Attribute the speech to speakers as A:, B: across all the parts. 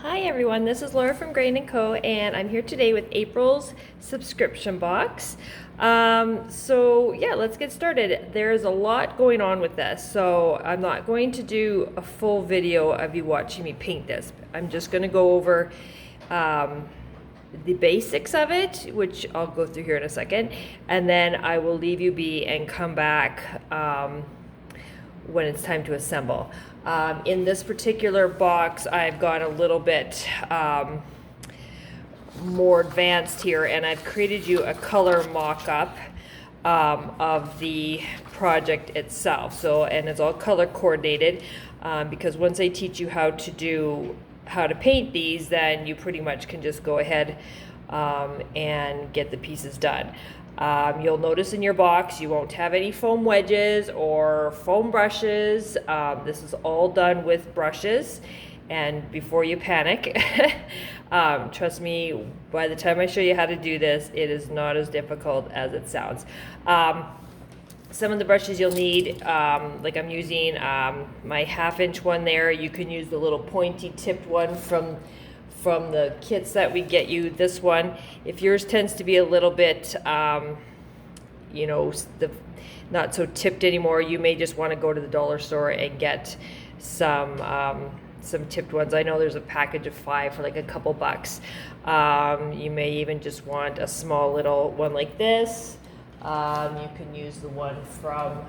A: Hi everyone, this is Laura from Grain & Co. and I'm here today with April's subscription box. So yeah, let's get started. There's a lot going on with this, so I'm not going to do a full video of you watching me paint this. I'm just going to go over the basics of it, which I'll go through here in a second, and then I will leave you be and come back when it's time to assemble. In this particular box, I've gone a little bit more advanced here, and I've created you a color mock-up of the project itself. So, and it's all color coordinated because once I teach you how to paint these, then you pretty much can just go ahead and get the pieces done. You'll notice in your box you won't have any foam wedges or foam brushes. This is all done with brushes, and before you panic, trust me, by the time I show you how to do this, it is not as difficult as it sounds. Some of the brushes you'll need, like I'm using my 1/2-inch one there. You can use the little pointy tipped one from the kits that we get you. This one, if yours tends to be a little bit, you know, not so tipped anymore, you may just want to go to the dollar store and get some tipped ones. I know there's a package of 5 for like a couple bucks. You may even just want a small little one like this. You can use the one from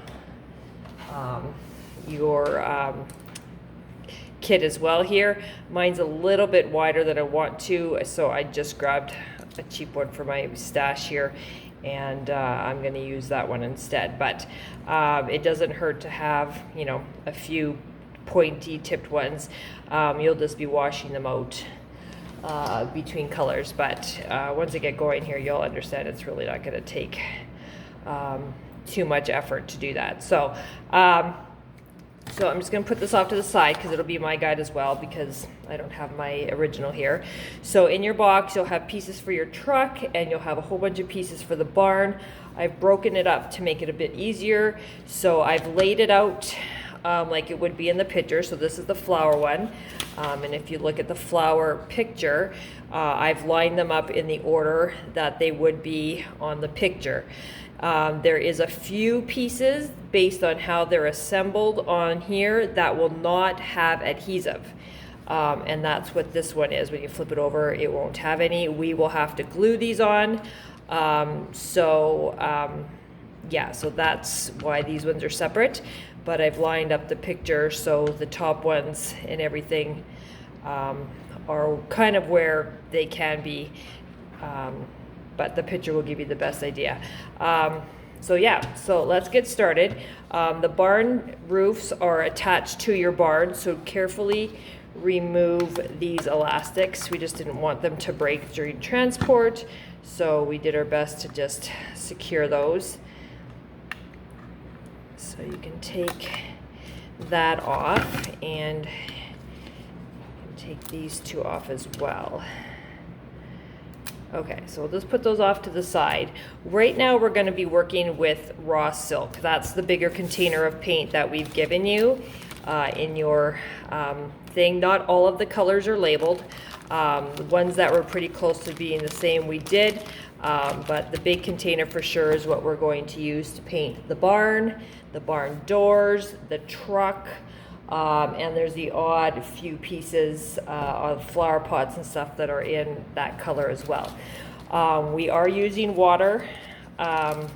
A: your kit as well here. Mine's a little bit wider than I want to, so I just grabbed a cheap one for my stash here, and I'm going to use that one instead. But it doesn't hurt to have, you know, a few pointy tipped ones. You'll just be washing them out between colors, but once I get going here, you'll understand it's really not going to take too much effort to do that. So I'm just going to put this off to the side because it'll be my guide as well, because I don't have my original here. So in your box, you'll have pieces for your truck, and you'll have a whole bunch of pieces for the barn. I've broken it up to make it a bit easier. So I've laid it out like it would be in the picture. So this is the flower one. And if you look at the flower picture, I've lined them up in the order that they would be on the picture. There is a few pieces based on how they're assembled on here that will not have adhesive. And that's what this one is. When you flip it over, it won't have any. We will have to glue these on. Yeah, so that's why these ones are separate. But I've lined up the picture so the top ones and everything are kind of where they can be. But the picture will give you the best idea. So yeah, so let's get started. The barn roofs are attached to your barn, so carefully remove these elastics. We just didn't want them to break during transport, so we did our best to just secure those. So you can take that off, and take these two off as well. Okay, so we'll just put those off to the side. Right now we're going to be working with raw silk. That's the bigger container of paint that we've given you in your thing. Not all of the colors are labeled. The ones that were pretty close to being the same we did, but the big container for sure is what we're going to use to paint the barn doors, the truck, and there's the odd few pieces of flower pots and stuff that are in that color as well. We are using water to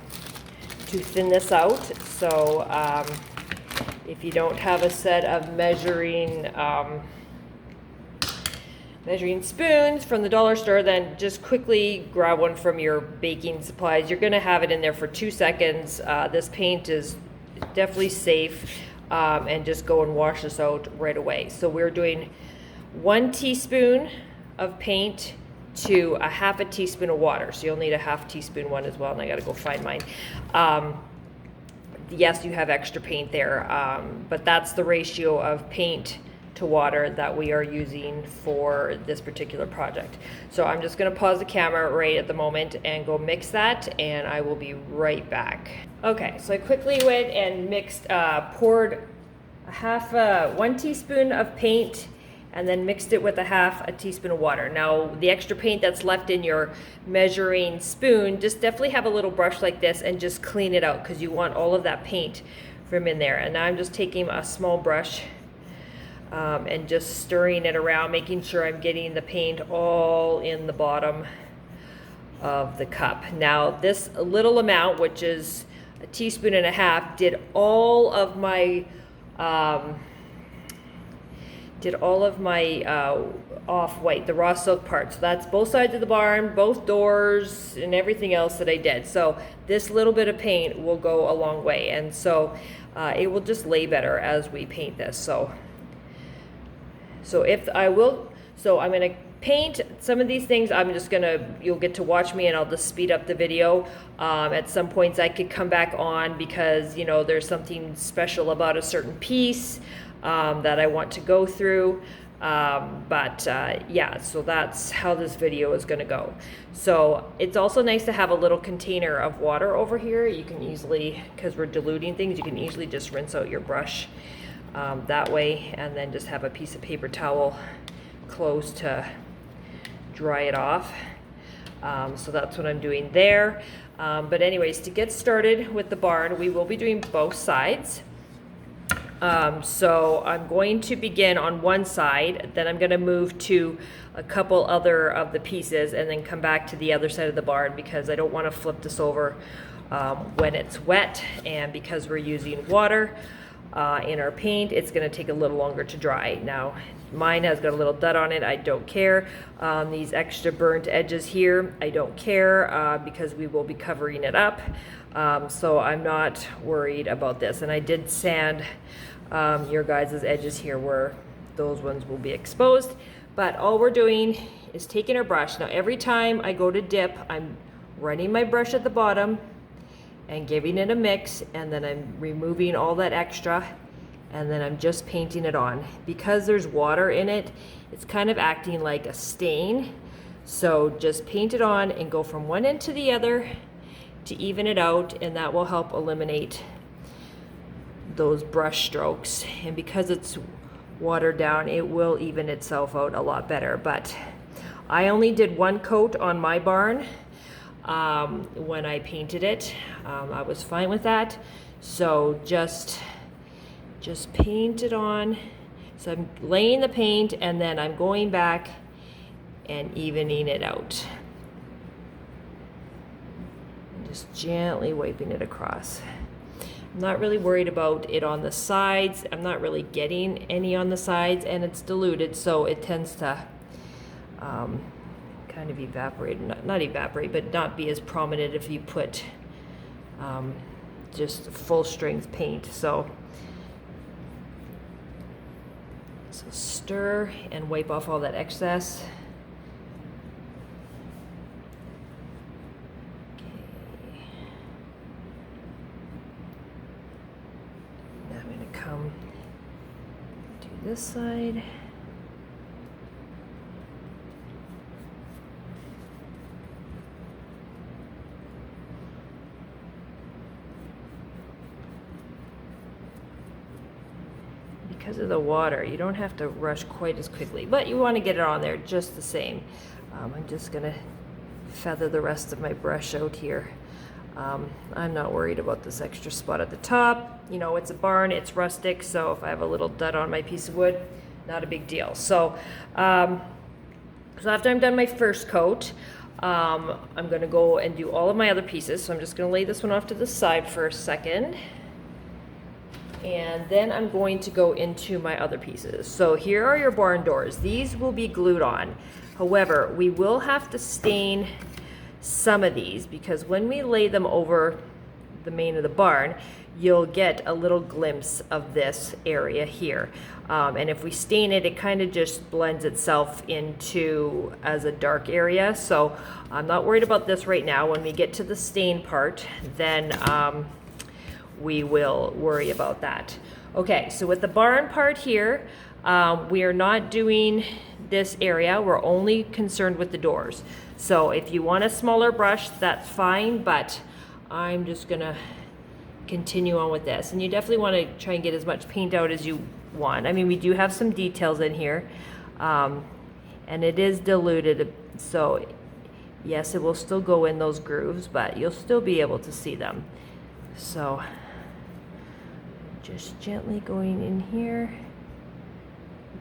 A: thin this out, so if you don't have a set of measuring spoons from the dollar store, then just quickly grab one from your baking supplies. You're going to have it in there for 2 seconds. This paint is definitely safe. And just go and wash this out right away. So we're doing 1 teaspoon of paint to a 1/2 teaspoon of water. So you'll need a 1/2 teaspoon one as well, and I gotta go find mine. Yes, you have extra paint there, but that's the ratio of paint to water that we are using for this particular project. So I'm just going to pause the camera right at the moment and go mix that, and I will be right back. Okay, so I quickly went and mixed, poured 1 teaspoon of paint and then mixed it with a half a teaspoon of water. Now, the extra paint that's left in your measuring spoon, just definitely have a little brush like this and just clean it out, because you want all of that paint from in there. And now I'm just taking a small brush and just stirring it around, making sure I'm getting the paint all in the bottom of the cup. Now, this little amount, which is a teaspoon and a half, did all of my off-white, the raw silk part. So that's both sides of the barn, both doors, and everything else that I did. So this little bit of paint will go a long way, and so it will just lay better as we paint this. So I'm gonna paint some of these things. You'll get to watch me, and I'll just speed up the video. At some points I could come back on, because there's something special about a certain piece that I want to go through. Yeah, so that's how this video is going to go. So it's also nice to have a little container of water over here. You can easily, because we're diluting things, you can easily just rinse out your brush that way, and then just have a piece of paper towel close to dry it off. So that's what I'm doing there. But anyways, to get started with the barn, we will be doing both sides. So I'm going to begin on one side, then I'm going to move to a couple other of the pieces, and then come back to the other side of the barn, because I don't want to flip this over when it's wet, and because we're using water in our paint, it's going to take a little longer to dry. Now, mine has got a little dud on it. I don't care. These extra burnt edges here, I don't care, because we will be covering it up. So I'm not worried about this. And I did sand your guys' edges here where those ones will be exposed. But all we're doing is taking our brush. Now, every time I go to dip, I'm running my brush at the bottom and giving it a mix, and then I'm removing all that extra, and then I'm just painting it on. Because there's water in it, it's kind of acting like a stain. So just paint it on and go from one end to the other to even it out, and that will help eliminate those brush strokes. And because it's watered down, it will even itself out a lot better. But I only did one coat on my barn when I painted it. I was fine with that. So just paint it on. So I'm laying the paint, and then I'm going back and evening it out. Just gently wiping it across. I'm not really worried about it on the sides. I'm not really getting any on the sides, and it's diluted, so it tends to kind of evaporate, not evaporate, but not be as prominent if you put just full strength paint. So stir and wipe off all that excess. Come to this side. Because of the water, you don't have to rush quite as quickly, but you want to get it on there just the same. I'm just gonna feather the rest of my brush out here. I'm not worried about this extra spot at the top. It's a barn, it's rustic, so if I have a little dud on my piece of wood, not a big deal. So, so after I'm done my first coat, I'm gonna go and do all of my other pieces. So I'm just gonna lay this one off to the side for a second. And then I'm going to go into my other pieces. So here are your barn doors. These will be glued on. However, we will have to stain some of these, because when we lay them over the main of the barn, you'll get a little glimpse of this area here. And if we stain it, it kind of just blends itself into as a dark area. So I'm not worried about this right now. When we get to the stain part, then we will worry about that. Okay, so with the barn part here, we are not doing this area. We're only concerned with the doors. So if you want a smaller brush, that's fine, but I'm just gonna continue on with this. And you definitely want to try and get as much paint out as you want. I mean, we do have some details in here, And it is diluted, so yes, it will still go in those grooves, but you'll still be able to see them. So just gently going in here.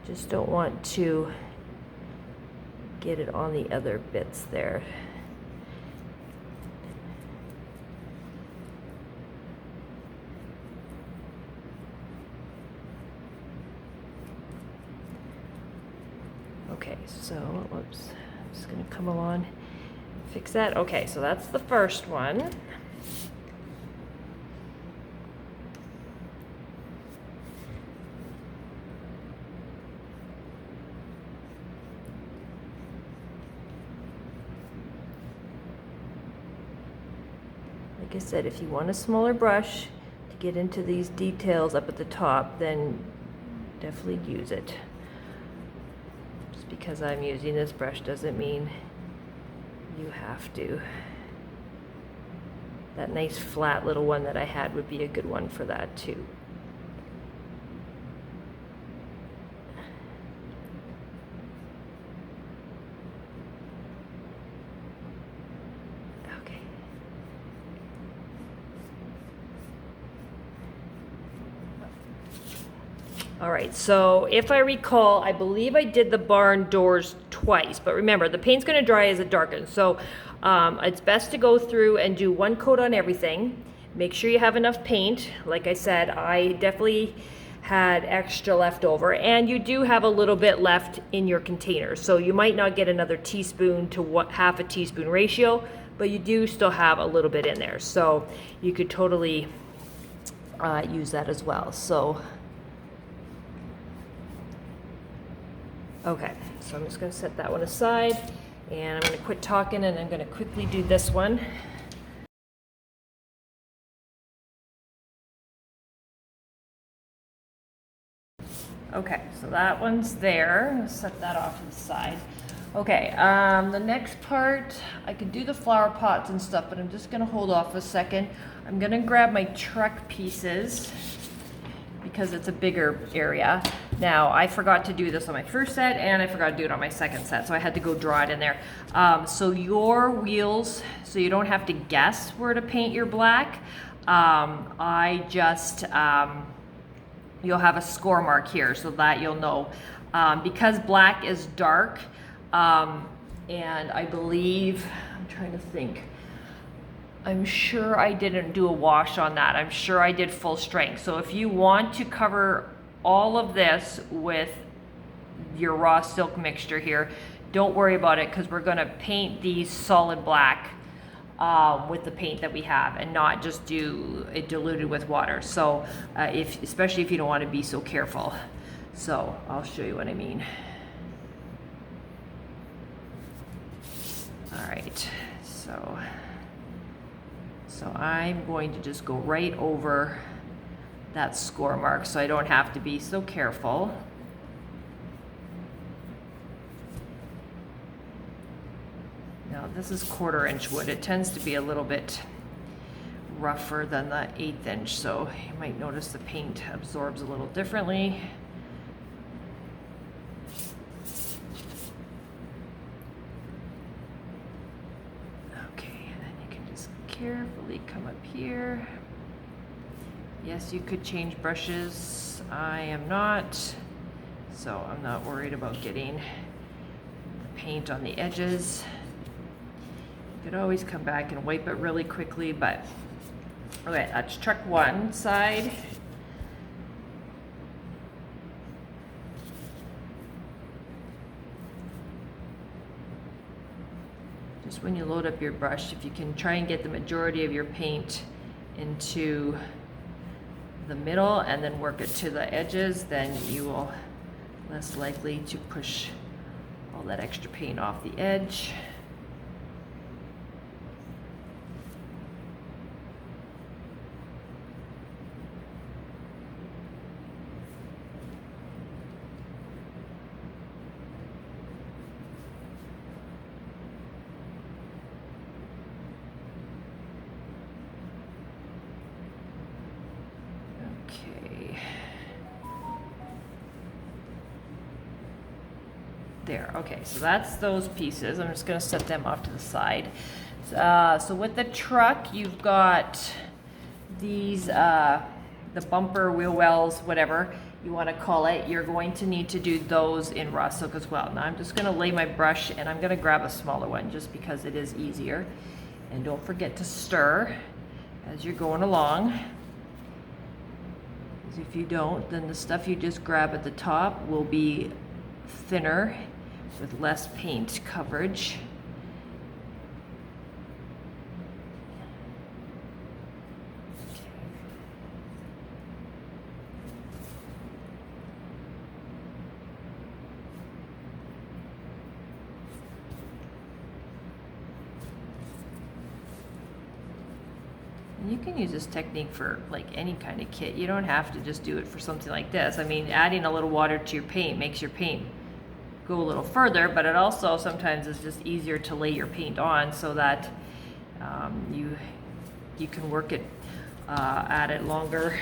A: Just don't want to get it on the other bits there. Okay, so, whoops, I'm just gonna come along, fix that. Okay, so that's the first one. Like I said, if you want a smaller brush to get into these details up at the top, then definitely use it. Just because I'm using this brush doesn't mean you have to. That nice flat little one that I had would be a good one for that too. All right, so if I recall, I believe I did the barn doors twice, but remember, the paint's gonna dry as it darkens, so it's best to go through and do one coat on everything. Make sure you have enough paint. Like I said, I definitely had extra left over, and you do have a little bit left in your container, so you might not get another teaspoon to half a teaspoon ratio, but you do still have a little bit in there, so you could totally use that as well. So okay, so I'm just going to set that one aside, and I'm going to quit talking, and I'm going to quickly do this one. Okay, so that one's there. I'll set that off to the side. Okay, the next part, I could do the flower pots and stuff, but I'm just going to hold off a second. I'm going to grab my truck pieces because it's a bigger area. Now, I forgot to do this on my first set, and I forgot to do it on my second set, so I had to go draw it in there. So your wheels, so you don't have to guess where to paint your black, you'll have a score mark here so that you'll know. Because black is dark, and I believe, I'm trying to think, I'm sure I didn't do a wash on that. I'm sure I did full strength. So if you want to cover all of this with your raw silk mixture here, don't worry about it, because we're going to paint these solid black with the paint that we have, and not just do it diluted with water. So especially if you don't want to be so careful. So I'll show you what I mean. All right, so I'm going to just go right over that score mark so I don't have to be so careful. Now this is 1/4 inch wood. It tends to be a little bit rougher than the 1/8 inch, so you might notice the paint absorbs a little differently. Carefully come up here. Yes, you could change brushes. I am not, so I'm not worried about getting the paint on the edges. You could always come back and wipe it really quickly, but okay, that's truck one side. Just when you load up your brush, if you can try and get the majority of your paint into the middle and then work it to the edges, then you will less likely to push all that extra paint off the edge. There, okay, so that's those pieces. I'm just gonna set them off to the side. So with the truck, you've got these, the bumper, wheel wells, whatever you wanna call it. You're going to need to do those in raw silk as well. Now I'm just gonna lay my brush and I'm gonna grab a smaller one just because it is easier. And don't forget to stir as you're going along. Because if you don't, then the stuff you just grab at the top will be thinner with less paint coverage. You can use this technique for like any kind of kit. You don't have to just do it for something like this. I mean, adding a little water to your paint makes your paint go a little further, but it also sometimes is just easier to lay your paint on so that you can work it at it longer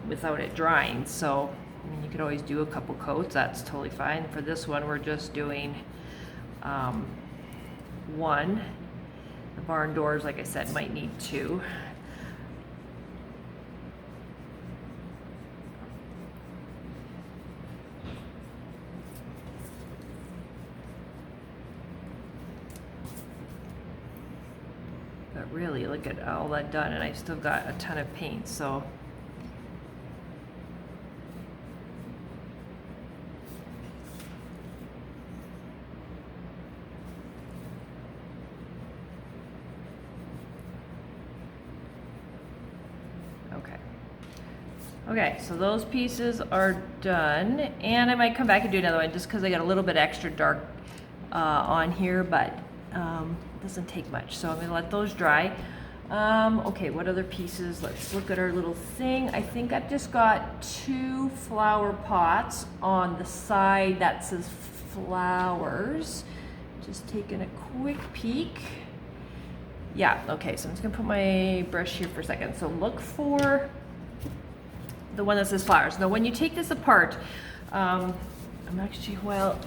A: without it drying. So I mean, you could always do a couple coats. That's totally fine. For this one, we're just doing one. The barn doors, like I said, might need two. But really, look at all that done, and I've still got a ton of paint, so. Okay, so those pieces are done, and I might come back and do another one just because I got a little bit extra dark on here, but it doesn't take much, so I'm gonna let those dry. Okay, what other pieces? Let's look at our little thing. I think I've just got 2 flower pots on the side that says flowers. Just taking a quick peek. Yeah, okay, so I'm just gonna put my brush here for a second. So look for the one that says flowers. Now when you take this apart, I'm actually, well,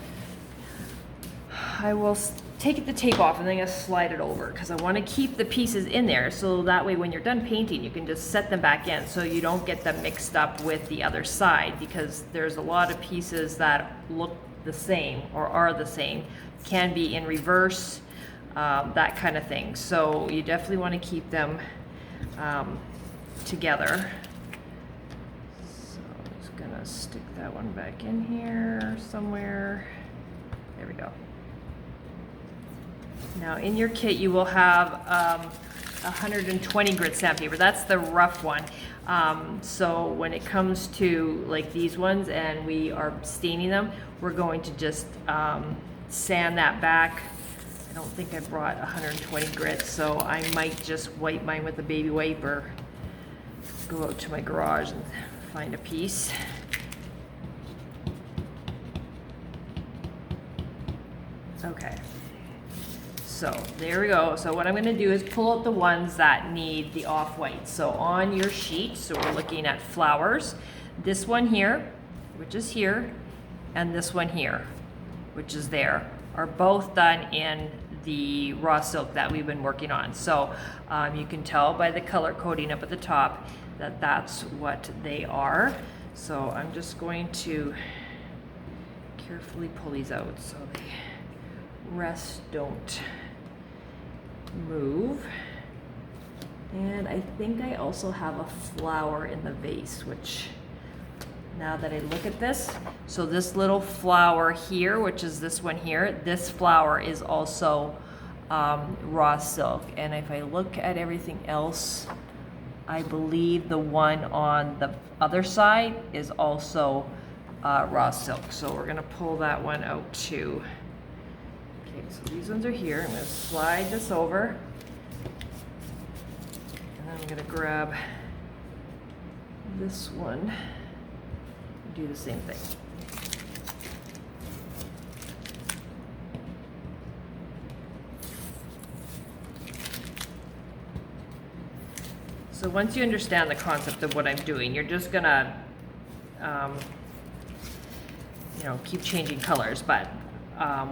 A: I will take the tape off and then I'm gonna slide it over because I want to keep the pieces in there so that way when you're done painting you can just set them back in so you don't get them mixed up with the other side, because there's a lot of pieces that look the same or are the same, can be in reverse, that kind of thing. So you definitely want to keep them together. Gonna stick that one back in here somewhere. There we go. Now in your kit you will have 120 grit sandpaper. That's the rough one. So when it comes to like these ones and we are staining them, we're going to just sand that back. I don't think I brought 120 grit, so I might just wipe mine with a baby wipe or go out to my garage and find a piece. Okay, so there we go. So what I'm going to do is pull out the ones that need the off-white. So on your sheet, so we're looking at flowers, this one here, which is here, and this one here, which is there, are both done in the raw silk that we've been working on. So you can tell by the color coding up at the top that that's what they are. So I'm just going to carefully pull these out so the rest don't move. And I think I also have a flower in the vase, which now that I look at this, so this little flower here, which is this one here, this flower is also raw silk. And if I look at everything else, I believe the one on the other side is also raw silk. So we're gonna pull that one out too. Okay, so these ones are here. I'm gonna slide this over. And then I'm gonna grab this one and do the same thing. So once you understand the concept of what I'm doing, you're just gonna you know, keep changing colors, but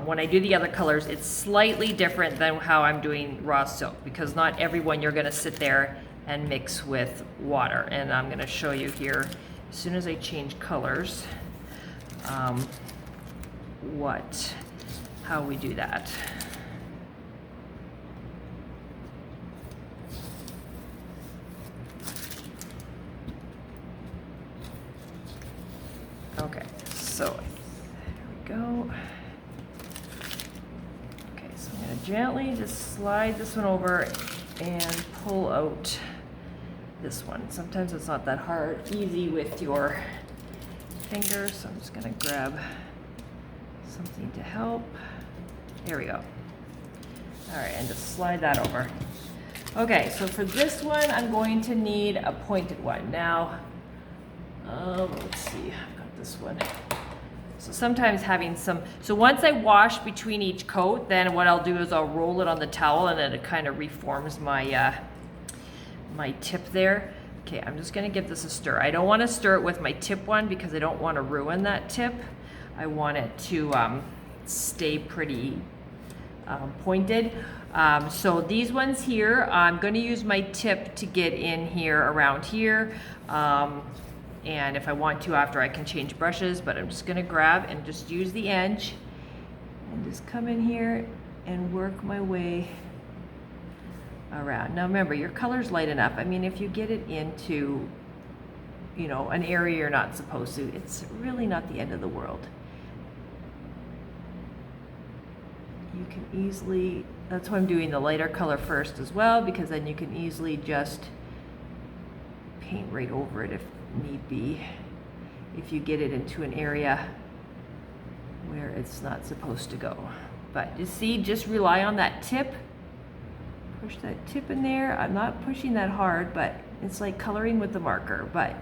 A: when I do the other colors, it's slightly different than how I'm doing raw silk, because not everyone you're gonna sit there and mix with water. And I'm gonna show you here, as soon as I change colors, how we do that. Okay, so there we go. Okay, so I'm gonna gently just slide this one over and pull out this one. Sometimes it's not that easy with your fingers, so I'm just gonna grab something to help. There we go. All right, and just slide that over. Okay, so for this one, I'm going to need a pointed one. Now, let's see, I've got this one. So sometimes having so once I wash between each coat, then what I'll do is I'll roll it on the towel, and then it kind of reforms my, my tip there. Okay, I'm just gonna give this a stir. I don't wanna stir it with my tip one because I don't wanna ruin that tip. I want it to stay pretty pointed. So these ones here, I'm gonna use my tip to get in here, around here. And if I want to after, I can change brushes, but I'm just gonna grab and just use the edge and just come in here and work my way around. Now remember, your color's light enough. I mean, if you get it into, you know, an area you're not supposed to, it's really not the end of the world. You can easily, that's why I'm doing the lighter color first as well, because then you can easily just paint right over it if need be, if you get it into an area where it's not supposed to go. But you see, just rely on that tip. Push that tip in there. I'm not pushing that hard, but it's like coloring with the marker, but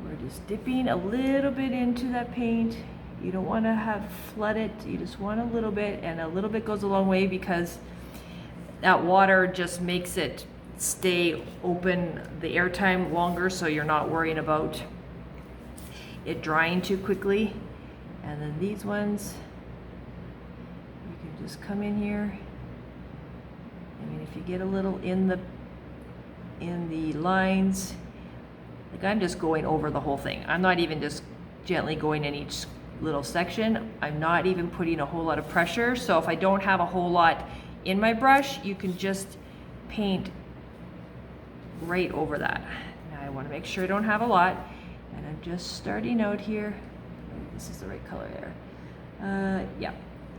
A: we're just dipping a little bit into that paint. You don't want to have flood it, you just want a little bit, and a little bit goes a long way because that water just makes it stay open, the airtime longer, so you're not worrying about it drying too quickly. And then these ones, you can just come in here. I mean, if you get a little in the lines, like I'm just going over the whole thing. I'm not even just gently going in each little section. I'm not even putting a whole lot of pressure. So if I don't have a whole lot in my brush, you can just paint right over that. Now I want to make sure I don't have a lot, and I'm just starting out here. This is the right color there. Yeah.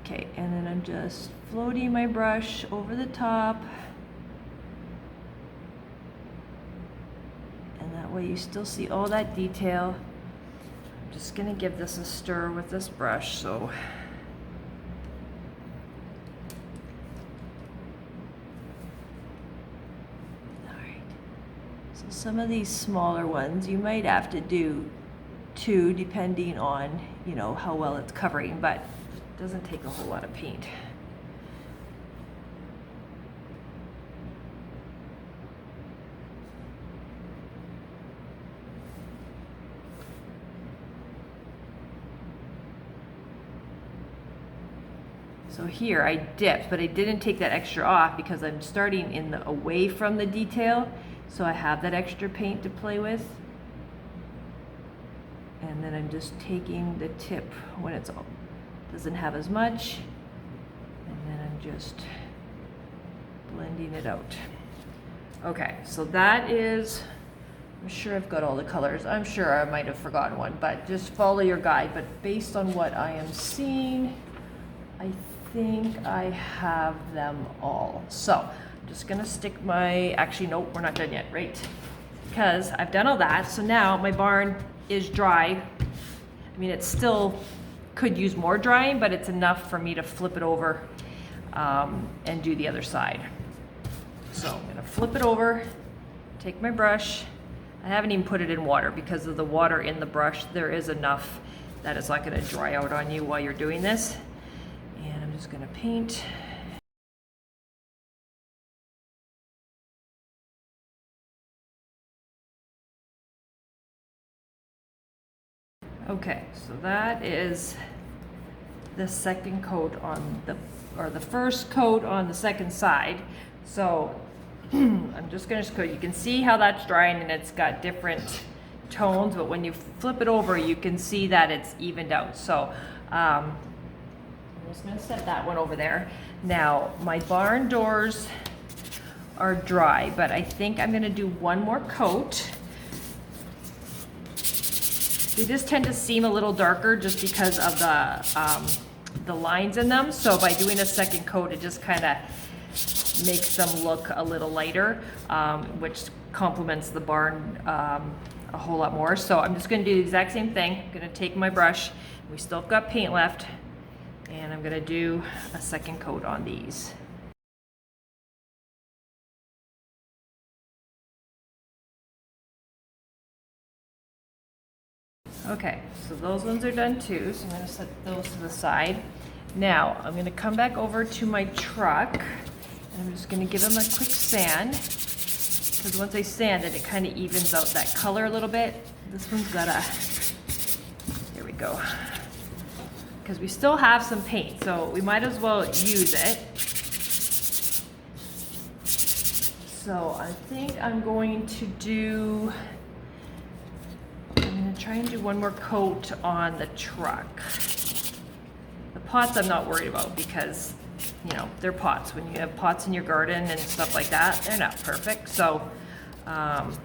A: Okay, and then I'm just floating my brush over the top, and that way you still see all that detail. I'm just gonna give this a stir with this brush, so some of these smaller ones you might have to do two, depending on, you know, how well it's covering, but it doesn't take a whole lot of paint. So here I dipped, but I didn't take that extra off because I'm starting in the away from the detail. So I have that extra paint to play with. And then I'm just taking the tip when it's all, doesn't have as much. And then I'm just blending it out. Okay, so that is, I'm sure I've got all the colors. I'm sure I might have forgotten one, but just follow your guide. But based on what I am seeing, I think I have them all. So I'm just gonna stick my, actually, nope, we're not done yet, right? Because I've done all that, so now my barn is dry. I mean, it still could use more drying, but it's enough for me to flip it over and do the other side. So I'm gonna flip it over, take my brush. I haven't even put it in water because of the water in the brush. There is enough that it's not gonna dry out on you while you're doing this. And I'm just gonna paint. Okay, so that is the second coat on the, or the first coat on the second side. So I'm just gonna you can see how that's drying and it's got different tones, but when you flip it over, you can see that it's evened out. So I'm just gonna set that one over there. Now, my barn doors are dry, but I think I'm gonna do one more coat. They just tend to seem a little darker just because of the lines in them. So by doing a second coat, it just kind of makes them look a little lighter, which complements the barn a whole lot more. So I'm just going to do the exact same thing. I'm going to take my brush. We still have got paint left, and I'm going to do a second coat on these. Okay, so those ones are done too, so I'm going to set those to the side. Now, I'm going to come back over to my truck, and I'm just going to give them a quick sand, because once I sand it, it kind of evens out that color a little bit. This one's got a, there we go, because we still have some paint, so we might as well use it. So I think I'm going to do, try and do one more coat on the truck. The pots I'm not worried about because, you know, they're pots. When you have pots in your garden and stuff like that, they're not perfect. So, and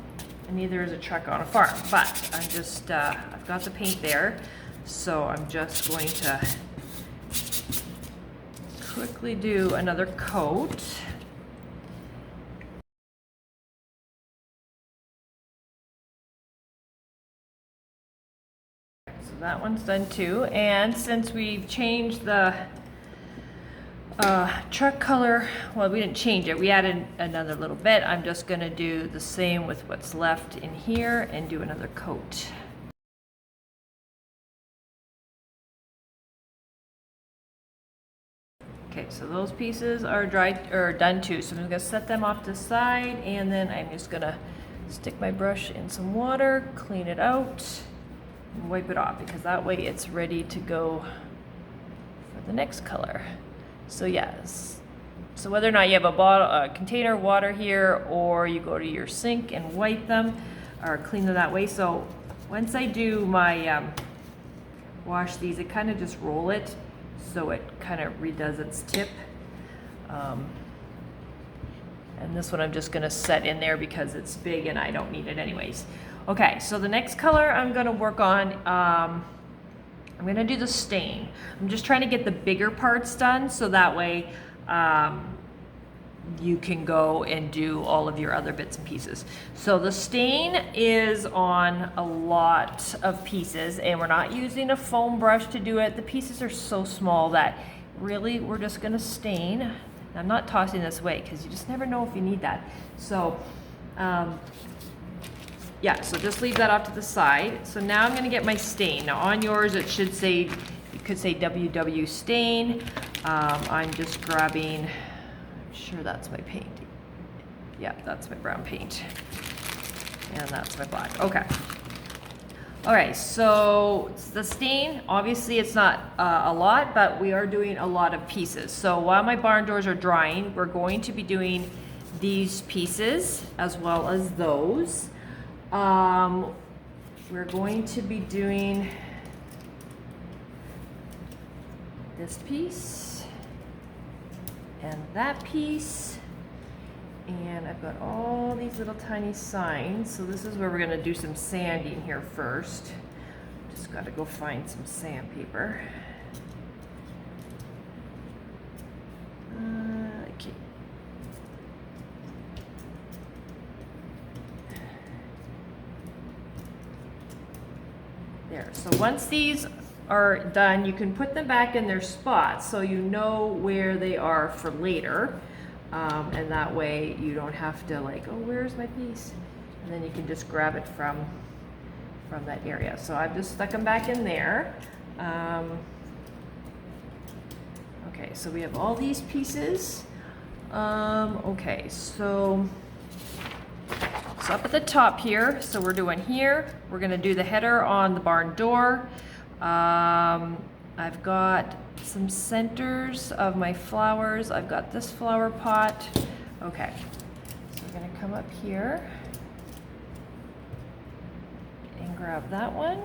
A: neither is a truck on a farm. But I'm just, I've got the paint there. So I'm just going to quickly do another coat. That one's done too, and since we've changed the truck color, well, we didn't change it, we added another little bit. I'm just going to do the same with what's left in here and do another coat. Okay, so those pieces are dry or done too, so I'm going to set them off to the side, and then I'm just going to stick my brush in some water, clean it out, and wipe it off, because that way it's ready to go for the next color. So yes, so whether or not you have a bottle, a container of water here, or you go to your sink and wipe them or clean them that way. So once I do my wash these, I kind of just roll it so it kind of redoes its tip. And this one I'm just going to set in there because it's big and I don't need it anyways. Okay, so the next color I'm going to work on, I'm going to do the stain. I'm just trying to get the bigger parts done so that way you can go and do all of your other bits and pieces. So the stain is on a lot of pieces, and we're not using a foam brush to do it. The pieces are so small that really we're just going to stain. I'm not tossing this away because you just never know if you need that. So yeah, so just leave that off to the side. So now I'm going to get my stain. Now on yours it should say, you could say WW stain. I'm just grabbing, I'm sure that's my paint. Yeah, that's my brown paint. And that's my black. Okay. All right, so the stain, obviously it's not a lot, but we are doing a lot of pieces. So while my barn doors are drying, we're going to be doing these pieces as well as those. We're going to be doing this piece and that piece, and I've got all these little tiny signs. So this is where we're going to do some sanding here first. Just got to go find some sandpaper. Okay. There. So once these are done, you can put them back in their spots so you know where they are for later. And that way you don't have to like, oh, where's my piece? And then you can just grab it from that area. So I've just stuck them back in there. Okay, so we have all these pieces. Okay, so So up at the top here, so we're doing here, we're gonna do the header on the barn door. I've got some centers of my flowers. I've got this flower pot. Okay, so we're gonna come up here and grab that one.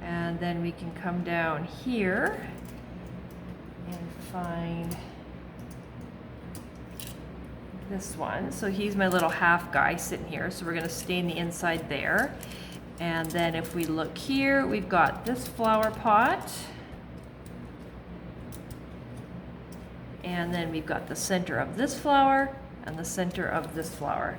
A: And then we can come down here and find this one. So he's my little half guy sitting here. So we're gonna stain the inside there. And then if we look here, we've got this flower pot. And then we've got the center of this flower and the center of this flower.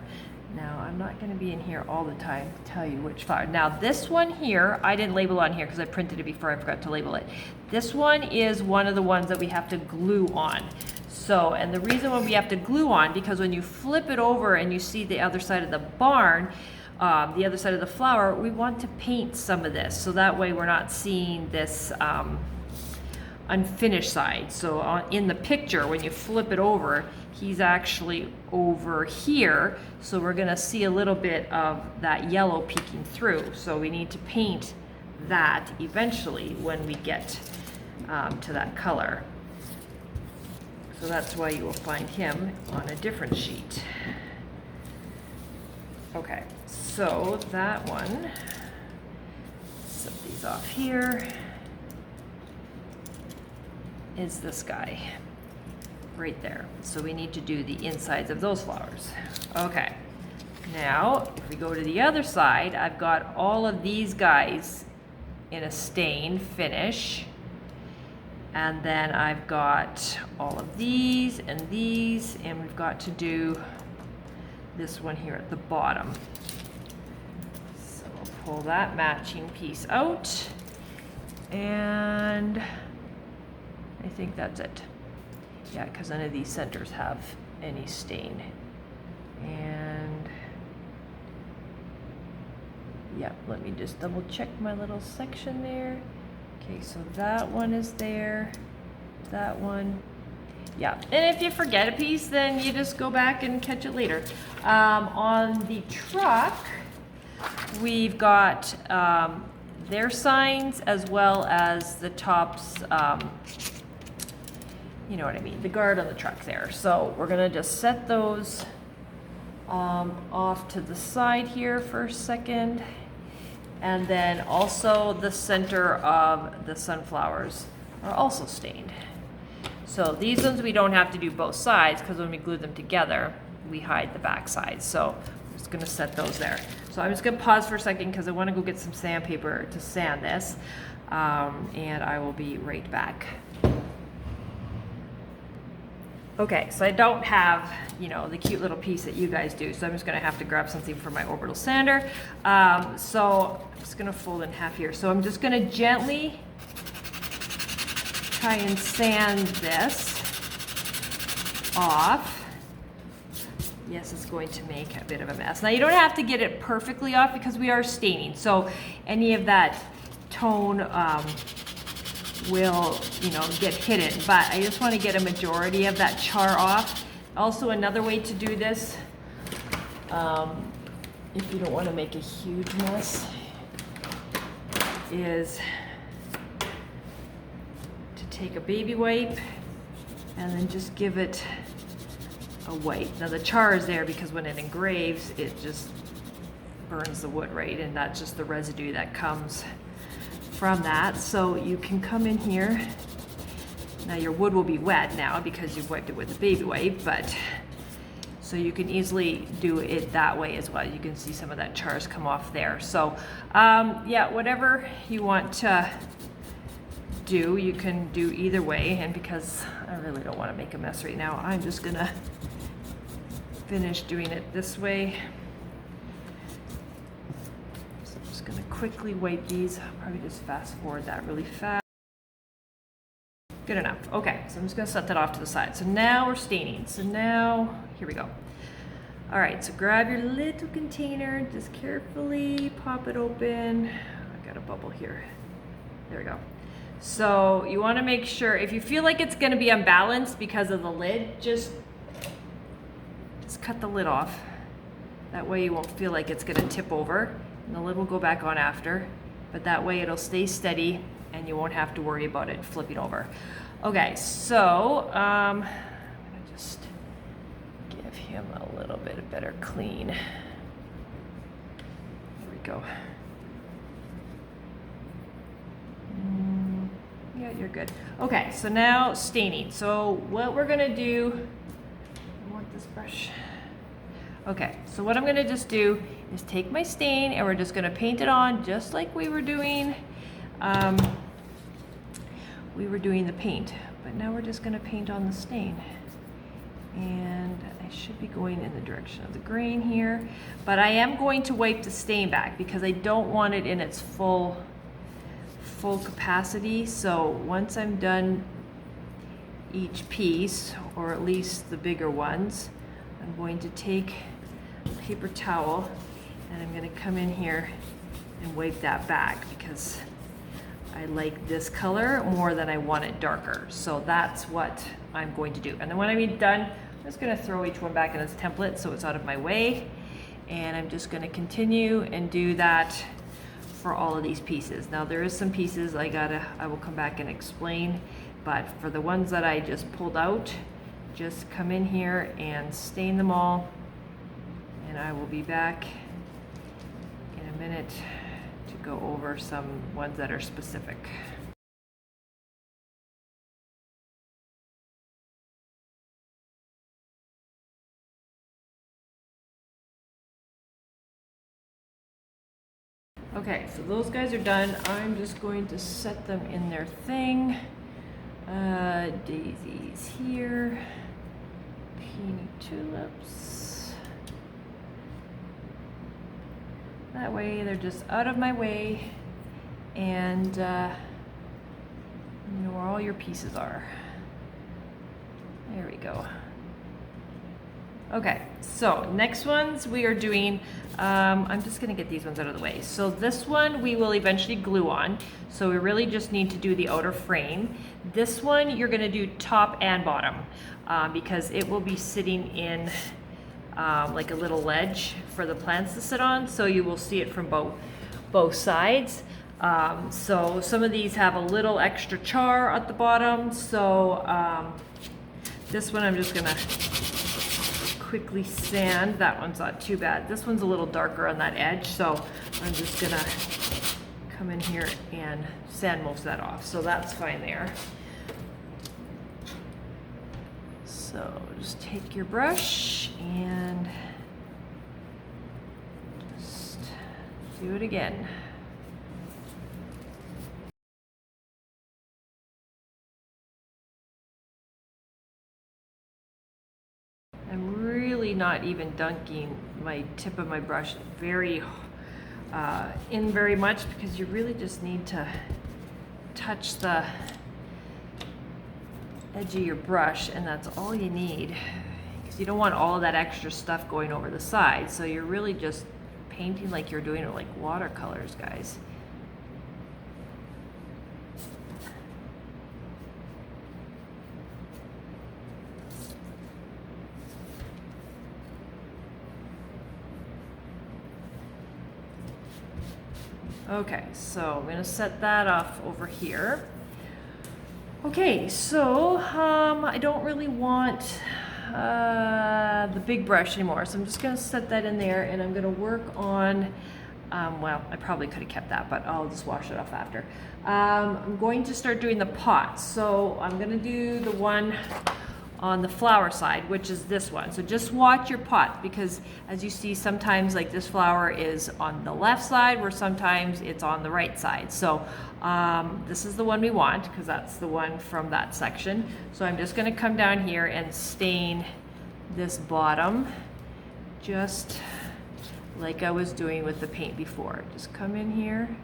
A: Now, I'm not gonna be in here all the time to tell you which flower. Now, this one here, I didn't label on here because I printed it before I forgot to label it. This one is one of the ones that we have to glue on. So, and the reason why we have to glue on, because when you flip it over and you see the other side of the barn, the other side of the flower, we want to paint some of this. So that way we're not seeing this unfinished side. So in the picture, when you flip it over, he's actually over here. So we're gonna see a little bit of that yellow peeking through. So we need to paint that eventually when we get to that color. So that's why you will find him on a different sheet. Okay, so that one, set these off here, is this guy right there. So we need to do the insides of those flowers. Okay, now if we go to the other side, I've got all of these guys in a stain finish. And then I've got all of these, and we've got to do this one here at the bottom. So we'll pull that matching piece out, and I think that's it. Yeah, because none of these centers have any stain. And yeah, let me just double check my little section there. Okay, so that one is there, that one, yeah. And if you forget a piece, then you just go back and catch it later. On the truck, we've got their signs as well as the tops, you know what I mean, the guard on the truck there. So we're gonna just set those off to the side here for a second. And then also the center of the sunflowers are also stained. So these ones we don't have to do both sides because when we glue them together, we hide the back sides. So I'm just gonna set those there. So I'm just gonna pause for a second because I wanna go get some sandpaper to sand this. And I will be right back. Okay, so I don't have, you know, the cute little piece that you guys do, so I'm just gonna have to grab something for my orbital sander. So I'm just gonna fold in half here. So I'm just gonna gently try and sand this off. Yes, it's going to make a bit of a mess. Now you don't have to get it perfectly off because we are staining, so any of that tone will, you know, get hidden, but I just want to get a majority of that char off. Also, another way to do this, if you don't want to make a huge mess, is to take a baby wipe and then just give it a wipe. Now the char is there because when it engraves, it just burns the wood, right? And that's just the residue that comes from that. So you can come in here. Now your wood will be wet now because you've wiped it with a baby wipe, but so you can easily do it that way as well. You can see some of that chars come off there. So yeah, whatever you want to do, you can do either way. And because I really don't want to make a mess right now, I'm just gonna finish doing it this way. Gonna quickly wipe these. I'll probably just fast forward that really fast. Good enough. Okay, so I'm just gonna set that off to the side. So now we're staining. So now, here we go. All right, so grab your little container, just carefully pop it open. I got a bubble here. There we go. So you wanna make sure, if you feel like it's gonna be unbalanced because of the lid, just cut the lid off. That way you won't feel like it's gonna tip over, and the lid will go back on after, but that way it'll stay steady and you won't have to worry about it flipping over. Okay, so I'm gonna just give him a little bit of better clean. There we go. Yeah, you're good. Okay, so now staining. So what we're gonna do, I want this brush. Okay, so what I'm gonna just do is take my stain and we're just gonna paint it on just like we were doing the paint, but now we're just gonna paint on the stain. And I should be going in the direction of the grain here, but I am going to wipe the stain back because I don't want it in its full capacity. So once I'm done each piece, or at least the bigger ones, I'm going to take a paper towel and I'm going to come in here and wipe that back because I like this color more than I want it darker. So that's what I'm going to do. And then when I'm done, I'm just going to throw each one back in its template so it's out of my way. And I'm just going to continue and do that for all of these pieces. Now there is some pieces I will come back and explain, but for the ones that I just pulled out, just come in here and stain them all, and I will be back in a minute to go over some ones that are specific. Okay, so those guys are done. I'm just going to set them in their thing. Daisies here, peony tulips. That way they're just out of my way, and you know where all your pieces are. There we go. Okay, so next ones we are doing, I'm just gonna get these ones out of the way. So this one we will eventually glue on. So we really just need to do the outer frame. This one you're gonna do top and bottom because it will be sitting in like a little ledge for the plants to sit on. So you will see it from both sides. So some of these have a little extra char at the bottom. So this one I'm just gonna quickly sand. That one's not too bad. This one's a little darker on that edge, so I'm just gonna come in here and sand most of that off. So that's fine there. So just take your brush and just do it again. I'm really not even dunking my tip of my brush in very much because you really just need to touch the edge of your brush, and that's all you need because you don't want all of that extra stuff going over the side. So you're really just painting like you're doing it like watercolors, guys. Okay, so I'm gonna set that off over here. Okay, so I don't really want the big brush anymore, so I'm just gonna set that in there, and I'm gonna work on, well, I probably could have kept that, but I'll just wash it off after. I'm going to start doing the pots, so I'm gonna do the one on the flower side, which is this one. So just watch your pot, because as you see, sometimes like this flower is on the left side, where sometimes it's on the right side. So this is the one we want, because that's the one from that section. So I'm just gonna come down here and stain this bottom, just like I was doing with the paint before. Just come in here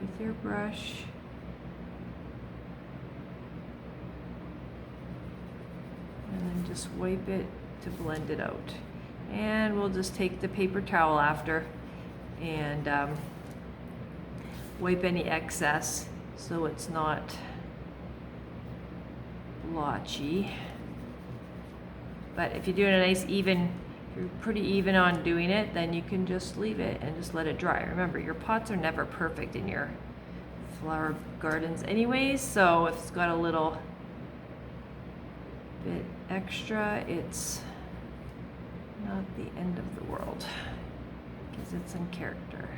A: with your brush. And then just wipe it to blend it out. And we'll just take the paper towel after and wipe any excess so it's not blotchy. But if you're doing a nice even If you're pretty even on doing it, then you can just leave it and just let it dry. Remember, your pots are never perfect in your flower gardens anyways, so if it's got a little bit extra, it's not the end of the world because it's in character.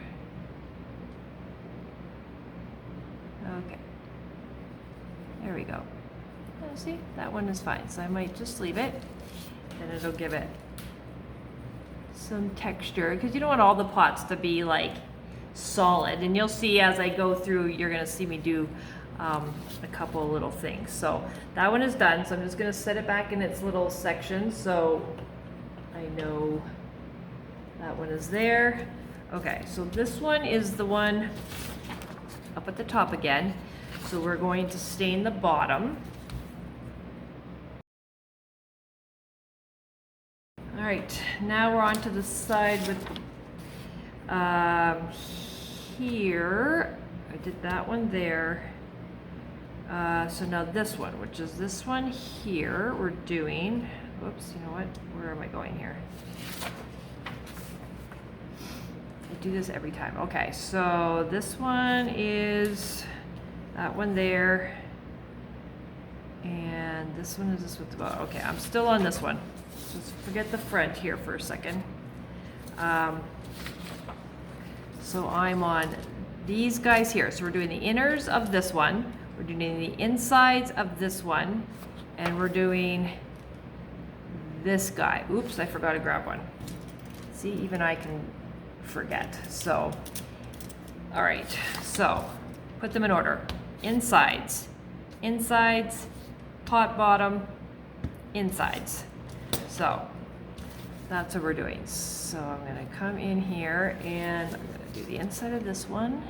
A: Okay, there we go. See, that one is fine, so I might just leave it, and it'll give it some texture, because you don't want all the pots to be like solid, and you'll see as I go through, you're gonna see me do a couple little things. So that one is done, so I'm just gonna set it back in its little section so I know that one is there. Okay, so this one is the one up at the top again, so we're going to stain the bottom. All right, now we're on to the side with here. I did that one there. So now this one, which is this one here, we're doing, whoops, you know what? Where am I going here? I do this every time. Okay, so this one is that one there. And this one is this with the bow. Okay, I'm still on this one. Just forget the front here for a second. So I'm on these guys here. So we're doing the inners of this one. We're doing the insides of this one. And we're doing this guy. Oops, I forgot to grab one. See, even I can forget. So, all right. So put them in order. Insides, insides, pot bottom, insides. So that's what we're doing. So I'm going to come in here and I'm going to do the inside of this one.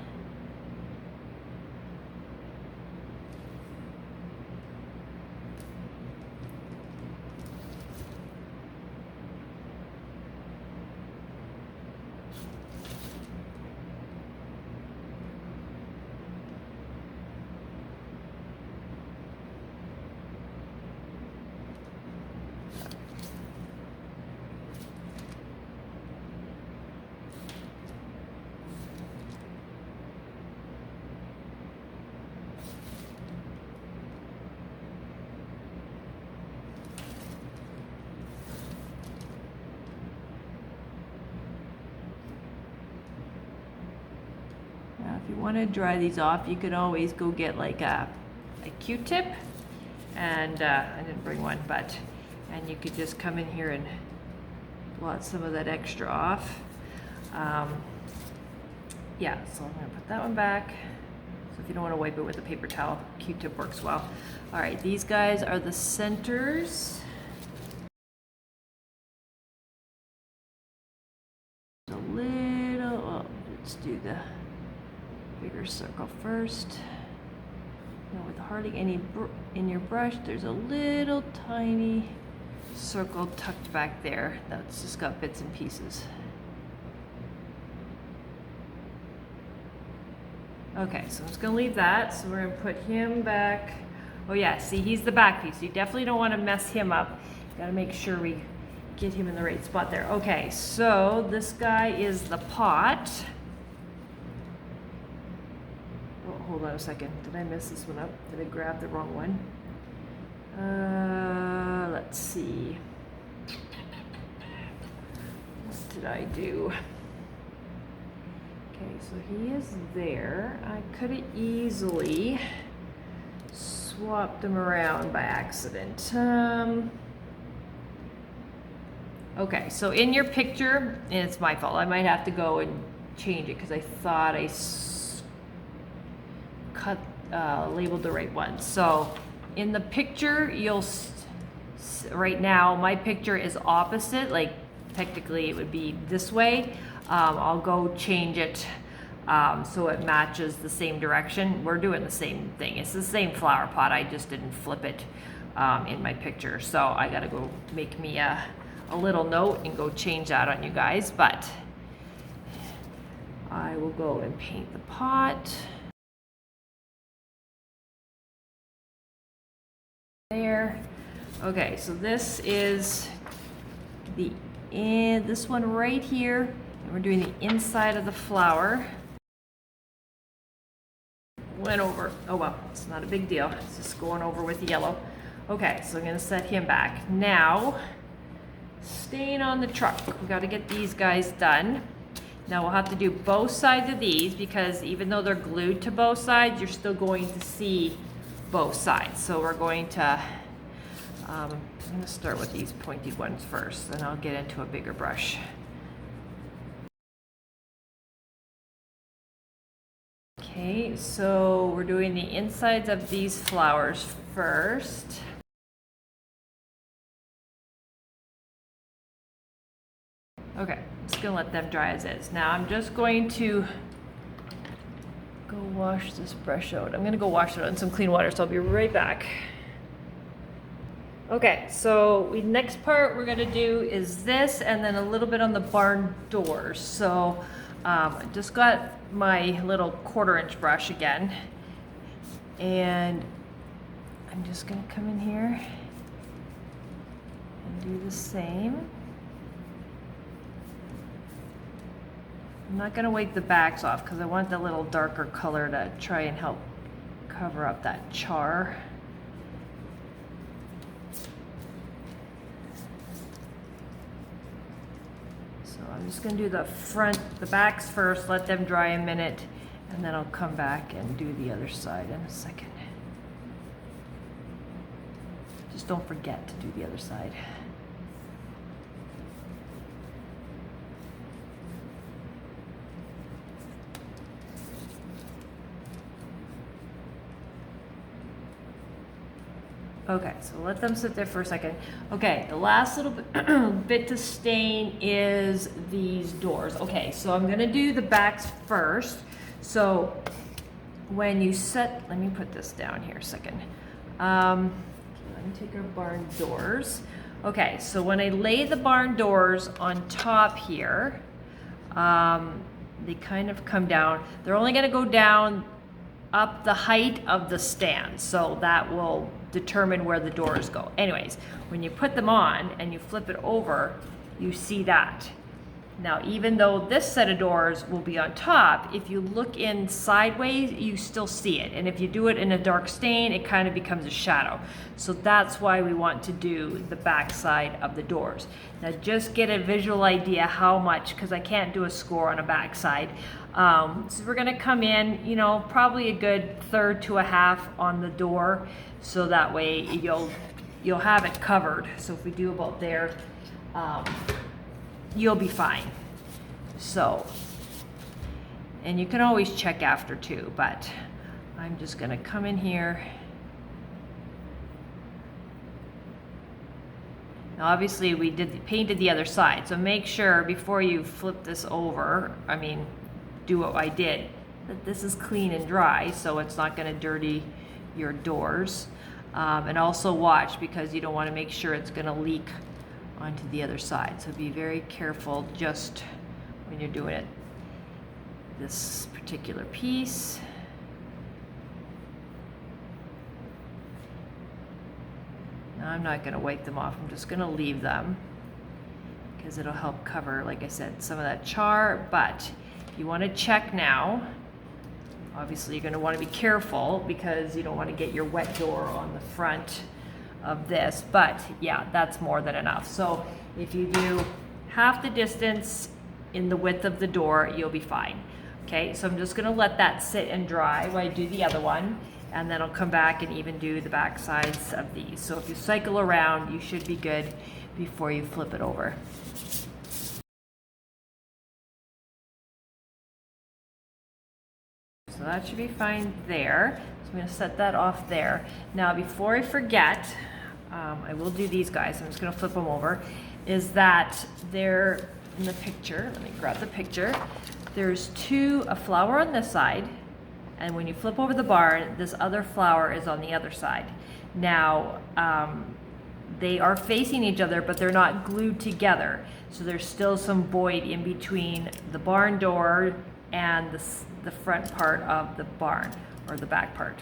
A: If you want to dry these off, you could always go get like a Q-tip, and I didn't bring one, but and you could just come in here and blot some of that extra off. Yeah, so I'm going to put that one back. So if you don't want to wipe it with a paper towel, Q-tip works well. All right, these guys are the centers. A little, well, let's do the bigger circle first. Now with hardly any in your brush, there's a little tiny circle tucked back there that's just got bits and pieces. Okay, so I'm just gonna leave that. So we're gonna put him back. Oh yeah, see, he's the back piece. You definitely don't want to mess him up. Gotta make sure we get him in the right spot there. Okay, so this guy is the pot. Oh, hold on a second. Did I mess this one up? Did I grab the wrong one? Let's see. What did I do? Okay, so he is there. I could have easily swapped them around by accident. Okay, so in your picture, and it's my fault, I might have to go and change it because I thought I labeled the right one. So in the picture, you'll right now my picture is opposite, like technically it would be this way. I'll go change it so it matches the same direction. We're doing the same thing. It's the same flower pot. I just didn't flip it in my picture. So I gotta go make me a little note and go change that on you guys. But I will go and paint the pot. There. Okay, so this is this one right here, and we're doing the inside of the flower. Went over. Oh well, it's not a big deal. It's just going over with the yellow. Okay, so I'm gonna set him back. Now, staying on the truck, we gotta get these guys done. Now we'll have to do both sides of these because even though they're glued to both sides, you're still going to see both sides. So we're going to, I'm gonna start with these pointy ones first, then I'll get into a bigger brush. Okay, so we're doing the insides of these flowers first. Okay, I'm just gonna let them dry as is. Now I'm just going to go wash this brush out. I'm gonna go wash it out in some clean water, so I'll be right back. Okay, so next part we're gonna do is this, and then a little bit on the barn doors. So I just got my little 1/4-inch brush again, and I'm just gonna come in here and do the same. I'm not gonna wipe the backs off because I want the little darker color to try and help cover up that char. So I'm just gonna do the backs first, let them dry a minute, and then I'll come back and do the other side in a second. Just don't forget to do the other side. Okay, so let them sit there for a second. Okay, the last little bit to stain is these doors. Okay, so I'm gonna do the backs first. So when you set, let me put this down here a second. Let me take our barn doors. Okay, so when I lay the barn doors on top here, they kind of come down. They're only gonna go down up the height of the stand, so that will determine where the doors go. Anyways, when you put them on and you flip it over, you see that. Now, even though this set of doors will be on top, if you look in sideways, you still see it. And if you do it in a dark stain, it kind of becomes a shadow. So that's why we want to do the back side of the doors. Now, just get a visual idea how much, because I can't do a score on a back side. So we're gonna come in, you know, probably a good 1/3 to a 1/2 on the door, so that way you'll have it covered. So if we do about there, you'll be fine. So, and you can always check after too, but I'm just gonna come in here. Now obviously we painted the other side, so make sure before you flip this over, do what I did, that this is clean and dry, so it's not gonna dirty your doors. And also watch, because you don't wanna make sure it's gonna leak onto the other side. So be very careful just when you're doing it. This particular piece. Now I'm not gonna wipe them off, I'm just gonna leave them because it'll help cover, like I said, some of that char. But if you wanna check now, obviously you're gonna wanna be careful because you don't wanna get your wet door on the front of this, but yeah, that's more than enough. So if you do half the distance in the width of the door, you'll be fine. Okay, so I'm just gonna let that sit and dry while I do the other one, and then I'll come back and even do the back sides of these. So if you cycle around, you should be good before you flip it over. So that should be fine there. So I'm gonna set that off there. Now, before I forget, I will do these guys. I'm just gonna flip them over. Is that they're in the picture. Let me grab the picture. There's a flower on this side, and when you flip over the barn, this other flower is on the other side. Now, they are facing each other, but they're not glued together. So there's still some void in between the barn door and the front part of the barn, or the back part.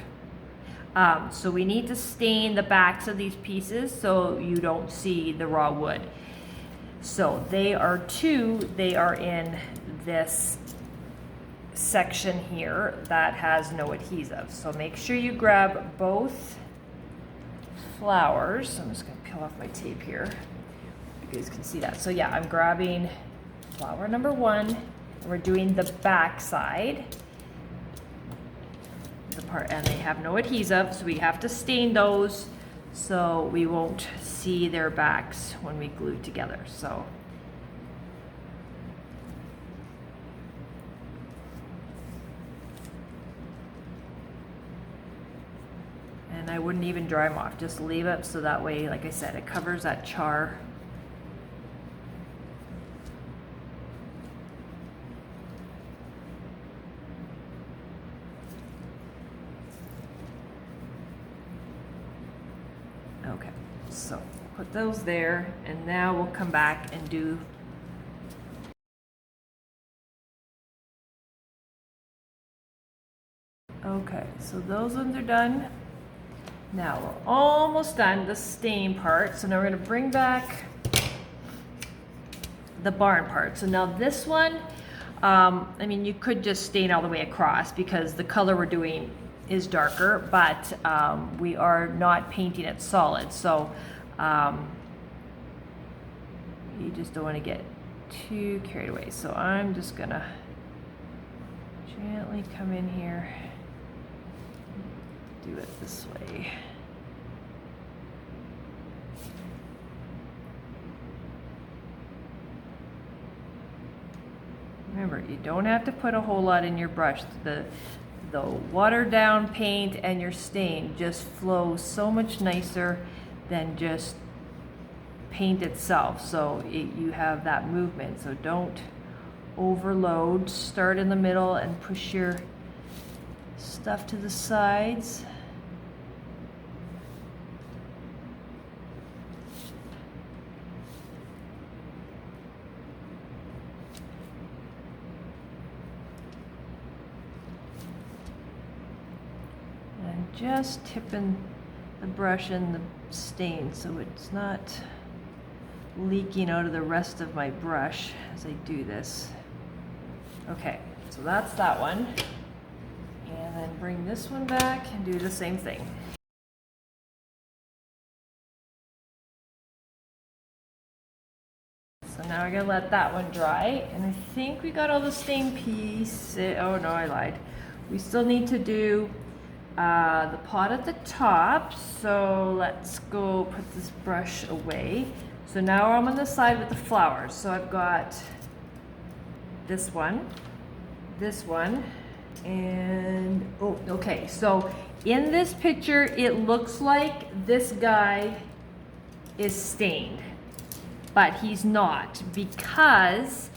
A: So we need to stain the backs of these pieces so you don't see the raw wood. So they are in this section here that has no adhesive. So make sure you grab both flowers. I'm just gonna peel off my tape here. You guys can see that. So yeah, I'm grabbing flower number 1, and we're doing the back side. The part, and they have no adhesive, so we have to stain those so we won't see their backs when we glue together. So and I wouldn't even dry them off, just leave it so that way, like I said, it covers that char. Okay, so put those there, and now we'll come back and do okay, so those ones are done. Now we're almost done the stain part. So now we're going to bring back the barn part. So now this one, I mean, you could just stain all the way across because the color we're doing is darker, but we are not painting it solid. So you just don't want to get too carried away. So I'm just going to gently come in here. Do it this way. Remember, you don't have to put a whole lot in your brush. The watered down paint and your stain just flows so much nicer than just paint itself. So you have that movement. So don't overload. Start in the middle and push your stuff to the sides. And just tipping the brush in the stain so it's not leaking out of the rest of my brush as I do this. Okay, so that's that one. And then bring this one back and do the same thing. So now we're gonna let that one dry. And I think we got all the stain piece. Oh no, I lied. We still need to do the pot at the top. So let's go put this brush away. So now I'm on the side with the flowers. So I've got this one, and oh, okay, so in this picture it looks like this guy is stained, but he's not, because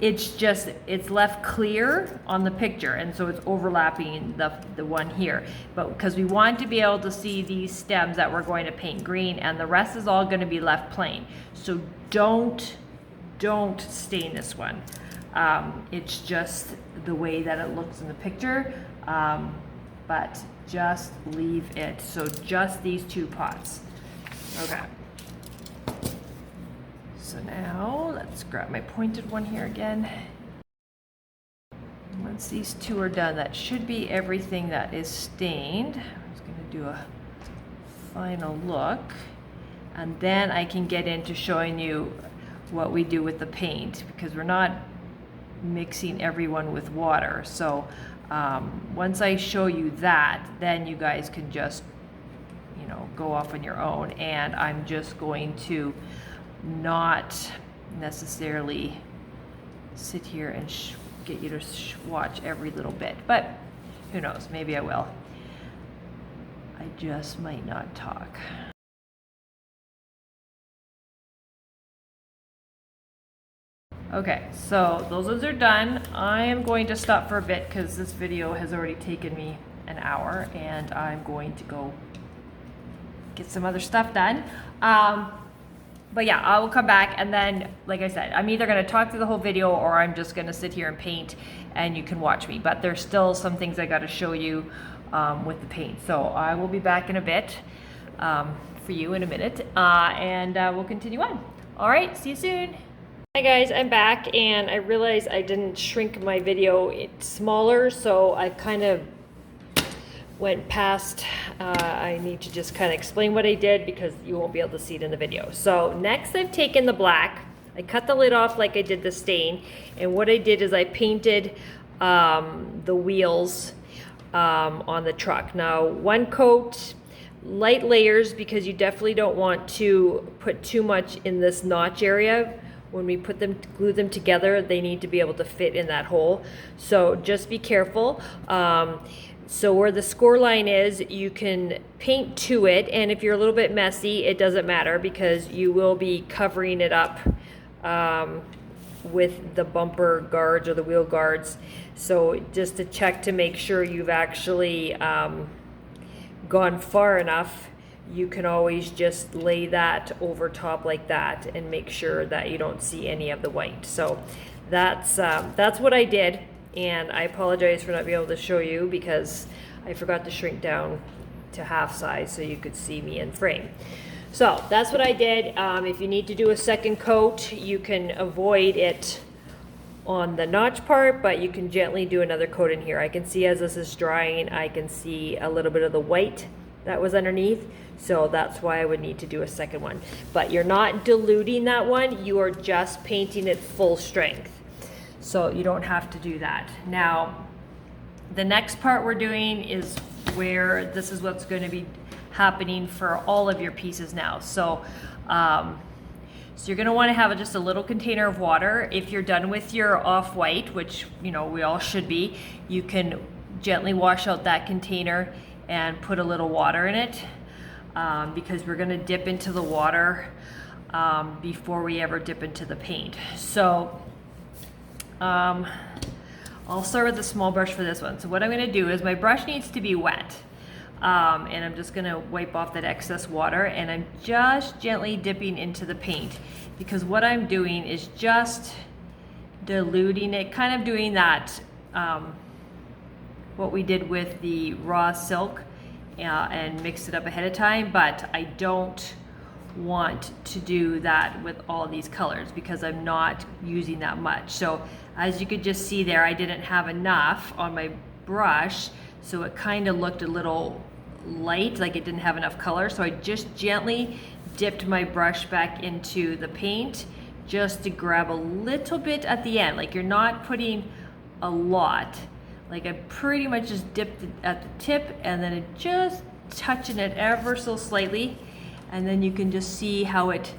A: it's left clear on the picture, and so it's overlapping the one here. But because we want to be able to see these stems that we're going to paint green, and the rest is all going to be left plain. So don't stain this one. It's just the way that it looks in the picture, but just leave it. So just these 2 pots. Okay. So now let's grab my pointed one here again. Once these 2 are done, that should be everything that is stained. I'm just going to do a final look, and then I can get into showing you what we do with the paint, because we're not mixing everyone with water. So once I show you that, then you guys can just, you know, go off on your own. And I'm just going to not necessarily sit here and get you to watch every little bit, but who knows, maybe I will. I just might not talk. Okay, so those ones are done. I am going to stop for a bit because this video has already taken me an hour, and I'm going to go get some other stuff done. But yeah, I will come back, and then, like I said, I'm either going to talk through the whole video or I'm just going to sit here and paint and you can watch me. But there's still some things I got to show you with the paint. So I will be back in a bit for you in a minute, and we'll continue on. All right, see you soon. Hi guys, I'm back, and I realized I didn't shrink my video smaller, so I kind of went past. I need to just kind of explain what I did because you won't be able to see it in the video. So next I've taken the black, I cut the lid off like I did the stain, and what I did is I painted the wheels on the truck. Now, one coat, light layers, because you definitely don't want to put too much in this notch area. When we put them, glue them together, they need to be able to fit in that hole. So just be careful. So where the score line is, you can paint to it, and if you're a little bit messy, it doesn't matter because you will be covering it up with the bumper guards or the wheel guards. So just to check to make sure you've actually gone far enough, you can always just lay that over top like that and make sure that you don't see any of the white. So that's what I did, and I apologize for not being able to show you because I forgot to shrink down to half size so you could see me in frame. So that's what I did. If you need to do a second coat, you can avoid it on the notch part, but you can gently do another coat in here. I can see as this is drying, I can see a little bit of the white that was underneath, so that's why I would need to do a second one. But you're not diluting that one, you are just painting it full strength, so you don't have to do that. Now the next part we're doing is where this is what's going to be happening for all of your pieces now. So so you're going to want to have just a little container of water. If you're done with your off-white, which we all should be, you can gently wash out that container and put a little water in it, because we're going to dip into the water before we ever dip into the paint. So I'll start with a small brush for this one. So what I'm going to do is my brush needs to be wet. And I'm just gonna wipe off that excess water, and I'm just gently dipping into the paint because what I'm doing is just diluting it, kind of doing that, what we did with the raw silk and mix it up ahead of time, but I don't want to do that with all these colors because I'm not using that much. So as you could just see there, I didn't have enough on my brush, so it kind of looked a little light, like it didn't have enough color. So I just gently dipped my brush back into the paint just to grab a little bit at the end. Like you're not putting a lot. Like I pretty much just dipped it at the tip and then it just touching it ever so slightly. And then you can just see how it,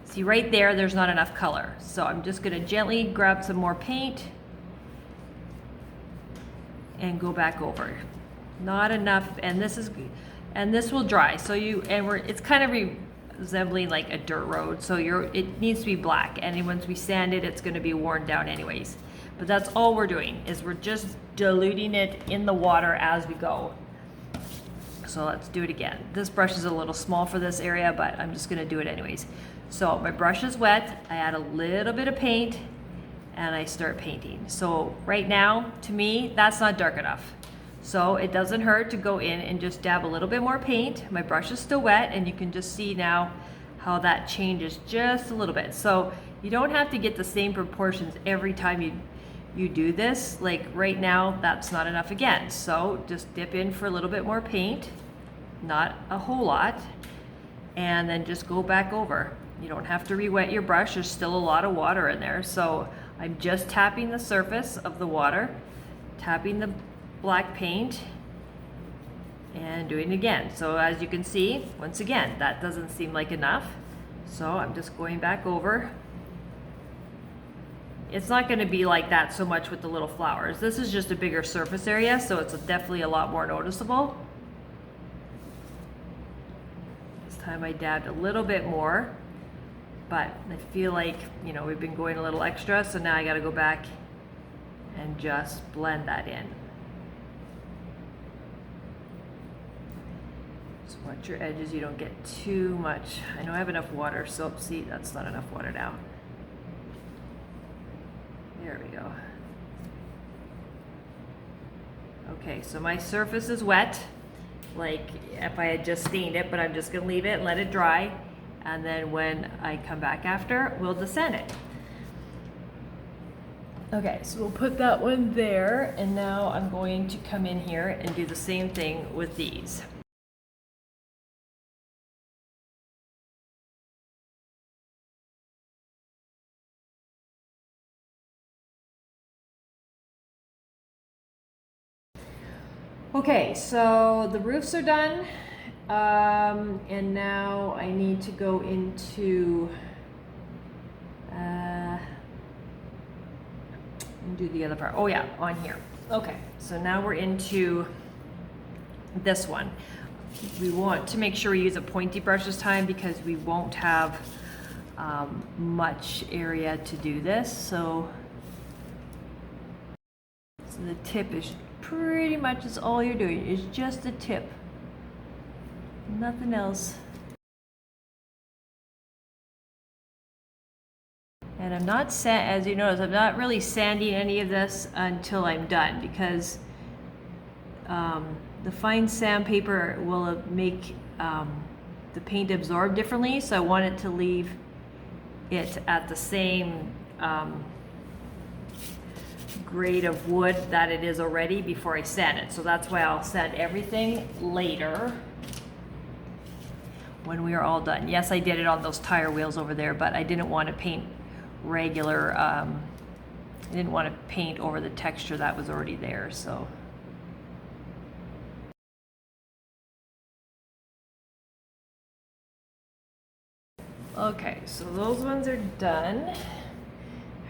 A: see right there, there's not enough color. So I'm just gonna gently grab some more paint and go back over. Not enough, and this will dry. So it's kind of resembling like a dirt road. So it needs to be black, and once we sand it, it's going to be worn down anyways. But that's all we're doing, is we're just diluting it in the water as we go. So let's do it again. This brush is a little small for this area, but I'm just going to do it anyways. So my brush is wet. I add a little bit of paint, and I start painting. So right now, to me, that's not dark enough. So it doesn't hurt to go in and just dab a little bit more paint. My brush is still wet, and you can just see now how that changes just a little bit. So you don't have to get the same proportions every time you do this. Like right now, that's not enough again. So just dip in for a little bit more paint, not a whole lot, and then just go back over. You don't have to re-wet your brush. There's still a lot of water in there. So I'm just tapping the surface of the water, tapping the black paint, and doing it again. So as you can see, once again, that doesn't seem like enough. So I'm just going back over. It's not going to be like that so much with the little flowers. This is just a bigger surface area, so it's definitely a lot more noticeable. This time I dabbed a little bit more, but I feel like, we've been going a little extra, so now I got to go back and just blend that in. Just watch your edges, you don't get too much. I know I have enough water, so see, that's not enough water now. There we go. Okay, so my surface is wet, like if I had just stained it, but I'm just gonna leave it and let it dry. and then when I come back after, we'll descend it. Okay, so we'll put that one there, and now I'm going to come in here and do the same thing with these. Okay, so the roofs are done, and now I need to go into and do the other part. Oh yeah, on here. Okay, so now we're into this one. We want to make sure we use a pointy brush this time because we won't have much area to do this. So the tip is pretty much is all you're doing. It's just a tip, nothing else. And I'm not, as you notice, I'm not really sanding any of this until I'm done because the fine sandpaper will make the paint absorb differently. So I want it to leave it at the same grade of wood that it is already before I sand it. So that's why I'll sand everything later when we are all done. Yes, I did it on those tire wheels over there, but I didn't want to paint regular, I didn't want to paint over the texture that was already there, so. Okay, so those ones are done.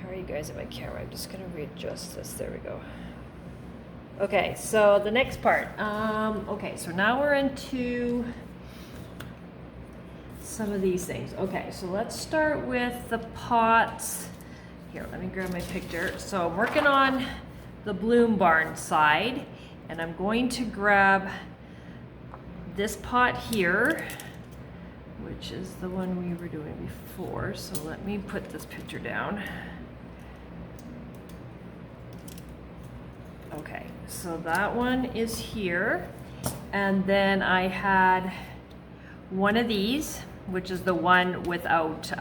A: How are you guys at my camera? I'm just gonna readjust this, there we go. Okay, so the next part, okay, so now we're into some of these things. Okay, so let's start with the pots. Here, let me grab my picture. So I'm working on the bloom barn side, and I'm going to grab this pot here, which is the one we were doing before. So let me put this picture down. Okay, so that one is here. And then I had one of these, which is the one without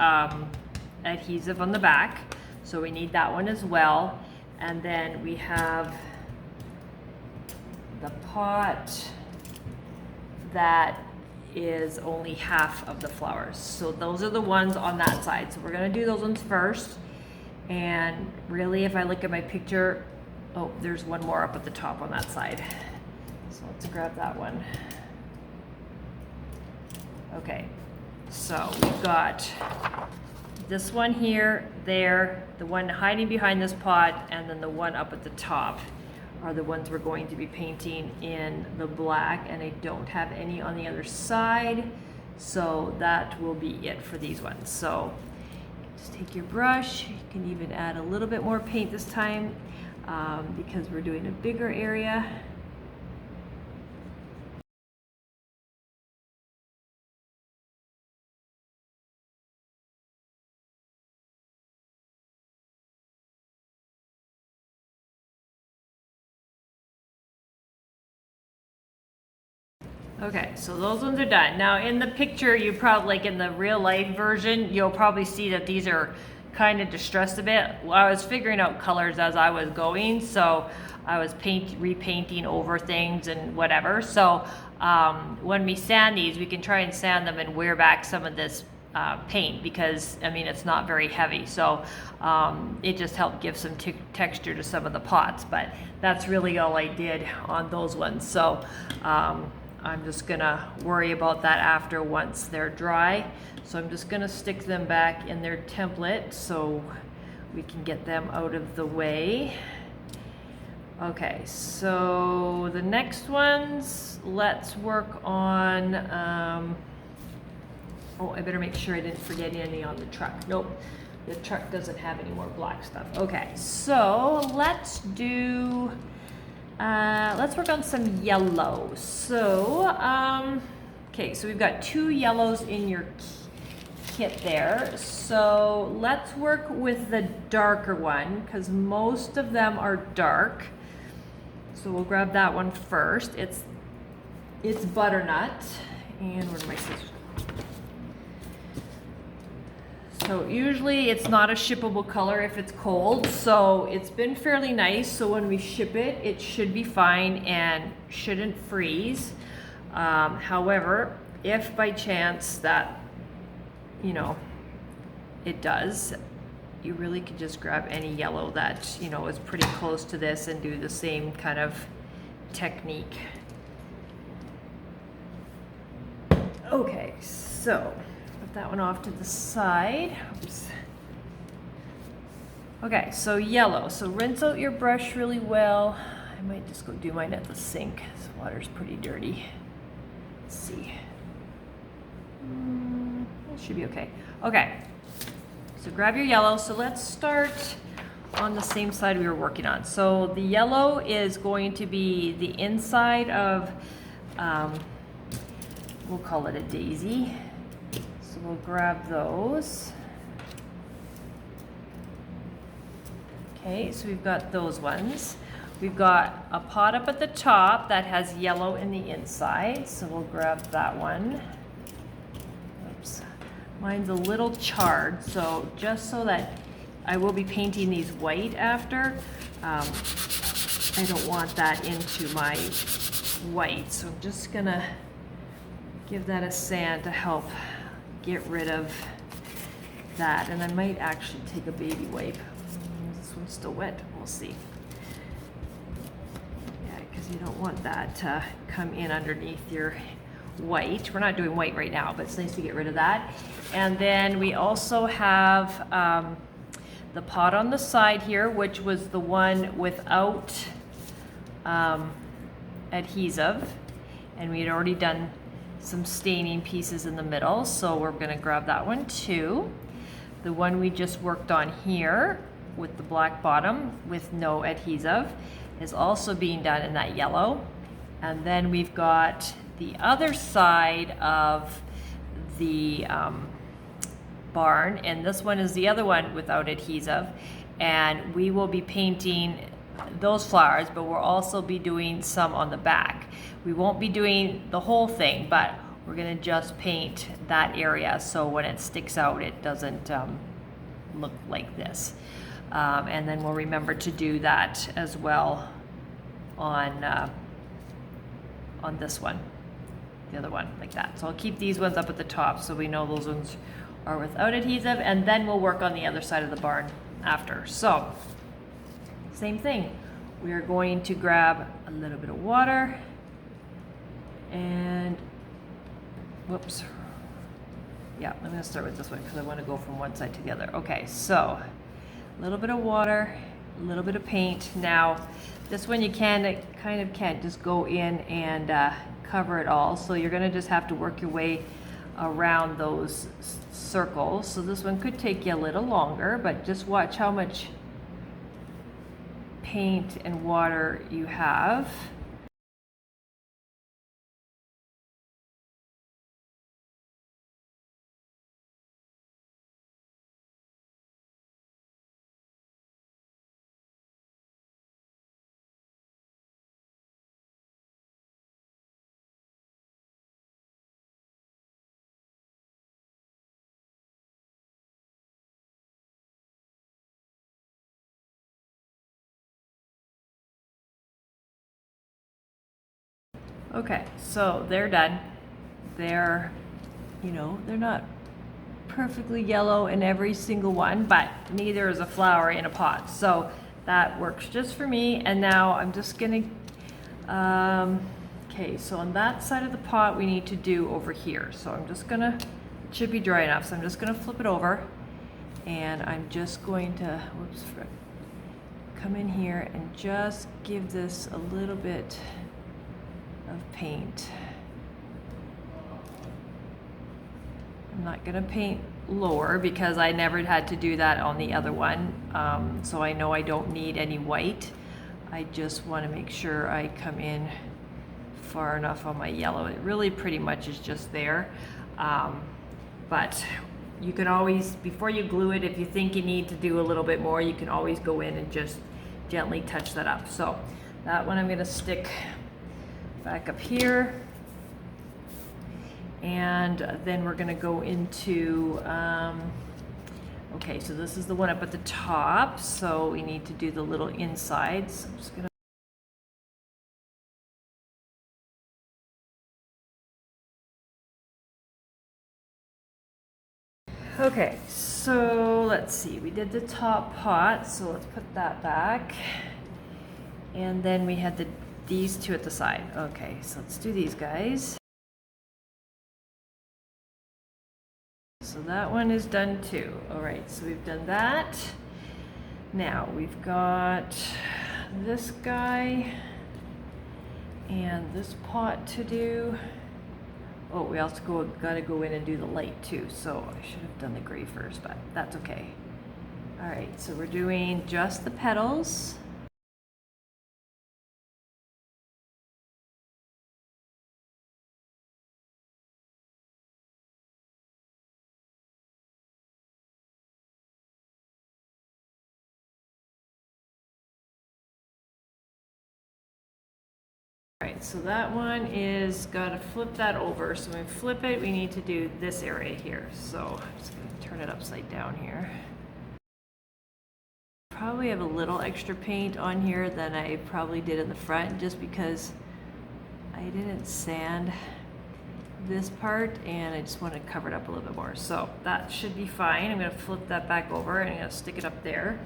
A: adhesive on the back. So we need that one as well. And then we have the pot that is only half of the flowers. So those are the ones on that side. So we're gonna do those ones first. And really, if I look at my picture, oh, there's one more up at the top on that side. So let's grab that one. Okay, so we've got this one here, there, the one hiding behind this pot, and then the one up at the top are the ones we're going to be painting in the black, and I don't have any on the other side, so that will be it for these ones. So just take your brush, you can even add a little bit more paint this time because we're doing a bigger area. Okay, so those ones are done. Now in the picture, you probably, like in the real life version, you'll probably see that these are kind of distressed a bit. Well, I was figuring out colors as I was going, so I was repainting over things and whatever. So when we sand these, we can try and sand them and wear back some of this paint because, I mean, it's not very heavy. So it just helped give some texture to some of the pots, but that's really all I did on those ones. So I'm just gonna worry about that after once they're dry. So I'm just gonna stick them back in their template so we can get them out of the way. Okay, so the next ones, let's work on, oh, I better make sure I didn't forget any on the truck. Nope, the truck doesn't have any more black stuff. Okay, so let's do, let's work on some yellow. So, okay, so we've got 2 yellows in your kit there. So let's work with the darker one because most of them are dark. So we'll grab that one first. It's butternut. And where are my scissors? So usually it's not a shippable color if it's cold, so it's been fairly nice. So when we ship it, it should be fine and shouldn't freeze. However, if by chance that, you know, it does, you really could just grab any yellow that, you know, is pretty close to this and do the same kind of technique. Okay, so put that one off to the side. Oops. Okay, so yellow. So rinse out your brush really well. I might just go do mine at the sink. This water's pretty dirty. Let's see. It should be okay. Okay, so grab your yellow. So let's start on the same side we were working on. So the yellow is going to be the inside of, we'll call it a daisy. So we'll grab those. Okay, so we've got those ones. We've got a pot up at the top that has yellow in the inside, so we'll grab that one. Oops. Mine's a little charred, so just so that I will be painting these white after, I don't want that into my white, so I'm just gonna give that a sand to help get rid of that. And I might actually take a baby wipe. This one's still wet, we'll see. Yeah, because you don't want that to come in underneath your white. We're not doing white right now, but it's nice to get rid of that. And then we also have the pot on the side here, which was the one without adhesive. And we had already done some staining pieces in the middle, so we're gonna grab that one too. The one we just worked on here with the black bottom with no adhesive is also being done in that yellow. And then we've got the other side of the barn, and this one is the other one without adhesive, and we will be painting those flowers, but we'll also be doing some on the back. We won't be doing the whole thing, but we're gonna just paint that area so when it sticks out it doesn't look like this. And then we'll remember to do that as well on this one, the other one, like that. So I'll keep these ones up at the top so we know those ones are without adhesive, and then we'll work on the other side of the barn after. So same thing, we are going to grab a little bit of water and whoops, yeah, I'm gonna start with this one because I want to go from one side to the other. Okay, so a little bit of water, a little bit of paint. Now this one you kind of can't just go in and cover it all, so you're gonna just have to work your way around those circles. So this one could take you a little longer, but just watch how much paint and water you have. Okay, so they're done. They're, you know, they're not perfectly yellow in every single one, but neither is a flower in a pot. So that works just for me. And now I'm just gonna, okay, so on that side of the pot we need to do over here. So I'm just gonna, it should be dry enough, so I'm just gonna flip it over and I'm just going to, whoops, come in here and just give this a little bit of paint. I'm not gonna paint lower because I never had to do that on the other one, so I know I don't need any white. I just want to make sure I come in far enough on my yellow. It really pretty much is just there, but you can always, before you glue it, if you think you need to do a little bit more, you can always go in and just gently touch that up. So that one I'm gonna stick back up here, and then we're gonna go into Okay, so this is the one up at the top, so we need to do the little insides. I'm just gonna okay, so let's see, we did the top pot, so let's put that back. And then we had these two at the side. Okay, so let's do these guys. So that one is done too. All right, so we've done that. Now we've got this guy and this pot to do. Oh, we also gotta go in and do the light too. So I should have done the gray first, but that's okay. All right, so we're doing just the petals. Alright, so that one is gotta flip that over. So when we flip it, we need to do this area here. So I'm just gonna turn it upside down here. Probably have a little extra paint on here than I probably did in the front, just because I didn't sand this part and I just want to cover it up a little bit more. So that should be fine. I'm gonna flip that back over and I'm gonna stick it up there.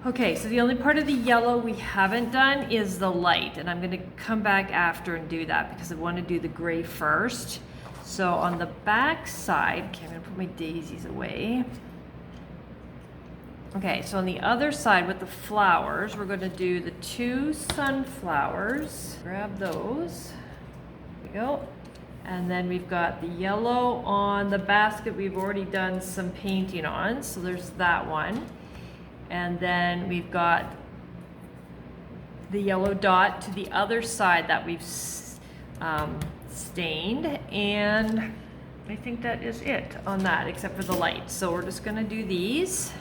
A: Okay, so the only part of the yellow we haven't done is the light, and I'm gonna come back after and do that because I want to do the gray first. So on the back side, okay, I'm gonna put my daisies away. Okay, so on the other side with the flowers, we're gonna do the 2 sunflowers. Grab those. There we go. And then we've got the yellow on the basket we've already done some painting on, so there's that one. And then we've got the yellow dot to the other side that we've stained, and I think that is it on that, except for the light. So we're just gonna do these.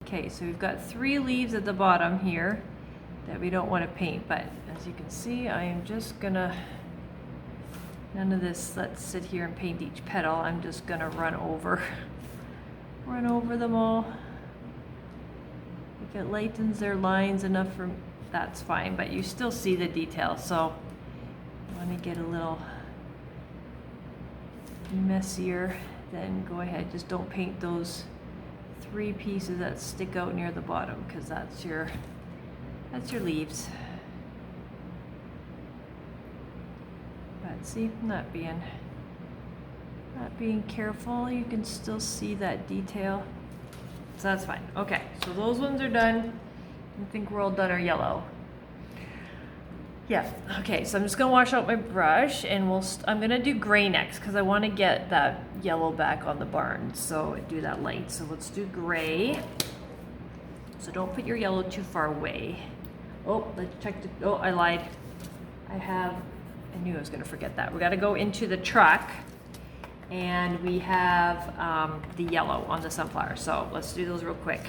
A: Okay, so we've got 3 leaves at the bottom here that we don't want to paint, but as you can see, I am just gonna, none of this, let's sit here and paint each petal. I'm just gonna run over them all. If it lightens their lines enough for, that's fine, but you still see the detail. So I want to get a little messier, then go ahead, just don't paint those 3 pieces that stick out near the bottom, because that's your leaves. But see, not being careful, you can still see that detail. So that's fine. Okay, so those ones are done. I think we're all done our yellow. Yeah, okay, so I'm just gonna wash out my brush, and I'm gonna do gray next because I want to get that yellow back on the barn, so I do that light. So let's do gray. So don't put your yellow too far away. Oh, let's check oh, I lied. I knew I was gonna forget that. We gotta go into the truck, and we have the yellow on the sunflower. So let's do those real quick.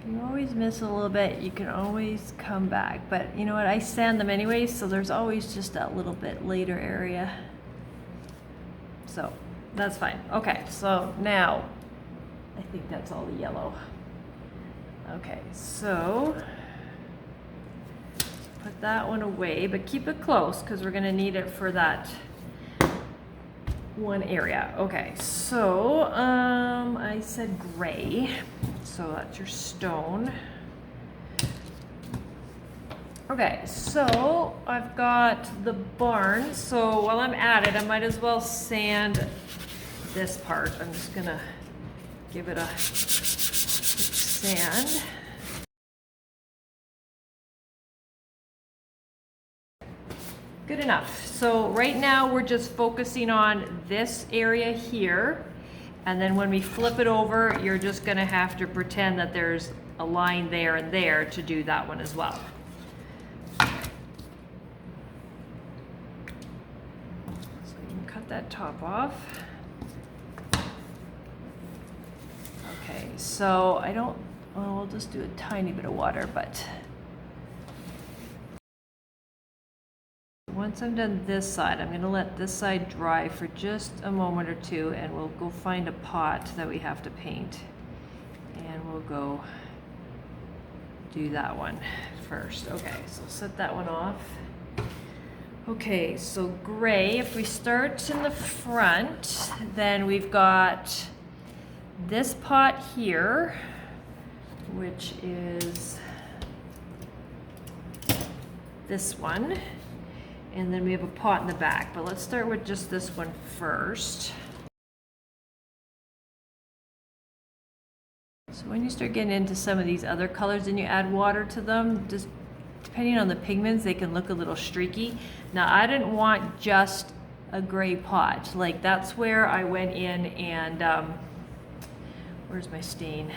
A: If you always miss a little bit, you can always come back. But you know what? I sand them anyways, so there's always just that little bit later area. So that's fine. Okay, so now I think that's all the yellow. Okay, so put that one away, but keep it close because we're gonna need it for that one area. Okay, so I said gray, so that's your stone. Okay, so I've got the barn, so while I'm at it, I might as well sand this part. I'm just gonna give it a sand. Good enough. So right now we're just focusing on this area here. And then when we flip it over, you're just gonna have to pretend that there's a line there and there to do that one as well. So you can cut that top off. Okay, so well, we'll just do a tiny bit of water, but once I'm done this side, I'm gonna let this side dry for just a moment or two, and we'll go find a pot that we have to paint. And we'll go do that one first. Okay, so set that one off. Okay, so gray, if we start in the front, then we've got this pot here, which is this one. And then we have a pot in the back, but let's start with just this one first. So when you start getting into some of these other colors and you add water to them, just depending on the pigments, they can look a little streaky. Now I didn't want just a gray pot. Like that's where I went in and, where's my stain?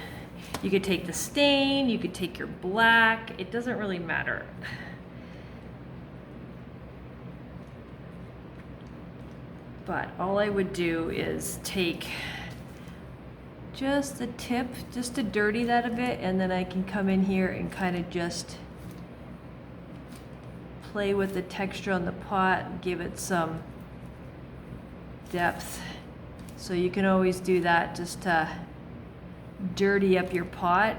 A: You could take the stain, you could take your black, it doesn't really matter. But all I would do is take just the tip, just to dirty that a bit, and then I can come in here and kind of just play with the texture on the pot, give it some depth. So you can always do that just to dirty up your pot.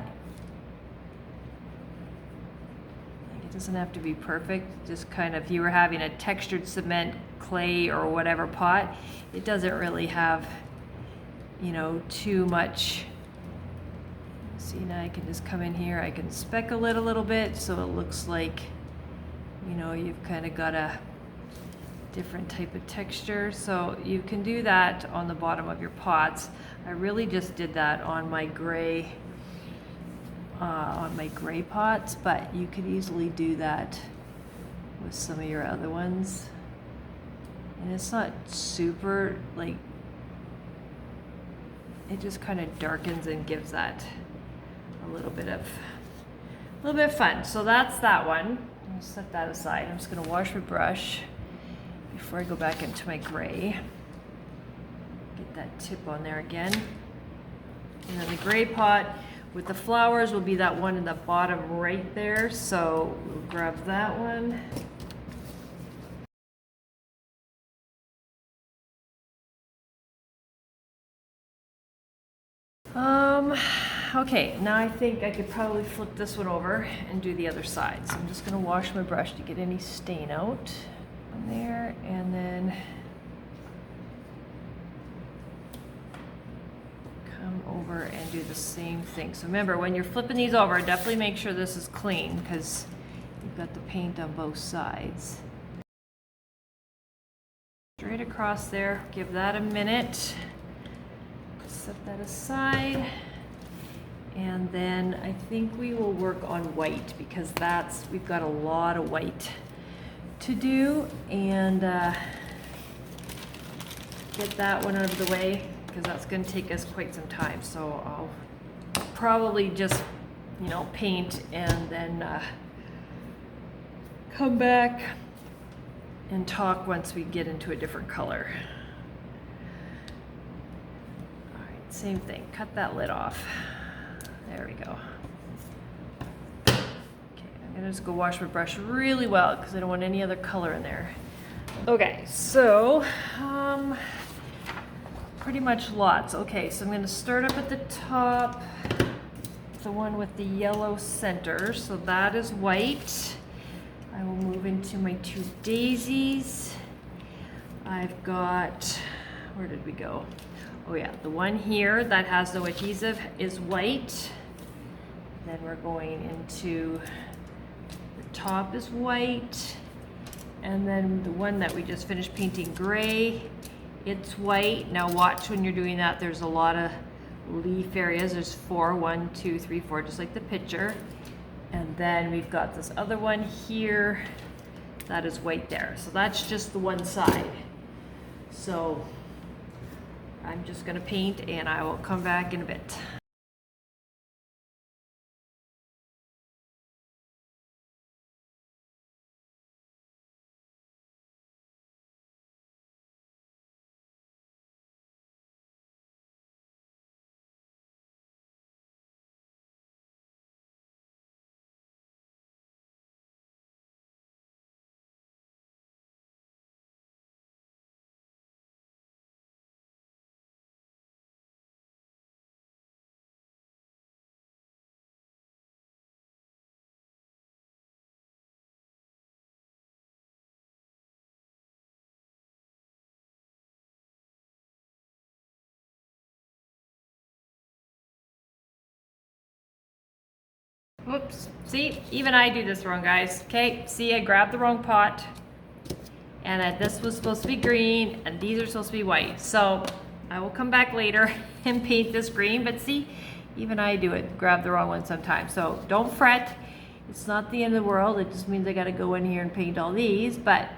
A: It doesn't have to be perfect, just kind of, if you were having a textured cement, clay, or whatever pot, it doesn't really have, you know, too much. See, now I can just come in here, I can speckle it a little bit so it looks like, you know, you've kind of got a different type of texture. So you can do that on the bottom of your pots. I really just did that on my gray pots, but you could easily do that with some of your other ones. And it's not super, like, it just kind of darkens and gives that a little bit of fun. So that's that one. I'll set that aside. I'm just gonna wash my brush before I go back into my gray. Get that tip on there again. And then the gray pot with the flowers will be that one in the bottom right there. So we'll grab that one. Okay, now I think I could probably flip this one over and do the other side. So I'm just gonna wash my brush to get any stain out on there, and then come over and do the same thing. So remember, when you're flipping these over, definitely make sure this is clean because you've got the paint on both sides. Straight across there, give that a minute. Set that aside. And then I think we will work on white because we've got a lot of white to do, and get that one out of the way because that's going to take us quite some time. So I'll probably just, you know, paint and then come back and talk once we get into a different color. All right, same thing, cut that lid off. There we go. Okay, I'm gonna just go wash my brush really well because I don't want any other color in there. Okay, so pretty much lots. Okay, so I'm gonna start up at the top, the one with the yellow center. So that is white. I will move into my two daisies. I've got, where did we go? Oh yeah, the one here that has no adhesive is white. Then we're going into, the top is white. And then the one that we just finished painting gray, it's white. Now watch when you're doing that, there's a lot of leaf areas. There's 4, 1, 2, 3, 4, just like the picture. And then we've got this other one here that is white there. So that's just the one side. So I'm just gonna paint and I will come back in a bit. Whoops, see, even I do this wrong, guys. Okay, see, I grabbed the wrong pot. And this was supposed to be green, and these are supposed to be white. So I will come back later and paint this green, but see, even I do it, grab the wrong one sometimes. So don't fret, it's not the end of the world. It just means I gotta go in here and paint all these, but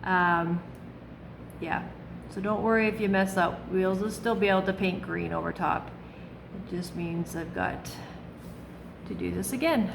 A: yeah. So don't worry if you mess up. We'll still be able to paint green over top. It just means I've got to do this again.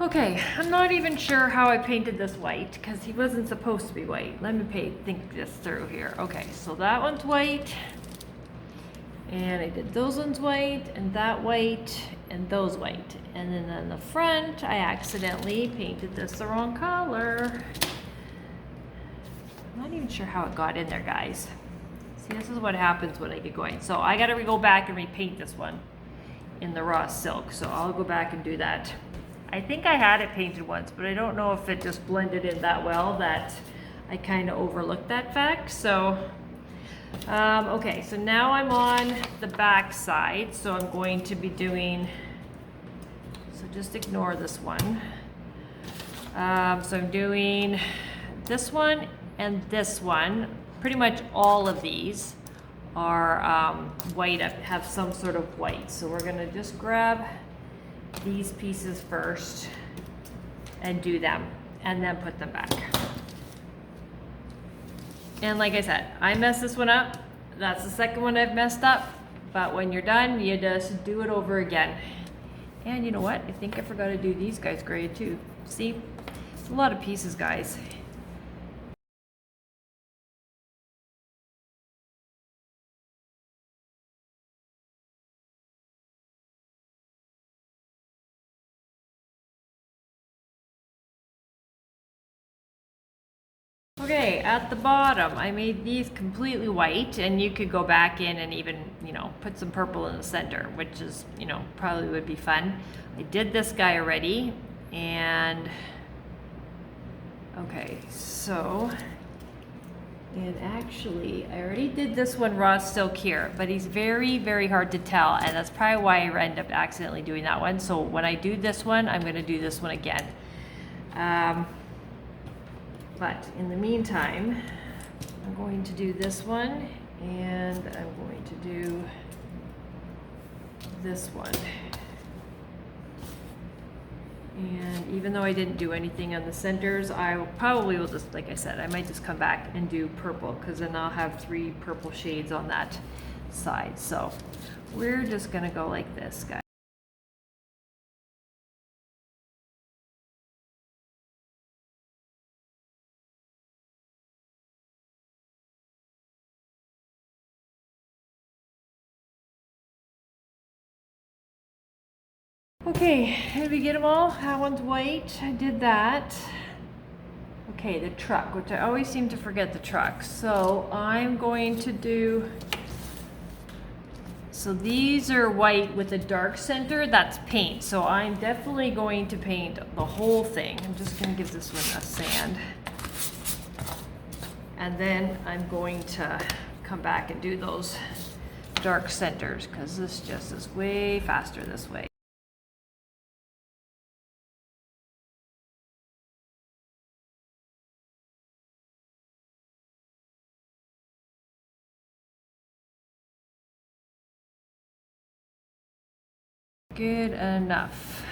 A: Okay, I'm not even sure how I painted this white because he wasn't supposed to be white. Let me think this through here. Okay, so that one's white, and I did those ones white, and that white, and those white. And then on the front, I accidentally painted this the wrong color. I'm not even sure how it got in there, guys. See, this is what happens when I get going. So I gotta go back and repaint this one in the raw silk. So I'll go back and do that. I think I had it painted once, but I don't know if it just blended in that well that I kind of overlooked that fact. So, okay, so now I'm on the back side. So I'm going to be doing, so just ignore this one. So I'm doing this one and this one. Pretty much all of these are white, have some sort of white. So we're gonna just grab these pieces first and do them and then put them back. And like I said, I messed this one up. That's the second one I've messed up, but when you're done, you just do it over again. And you know what? I think I forgot to do these guys gray too. See, it's a lot of pieces, guys. Okay, at the bottom, I made these completely white, and you could go back in and even, you know, put some purple in the center, which is, you know, probably would be fun. I did this guy already, and okay, so, and actually, I already did this one raw silk here, but he's very, very hard to tell, and that's probably why I end up accidentally doing that one. So when I do this one, I'm gonna do this one again. But in the meantime, I'm going to do this one, and I'm going to do this one. And even though I didn't do anything on the centers, I probably will just, like I said, I might just come back and do purple, because then I'll have 3 purple shades on that side. So we're just gonna go like this, guys. Okay, did we get them all? That one's white. I did that. Okay, the truck, which I always seem to forget the truck. So I'm going to do, so these are white with a dark center, that's paint. So I'm definitely going to paint the whole thing. I'm just gonna give this one a sand. And then I'm going to come back and do those dark centers because this just is way faster this way. Good enough.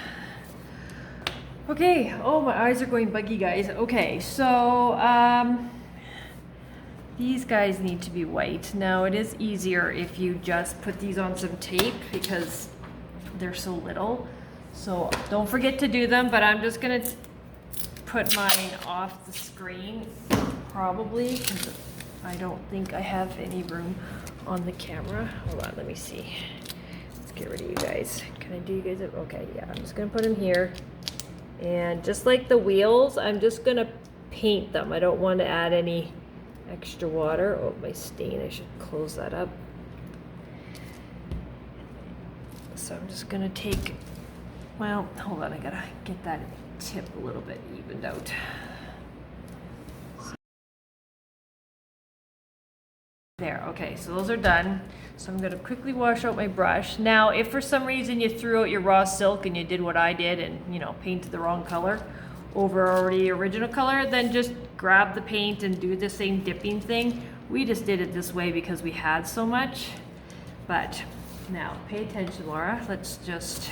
A: Okay, oh, my eyes are going buggy, guys. Okay, so these guys need to be white. Now it is easier if you just put these on some tape because they're so little. So don't forget to do them, but I'm just gonna put mine off the screen probably because I don't think I have any room on the camera. Hold on, let me see. Let's get rid of you guys. Can I do you guys? Okay, yeah, I'm just gonna put them here. And just like the wheels, I'm just gonna paint them. I don't want to add any extra water. Oh, my stain, I should close that up. So I'm just gonna take, well, hold on, I gotta get that tip a little bit evened out. There, okay, so those are done. So I'm gonna quickly wash out my brush. Now, if for some reason you threw out your raw silk and you did what I did and, you know, painted the wrong color over already original color, then just grab the paint and do the same dipping thing. We just did it this way because we had so much. But now, pay attention, Laura. Let's just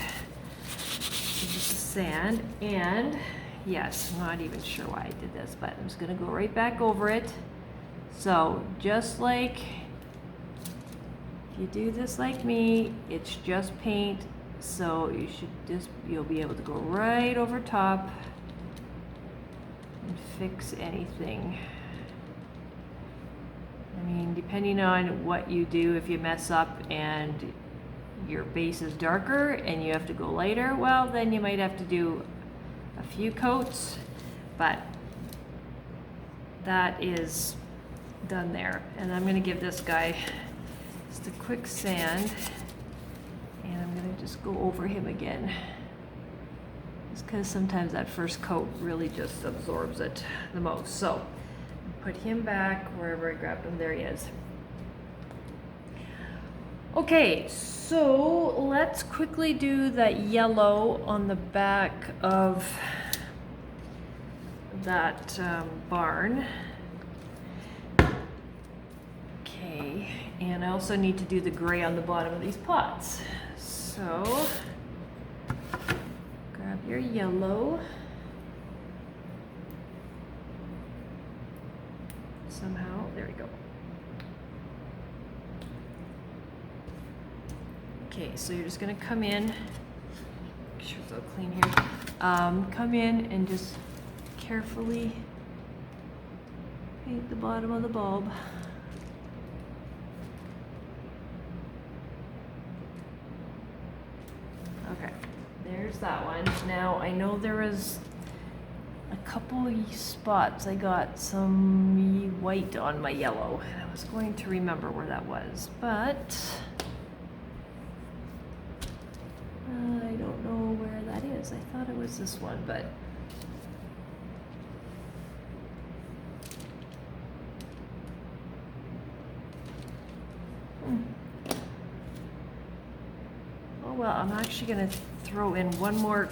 A: give this a sand. And yes, I'm not even sure why I did this, but I'm just gonna go right back over it. So just like, if you do this like me, it's just paint. So you should just, you'll be able to go right over top and fix anything. I mean, depending on what you do, if you mess up and your base is darker and you have to go lighter, well, then you might have to do a few coats, but that is done there. And I'm gonna give this guy just a quick sand and I'm gonna just go over him again. Just because sometimes that first coat really just absorbs it the most. So put him back wherever I grabbed him. There he is. Okay, so let's quickly do that yellow on the back of that barn. Okay, and I also need to do the gray on the bottom of these pots. So grab your yellow. Somehow, there we go. Okay, so you're just gonna come in, make sure it's all clean here. Come in and just carefully paint the bottom of the bulb. Okay, there's that one. Now, I know there was a couple spots I got some white on my yellow. I was going to remember where that was, but I don't know where that is. I thought it was this one, but oh well, I'm actually gonna throw in one more.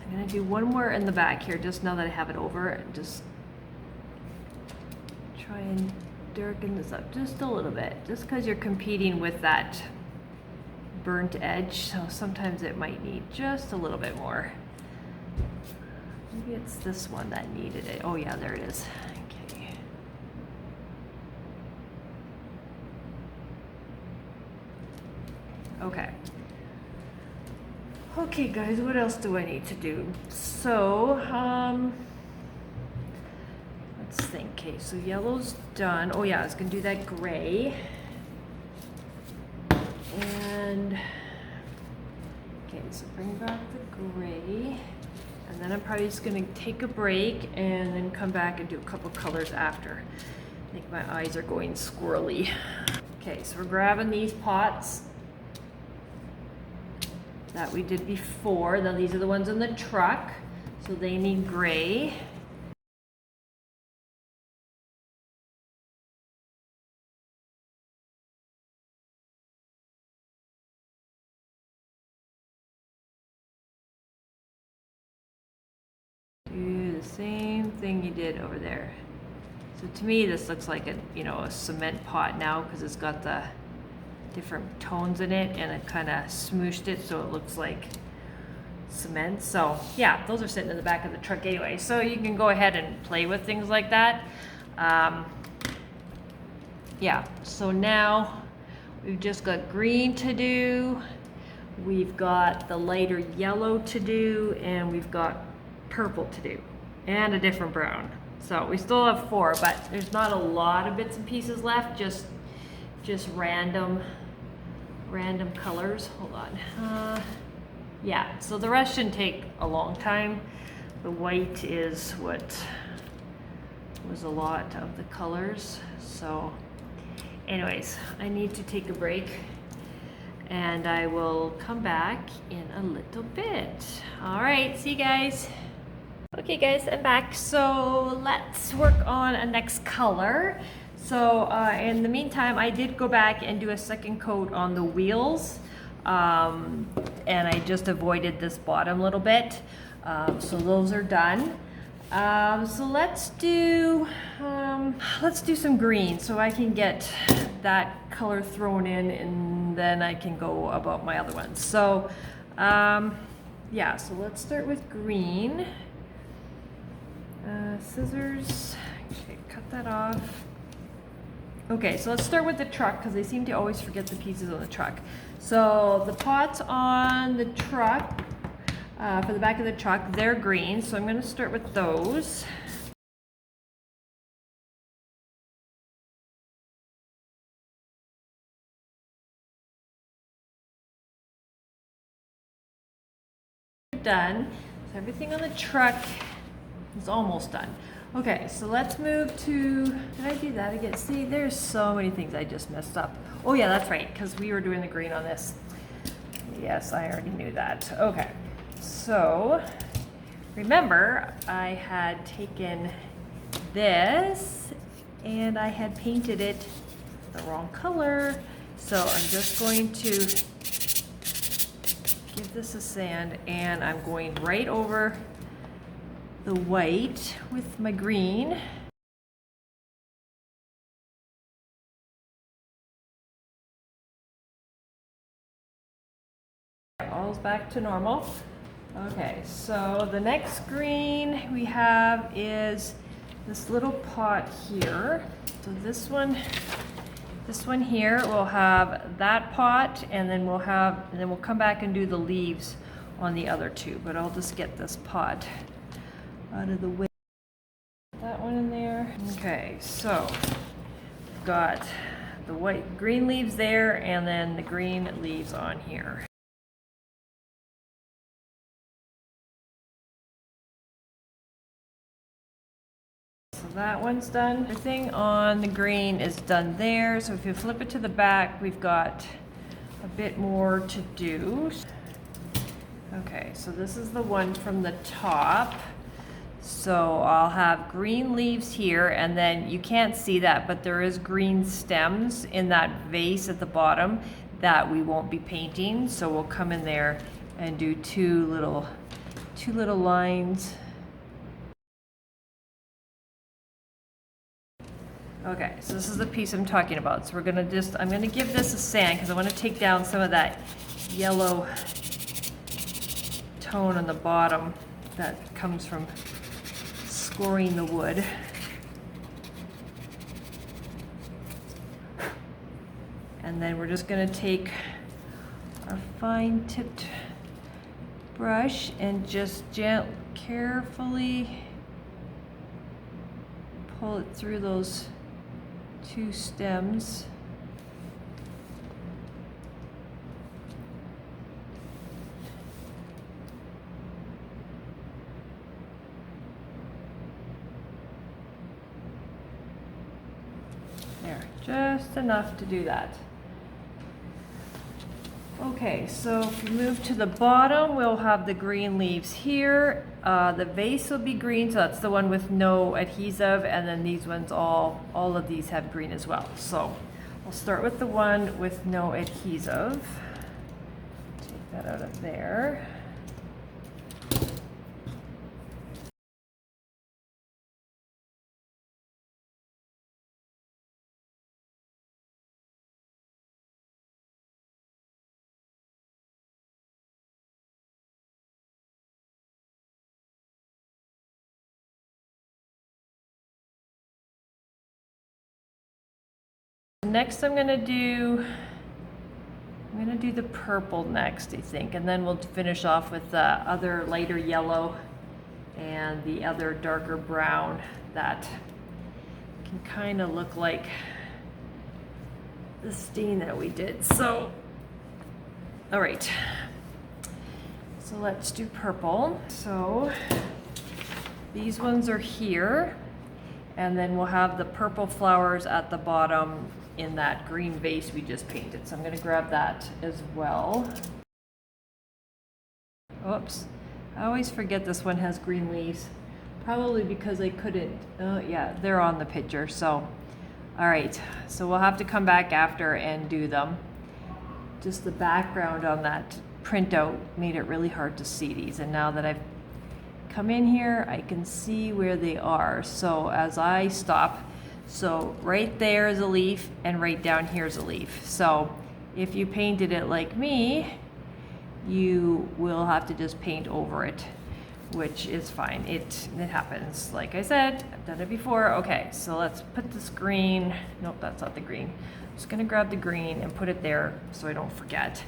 A: I'm gonna do one more in the back here, just now that I have it over, and just try and darken this up just a little bit, just because you're competing with that burnt edge, so sometimes it might need just a little bit more. Maybe it's this one that needed it. Oh yeah, there it is. Okay. Okay. Okay guys, what else do I need to do? So, let's think. Okay, so yellow's done. Oh yeah, I was gonna do that gray. And Okay, so bring back the gray. And then I'm probably just gonna take a break and then come back and do a couple colors after. I think my eyes are going squirrely. Okay, so we're grabbing these pots that we did before. Now these are the ones in the truck, so they need gray. Do the same thing you did over there. So to me, this looks like a, you know, a cement pot now because it's got the different tones in it and it kind of smooshed it so it looks like cement. So yeah, those are sitting in the back of the truck anyway. So you can go ahead and play with things like that. Yeah, so now we've just got green to do. We've got the lighter yellow to do, and we've got purple to do, and a different brown. So we still have 4, but there's not a lot of bits and pieces left, just random colors. Hold on. Yeah, so the rest shouldn't take a long time. The white is what was a lot of the colors. So anyways, I need to take a break and I will come back in a little bit. All right, see you guys. Okay guys, I'm back. So let's work on a next color. So in the meantime, I did go back and do a second coat on the wheels. And I just avoided this bottom little bit. So those are done. So let's do some green so I can get that color thrown in and then I can go about my other ones. So yeah, so let's start with green. Scissors, okay, cut that off. Okay, so let's start with the truck because they seem to always forget the pieces on the truck. So the pots on the truck, for the back of the truck, they're green, so I'm going to start with those. Done. So everything on the truck is almost done. Okay, so let's move to, did I do that again? See, there's so many things I just messed up. Oh yeah, that's right, because we were doing the green on this. Yes, I already knew that. Okay, so remember I had taken this and I had painted it the wrong color. So I'm just going to give this a sand and I'm going right over the white with my green. All's back to normal. Okay, so the next green we have is this little pot here. So this one here will have that pot, and then we'll come back and do the leaves on the other two. But I'll just get this pot out of the way. That one in there. Okay, so got the green leaves there, and then the green leaves on here. So that one's done. Everything on the green is done there. So if you flip it to the back, we've got a bit more to do. Okay, so this is the one from the top. So I'll have green leaves here, and then you can't see that, but there is green stems in that vase at the bottom that we won't be painting. So we'll come in there and do two little lines. Okay, so this is the piece I'm talking about. So I'm gonna give this a sand because I want to take down some of that yellow tone on the bottom that comes from scoring the wood. And then we're just going to take our fine tipped brush and just carefully pull it through those two stems. Just enough to do that. Okay, so if we move to the bottom, we'll have the green leaves here. The vase will be green, so that's the one with no adhesive, and then these ones, all of these have green as well. So I'll start with the one with no adhesive. Take that out of there. Next I'm gonna do the purple next, I think, and then we'll finish off with the other lighter yellow and the other darker brown that can kind of look like the stain that we did. So, all right, so let's do purple. So these ones are here, and then we'll have the purple flowers at the bottom in that green vase we just painted. So I'm going to grab that as well. Oops, I always forget this one has green leaves. Probably because I couldn't, yeah, they're on the picture. So, all right, so we'll have to come back after and do them. Just the background on that printout made it really hard to see these. And now that I've come in here, I can see where they are. So as I stop, so right there is a leaf and right down here is a leaf. So if you painted it like me, you will have to just paint over it, which is fine. It happens. Like I said, I've done it before. Okay, so let's put this green. Nope, that's not the green. I'm just gonna grab the green and put it there so I don't forget.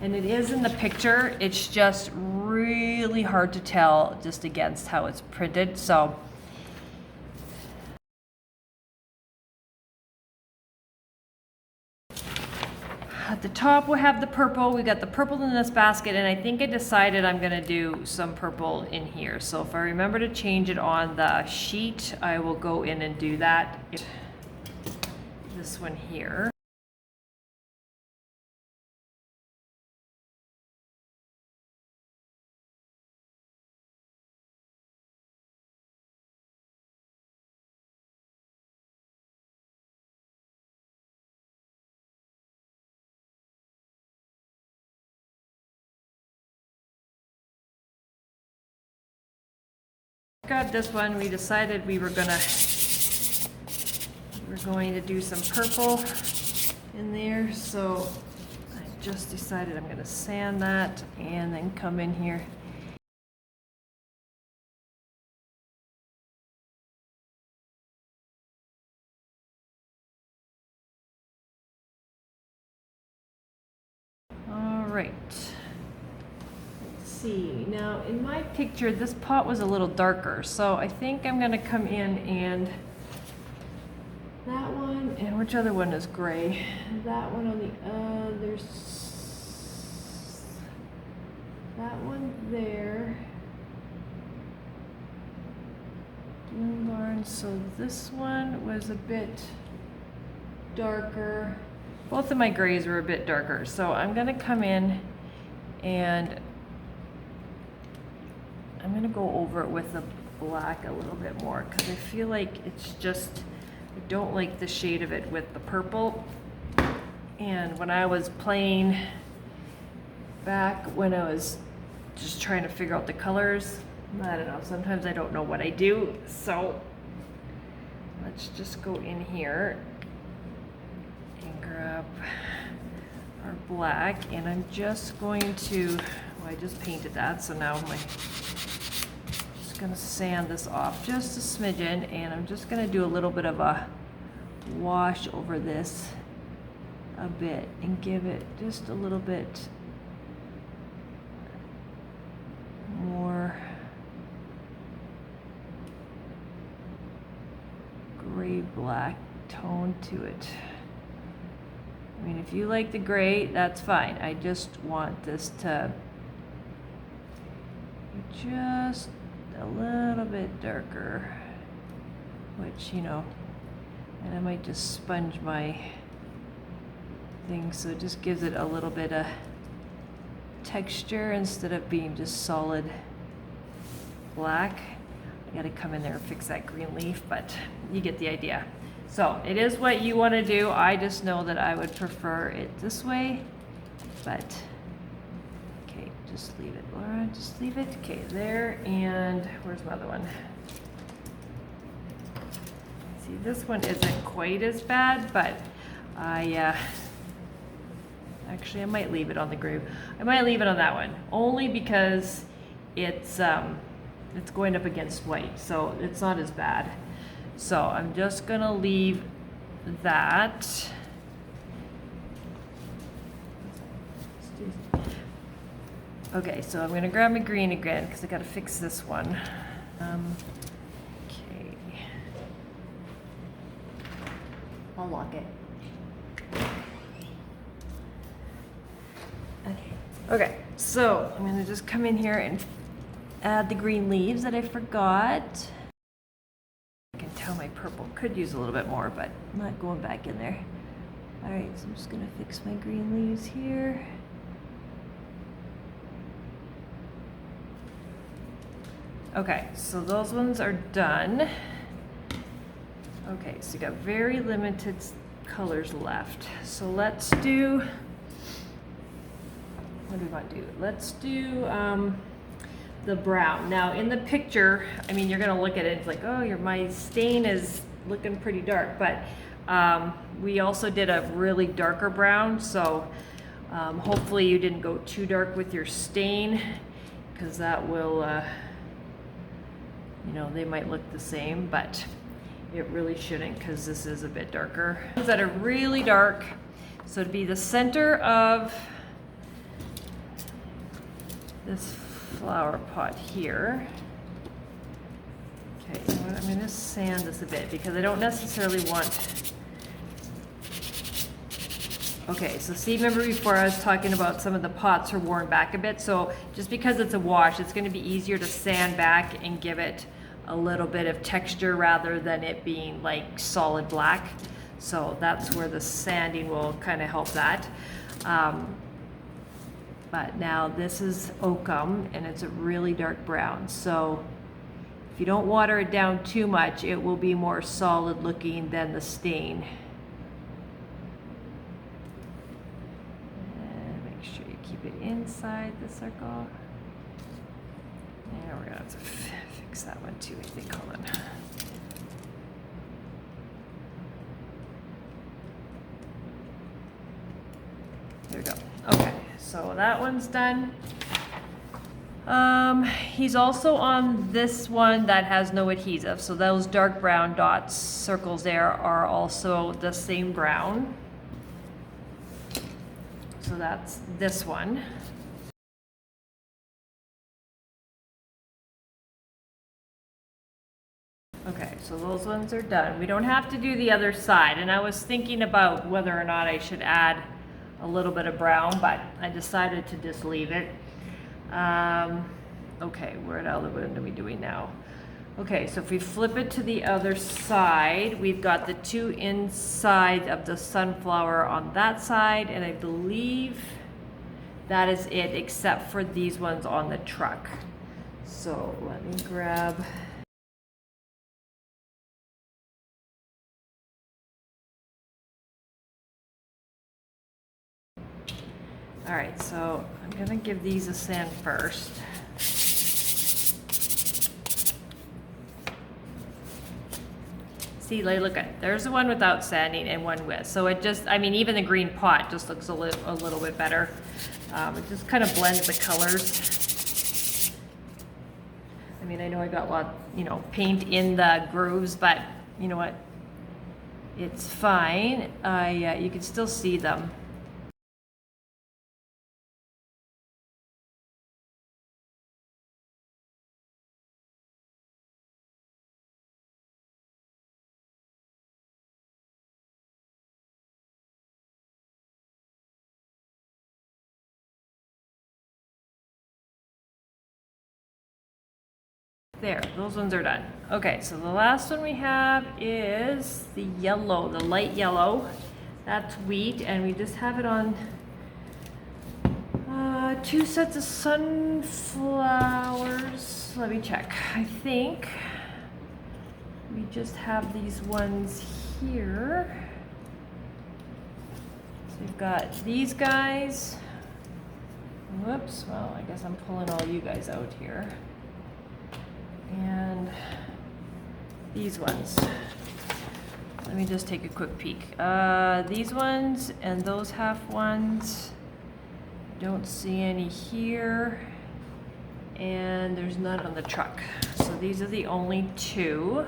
A: And it is in the picture. It's just really hard to tell just against how it's printed. So at the top we'll have the purple. We got the purple in this basket, and I think I decided I'm gonna do some purple in here. So if I remember to change it on the sheet, I will go in and do that. This one here. Got this one. We decided we were going to do some purple in there, so I just decided I'm going to sand that and then come in here. All right. See, now in my picture this pot was a little darker, so I think I'm going to come in and that one, and which other one is gray? That one on the other, that one there. So this one was a bit darker. Both of my grays were a bit darker, so I'm going to come in and I'm going to go over it with the black a little bit more because I feel like it's just, I don't like the shade of it with the purple. And when I was playing back when I was just trying to figure out the colors, I don't know, sometimes I don't know what I do. So let's just go in here and grab our black, and I'm just going to, well, I just painted that, so now going to sand this off just a smidgen, and I'm just going to do a little bit of a wash over this a bit and give it just a little bit more gray black tone to it. I mean, if you like the gray, that's fine. I just want this to just a little bit darker, which, you know, And I might just sponge my thing so it just gives it a little bit of texture instead of being just solid black. I gotta come in there and fix that green leaf, but you get the idea. So it is what you want to do. I just know that I would prefer it this way, but okay, just leave it, Laura, just leave it. Okay, there, and where's my other one? See, this one isn't quite as bad, but actually I might leave it on the groove. I might leave it on that one, only because it's going up against white, so it's not as bad. So I'm just gonna leave that. Okay, so I'm gonna grab my green again because I gotta fix this one. Okay. I'll lock it. Okay, so I'm gonna just come in here and add the green leaves that I forgot. I can tell my purple could use a little bit more, but I'm not going back in there. All right, so I'm just gonna fix my green leaves here. Okay, so those ones are done. Okay, so you got very limited colors left. So let's do, what do we want to do? Let's do the brown. Now in the picture, I mean, you're gonna look at it, it's like, oh, my stain is looking pretty dark, but we also did a really darker brown, so hopefully you didn't go too dark with your stain, because that will, you know, they might look the same, but it really shouldn't, because this is a bit darker. Ones that are really dark, so it'd be the center of this flower pot here. Okay, you know what? I'm going to sand this a bit because I don't necessarily want. Okay, so see, remember before I was talking about some of the pots are worn back a bit, so just because it's a wash, it's going to be easier to sand back and give it a little bit of texture rather than it being like solid black. So that's where the sanding will kind of help that. But now this is oakum and it's a really dark brown. So if you don't water it down too much, it will be more solid looking than the stain. And make sure you keep it inside the circle. And we're gonna have to fix that one too, I think. Hold on. There we go. Okay, so that one's done. He's also on this one that has no adhesive. So those dark brown dots, circles there, are also the same brown. So that's this one. Okay, so those ones are done. We don't have to do the other side. And I was thinking about whether or not I should add a little bit of brown, but I decided to just leave it. Okay, what are we doing now? Okay, so if we flip it to the other side, we've got the two inside of the sunflower on that side, and I believe that is it, except for these ones on the truck. So let me grab. All right, so I'm gonna give these a sand first. See, like, look at, there's the one without sanding and one with. So it just, I mean, even the green pot just looks a little bit better. It just kind of blends the colors. I mean, I know I got a lot, you know, paint in the grooves, but you know what? It's fine. You can still see them. There, those ones are done. Okay, so the last one we have is the yellow, the light yellow. That's wheat, and we just have it on 2 sets of sunflowers. Let me check. I think we just have these ones here. So we've got these guys. Whoops, well, I guess I'm pulling all you guys out here. And these ones. Let me just take a quick peek. These ones and those half ones. Don't see any here. And there's none on the truck. So these are the only 2.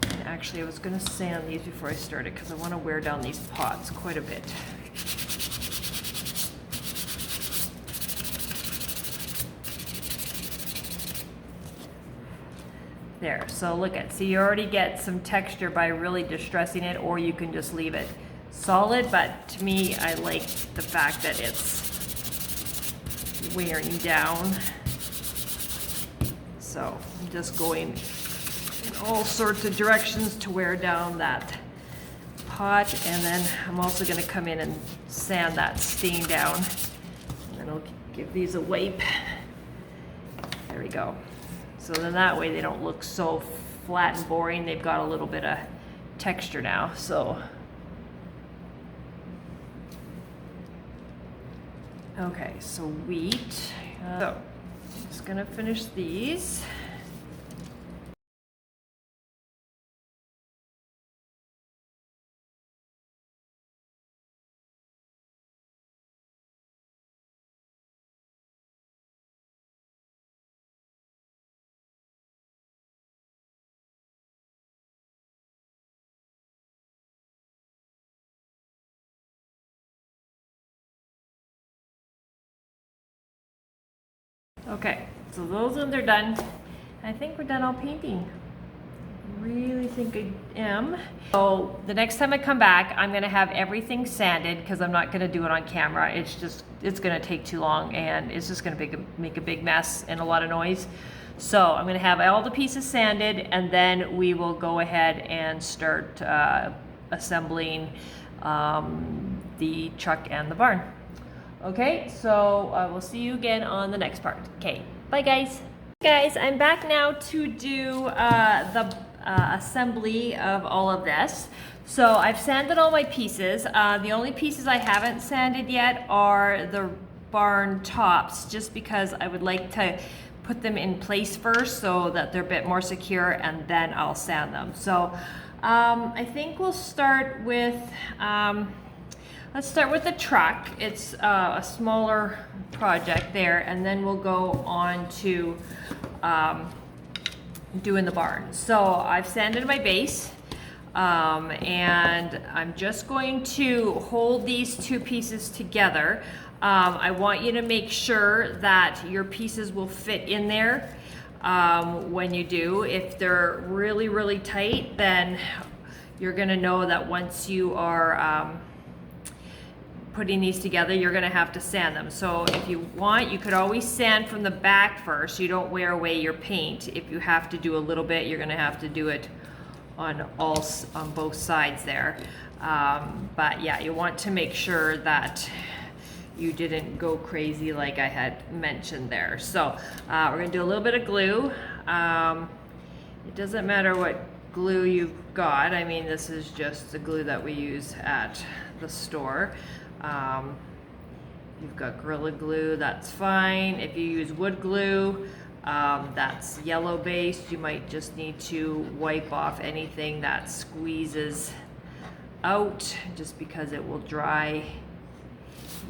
A: And actually, I was gonna sand these before I started because I want to wear down these pots quite a bit. There, so look at, so you already get some texture by really distressing it, or you can just leave it solid, but to me, I like the fact that it's wearing down. So I'm just going in all sorts of directions to wear down that pot, and then I'm also gonna come in and sand that stain down, and then I'll give these a wipe. There we go. So then that way they don't look so flat and boring. They've got a little bit of texture now. So, okay, so wheat. So, I'm just gonna finish these. Okay, so those ones are done. I think we're done all painting. I really think I am. So the next time I come back, I'm gonna have everything sanded because I'm not gonna do it on camera. It's gonna take too long and it's just gonna make a big mess and a lot of noise. So I'm gonna have all the pieces sanded, and then we will go ahead and start assembling the truck and the barn. Okay, so I will see you again on the next part. Okay, bye guys. Guys, I'm back now to do the assembly of all of this. So I've sanded all my pieces. The only pieces I haven't sanded yet are the barn tops, just because I would like to put them in place first so that they're a bit more secure, and then I'll sand them. So I think we'll start with let's start with the truck. It's a smaller project there, and then we'll go on to doing the barn. So I've sanded my base, and I'm just going to hold these 2 pieces together. I want you to make sure that your pieces will fit in there when you do. If they're really, really tight, then you're gonna know that once you are putting these together, you're gonna have to sand them. So if you want, you could always sand from the back first. You don't wear away your paint. If you have to do a little bit, you're gonna have to do it on both sides there. But yeah, you want to make sure that you didn't go crazy like I had mentioned there. So we're gonna do a little bit of glue. It doesn't matter what glue you've got. I mean, this is just the glue that we use at the store. You've got Gorilla Glue, that's fine. If you use wood glue, that's yellow based. You might just need to wipe off anything that squeezes out, just because it will dry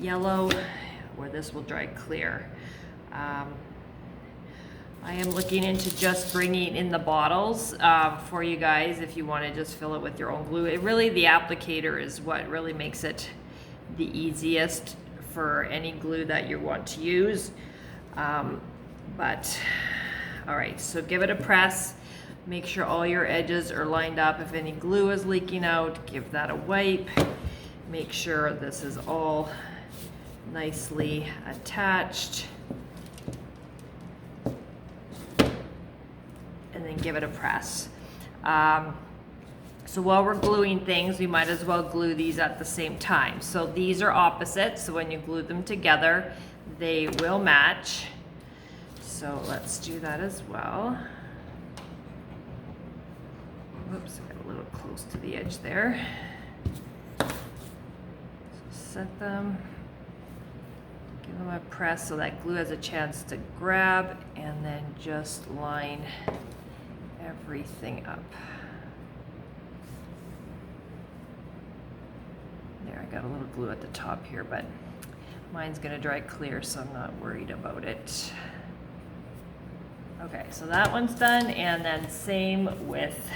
A: yellow, or this will dry clear. I am looking into just bringing in the bottles for you guys if you want to just fill it with your own glue. It really, the applicator is what really makes it the easiest for any glue that you want to use. But all right, so give it a press. Make sure all your edges are lined up. If any glue is leaking out, give that a wipe. Make sure this is all nicely attached. give it a press. So while we're gluing things, we might as well glue these at the same time. So these are opposites, so when you glue them together, they will match. So let's do that as well. Whoops, I got a little close to the edge there. So set them, give them a press so that glue has a chance to grab, and then just line everything up. There, I got a little glue at the top here, but mine's gonna dry clear, so I'm not worried about it. Okay, so that one's done, and then same with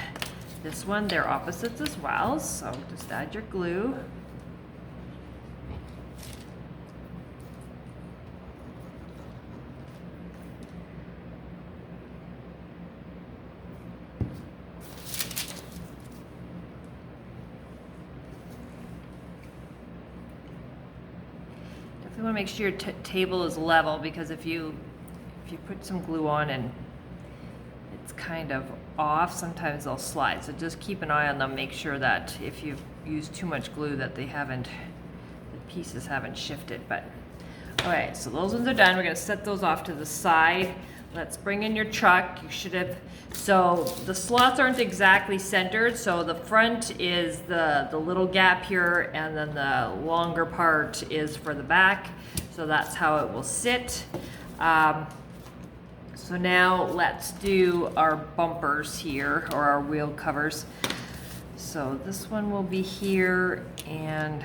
A: this one. They're opposites as well, so just add your glue. You want to make sure your table is level, because if you put some glue on and it's kind of off, sometimes they'll slide. So just keep an eye on them. Make sure that if you've used too much glue that the pieces haven't shifted. But all right, so those ones are done. We're going to set those off to the side. Let's bring in your truck. You should have, so the slots aren't exactly centered. So the front is the little gap here, and then the longer part is for the back. So that's how it will sit. So now let's do our bumpers here, or our wheel covers. So this one will be here, and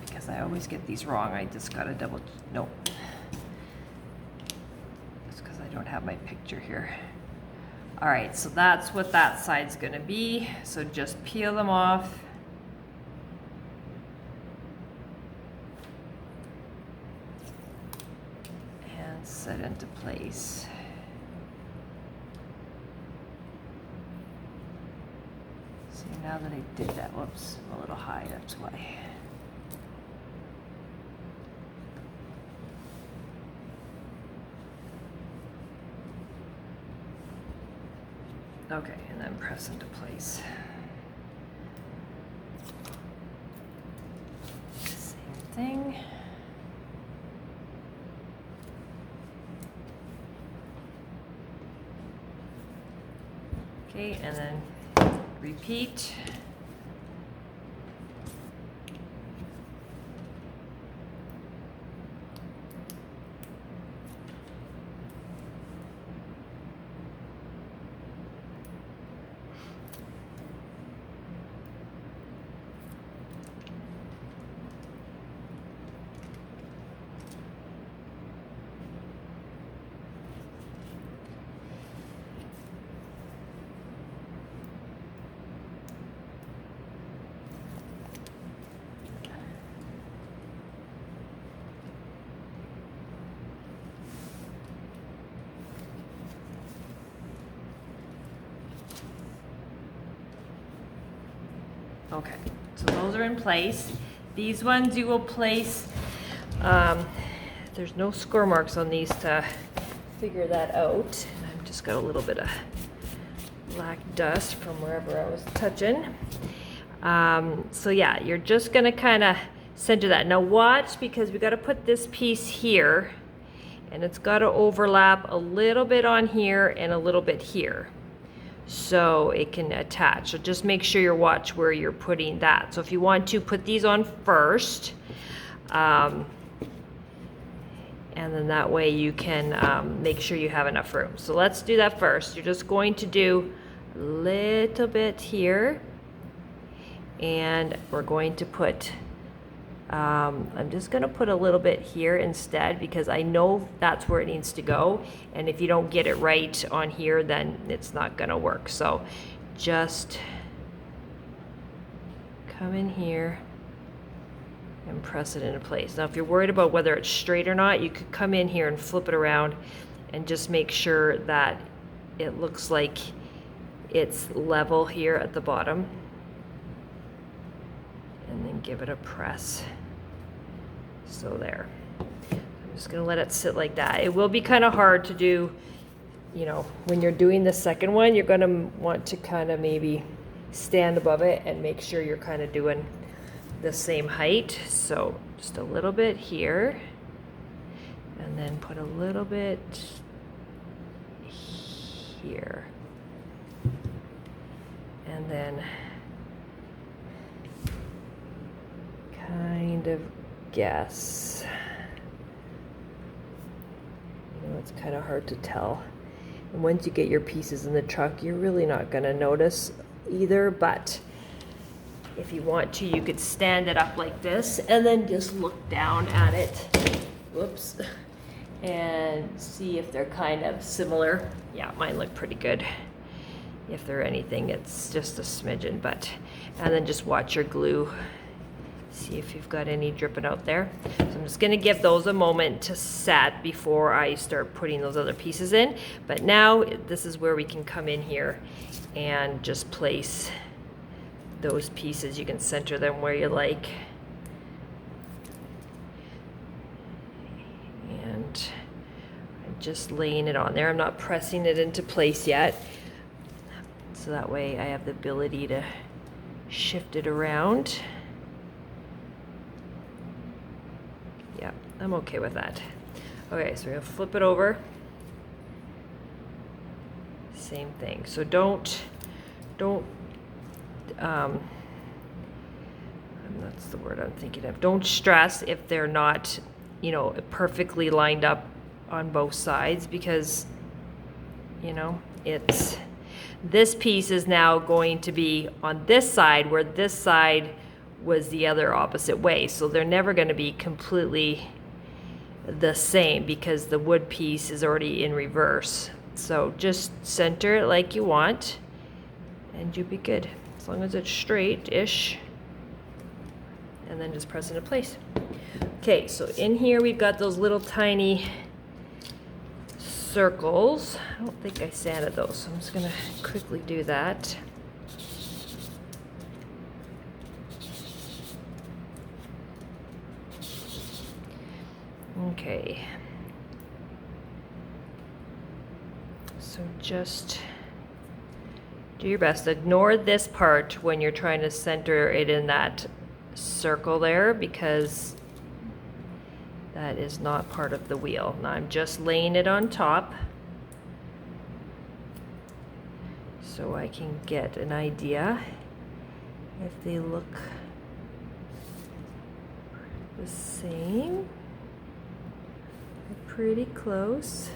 A: because I always get these wrong, I just gotta nope. I don't have my picture here. All right, so that's what that side's gonna be. So just peel them off. And set into place. See, now that I did that, whoops, I'm a little high, that's why. Okay, and then press into place. Same thing. Okay, and then repeat. Okay, so those are in place. These ones you will place, there's no score marks on these to figure that out. I've just got a little bit of black dust from wherever I was touching. So yeah, you're just gonna kind of center that. Now watch, because we got to put this piece here, and it's got to overlap a little bit on here and a little bit here, so it can attach. So just make sure you watch where you're putting that. So if you want to put these on first, and then that way you can make sure you have enough room. So let's do that first. You're just going to do a little bit here, and we're going to put, I'm just going to put a little bit here instead, because I know that's where it needs to go, and if you don't get it right on here, then it's not going to work. So just come in here and press it into place. Now if you're worried about whether it's straight or not, you could come in here and flip it around and just make sure that it looks like it's level here at the bottom, and then give it a press. So there. I'm just gonna let it sit like that. It will be kind of hard to do you know, when you're doing the second one, you're gonna want to kind of maybe stand above it and make sure you're kind of doing the same height. So just a little bit here, and then put a little bit here, and then kind of guess. You know, it's kind of hard to tell. And once you get your pieces in the truck, you're really not going to notice either, but if you want to, you could stand it up like this and then just look down at it. Whoops. And see if they're kind of similar. Yeah, mine look pretty good. If they're anything, it's just a smidgen, but, and then just watch your glue. See if you've got any dripping out there. So I'm just gonna give those a moment to set before I start putting those other pieces in. But now this is where we can come in here and just place those pieces. You can center them where you like. And I'm just laying it on there. I'm not pressing it into place yet. So that way I have the ability to shift it around. Yeah, I'm okay with that. Okay, so we're gonna flip it over. Same thing. So don't, that's the word I'm thinking of. Don't stress if they're not, you know, perfectly lined up on both sides, because, you know, it's, this piece is now going to be on this side where this side was the other opposite way. So they're never going to be completely the same because the wood piece is already in reverse. So just center it like you want and you'll be good. As long as it's straight-ish. And then just press into place. Okay, so in here we've got those little tiny circles. I don't think I sanded those, so I'm just gonna quickly do that. Okay. So just do your best. Ignore this part when you're trying to center it in that circle there, because that is not part of the wheel. Now I'm just laying it on top so I can get an idea if they look the same. They're pretty close.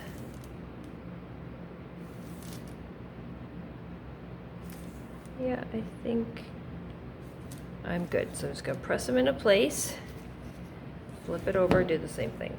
A: Yeah, I think I'm good. So I'm just gonna press them into place, flip it over, do the same thing.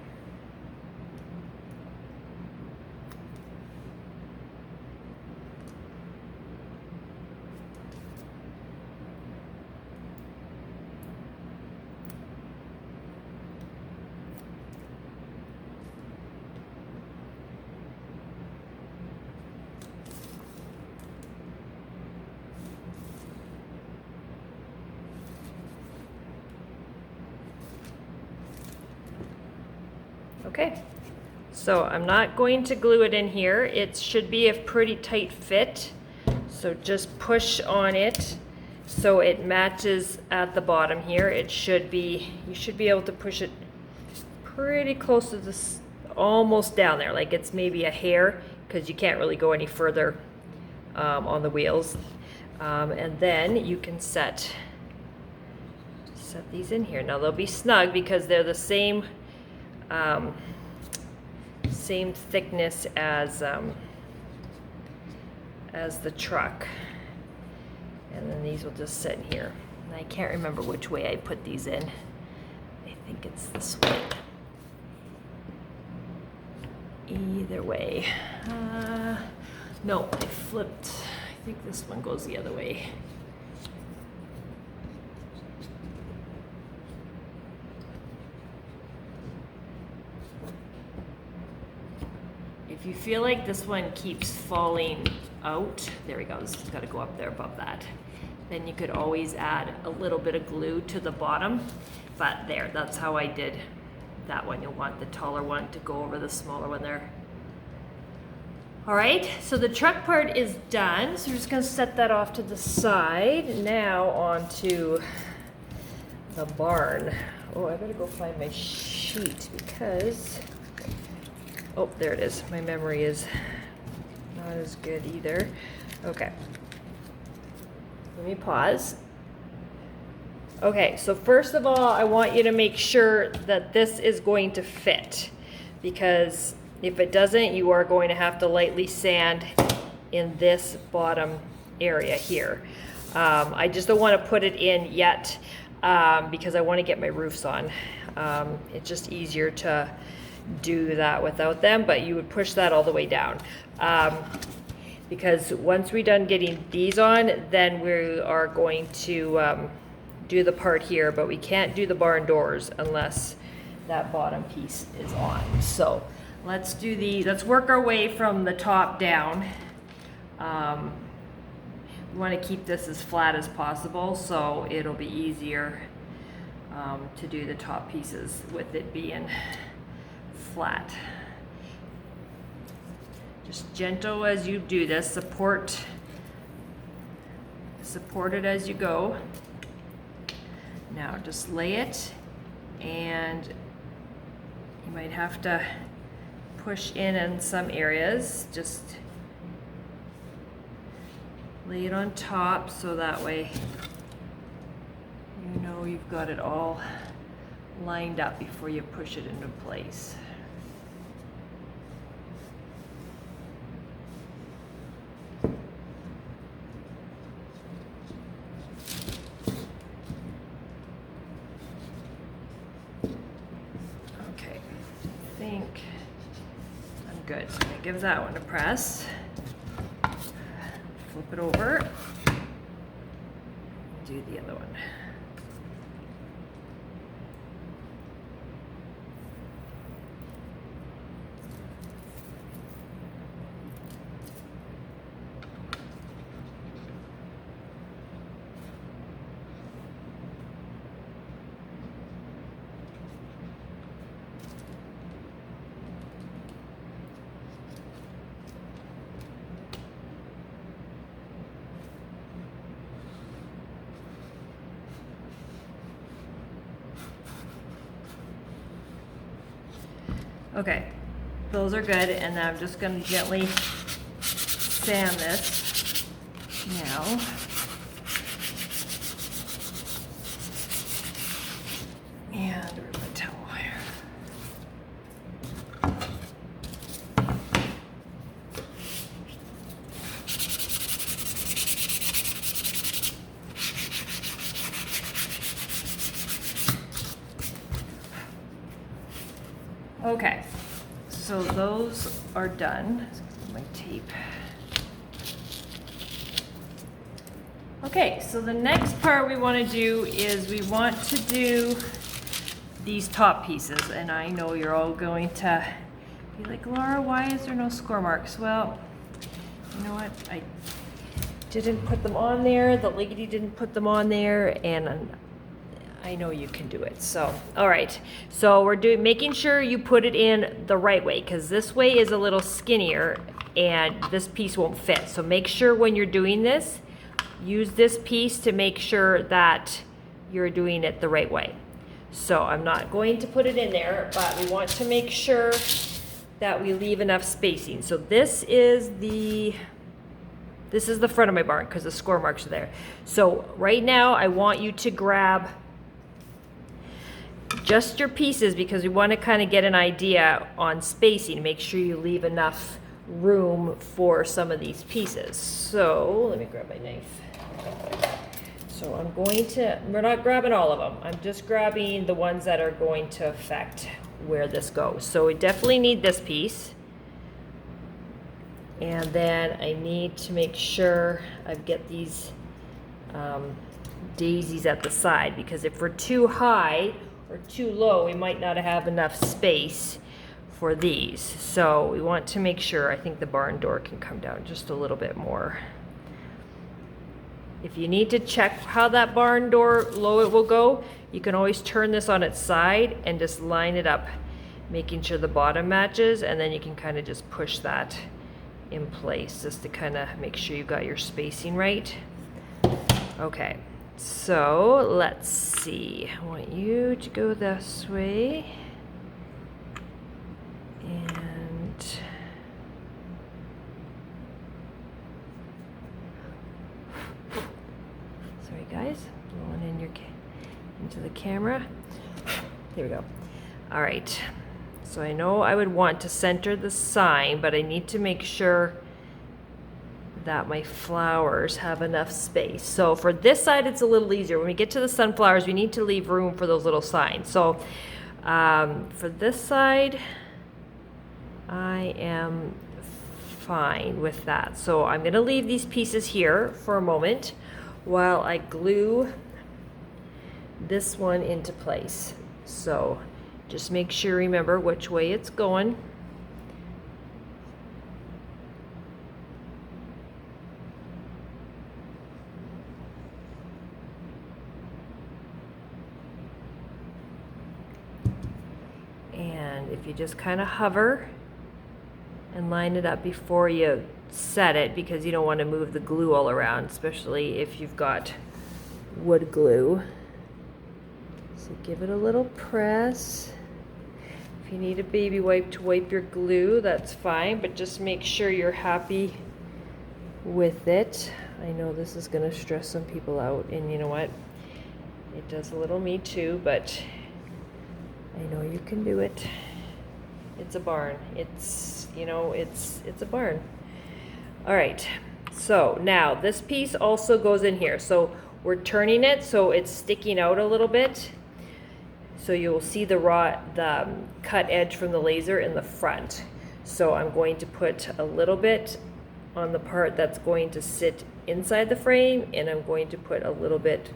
A: Okay, so I'm not going to glue it in here. It should be a pretty tight fit. So just push on it so it matches at the bottom here. It should be, you should be able to push it pretty close to this, almost down there, like it's maybe a hair, because you can't really go any further on the wheels. And then you can set these in here. Now they'll be snug because they're the same same thickness as the truck, and then these will just sit in here. And I can't remember which way I put these in. I think it's this way. Either way. No, I flipped. I think this one goes the other way. If you feel like this one keeps falling out, there we go, this has got to go up there above that, then you could always add a little bit of glue to the bottom. But there, that's how I did that one. You'll want the taller one to go over the smaller one there. All right, so the truck part is done. So we're just gonna set that off to the side. Now on to the barn. Oh, I better go find my sheet because, oh, there it is. My memory is not as good either. Okay, let me pause. Okay, so first of all, I want you to make sure that this is going to fit, because if it doesn't, you are going to have to lightly sand in this bottom area here. I just don't want to put it in yet because I want to get my roofs on. It's just easier to do that without them, but you would push that all the way down. Because once we're done getting these on, then we are going to do the part here, but we can't do the barn doors unless that bottom piece is on. So let's work our way from the top down. We want to keep this as flat as possible, so it'll be easier to do the top pieces with it being flat. Just gentle as you do this, support it as you go. Now just lay it, and you might have to push in some areas. Just lay it on top so that way you know you've got it all lined up before you push it into place. Okay, I think I'm good. So I'm gonna give that one a press. Flip it over. Do the other one. Okay, those are good, and then I'm just going to gently sand this now. And where's my towel here? Okay, so those are done. Let's get my tape. Okay, so the next part we want to do is we want to do these top pieces, and I know you're all going to be like, Laura, why is there no score marks? Well, you know what? I didn't put them on there. The lady didn't put them on there, and I know you can do it. So, all right. So we're making sure you put it in the right way, because this way is a little skinnier and this piece won't fit. So make sure when you're doing this, use this piece to make sure that you're doing it the right way. So I'm not going to put it in there, but we want to make sure that we leave enough spacing. So this is the front of my barn because the score marks are there. So right now I want you to grab just your pieces, because we want to kind of get an idea on spacing. Make sure you leave enough room for some of these pieces. So let me grab my knife. So we're not grabbing all of them. I'm just grabbing the ones that are going to affect where this goes. So we definitely need this piece. And then I need to make sure I get these daisies at the side, because if we're too high or too low, we might not have enough space for these. So we want to make sure, I think the barn door can come down just a little bit more. If you need to check how that barn door low it will go, you can always turn this on its side and just line it up, making sure the bottom matches, and then you can kind of just push that in place, just to kind of make sure you got your spacing right. Okay, so let's see. I want you to go this way. And sorry guys, blowing in into the camera. There we go. All right, so I know I would want to center the sign, but I need to make sure that my flowers have enough space. So for this side, it's a little easier. When we get to the sunflowers, we need to leave room for those little signs. So for this side, I am fine with that. So I'm gonna leave these pieces here for a moment while I glue this one into place. So just make sure, remember which way it's going. And if you just kind of hover and line it up before you set it, because you don't want to move the glue all around, especially if you've got wood glue. So give it a little press. If you need a baby wipe to wipe your glue, that's fine, but just make sure you're happy with it. I know this is going to stress some people out, and you know what? It does a little me too, but I know you can do it. It's a barn. It's, you know, it's a barn. All right, so now this piece also goes in here. So we're turning it so it's sticking out a little bit. So you'll see the cut edge from the laser in the front. So I'm going to put a little bit on the part that's going to sit inside the frame, and I'm going to put a little bit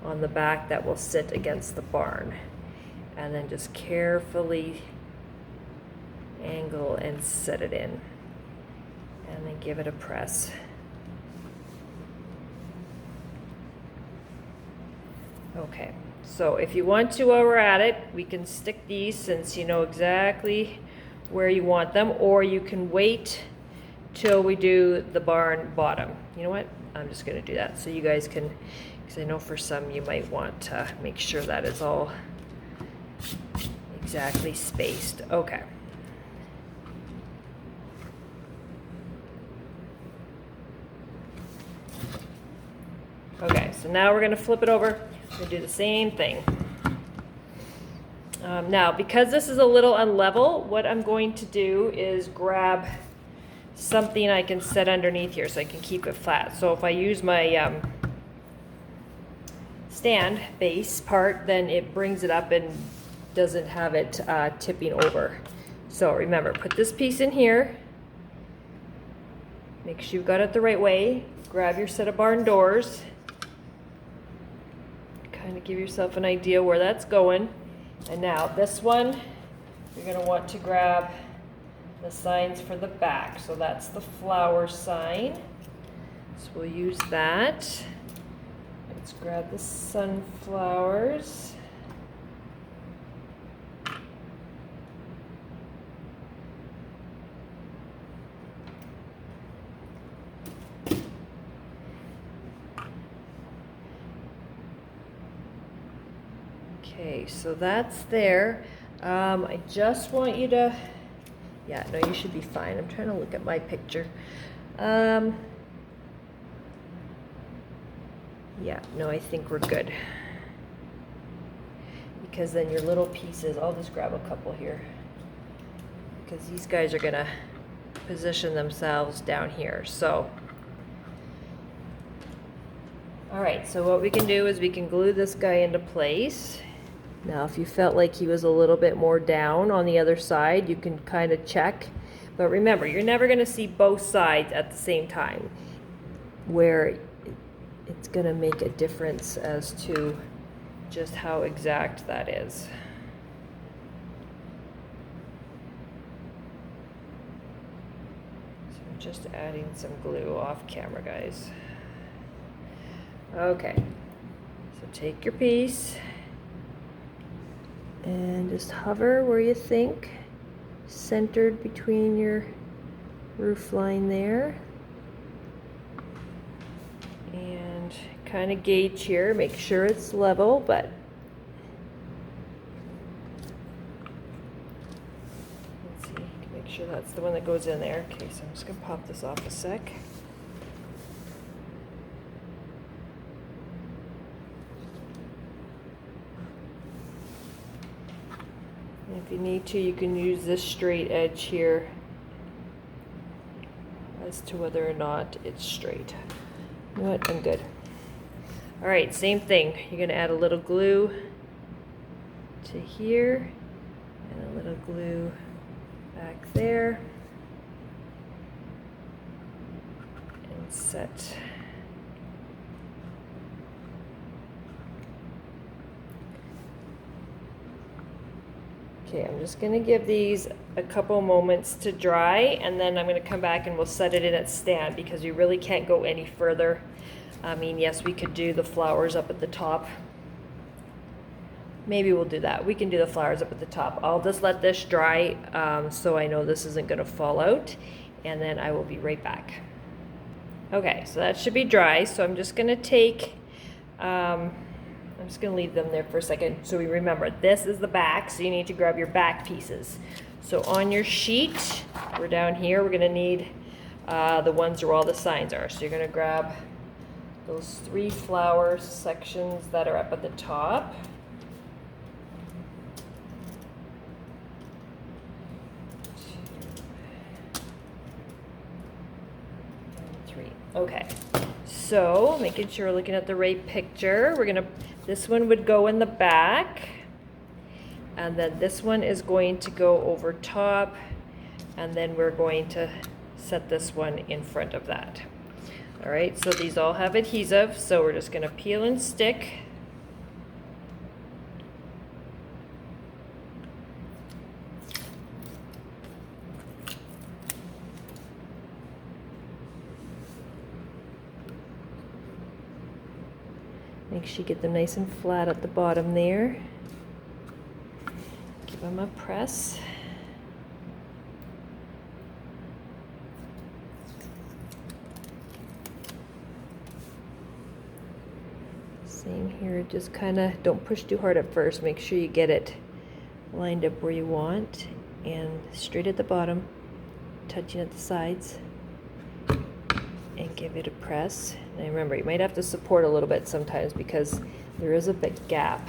A: on the back that will sit against the barn. And then just carefully angle and set it in. And then give it a press. Okay, so if you want to, while we're at it, we can stick these since you know exactly where you want them, or you can wait till we do the barn bottom. You know what? I'm just gonna do that so you guys can, because I know for some you might want to make sure that is all exactly spaced. Okay. Okay, so now we're going to flip it over and do the same thing. Now, because this is a little unlevel, what I'm going to do is grab something I can set underneath here so I can keep it flat. So if I use my stand base part, then it brings it up and doesn't have it tipping over. So remember, put this piece in here. Make sure you've got it the right way. Grab your set of barn doors. Kind of give yourself an idea where that's going. And now this one, you're going to want to grab the signs for the back. So that's the flower sign. So we'll use that. Let's grab the sunflowers. Okay, so that's there. I just want you to, yeah, no, you should be fine. I'm trying to look at my picture. Yeah, no, I think we're good. Because then your little pieces, I'll just grab a couple here. Because these guys are gonna position themselves down here, so. All right, so what we can do is we can glue this guy into place. Now, if you felt like he was a little bit more down on the other side, you can kind of check. But remember, you're never going to see both sides at the same time, where it's going to make a difference as to just how exact that is. So I'm just adding some glue off camera, guys. Okay, so take your piece and just hover where you think, centered between your roof line there. And kind of gauge here, make sure it's level, but let's see, make sure that's the one that goes in there. Okay, so I'm just gonna pop this off a sec. And if you need to, you can use this straight edge here as to whether or not it's straight. You know what? I'm good. All right, same thing. You're gonna add a little glue to here and a little glue back there and set. Okay, I'm just gonna give these a couple moments to dry, and then I'm gonna come back and we'll set it in its stand because you really can't go any further. I mean, yes, we could do the flowers up at the top. Maybe we'll do that. We can do the flowers up at the top. I'll just let this dry so I know this isn't gonna fall out, and then I will be right back. Okay, so that should be dry, so I'm just gonna take, I'm just gonna leave them there for a second so we remember this is the back, so you need to grab your back pieces. So on your sheet, we're down here, we're gonna need the ones where all the signs are. So you're gonna grab those 3 flower sections that are up at the top. Okay, so making sure we're looking at the right picture, this one would go in the back, and then this one is going to go over top, and then we're going to set this one in front of that. All right, so these all have adhesive, so we're just gonna peel and stick. Make sure you get them nice and flat at the bottom there. Give them a press. Same here, just kind of don't push too hard at first. Make sure you get it lined up where you want and straight at the bottom, touching at the sides, and give it a press. And remember, you might have to support a little bit sometimes because there is a big gap,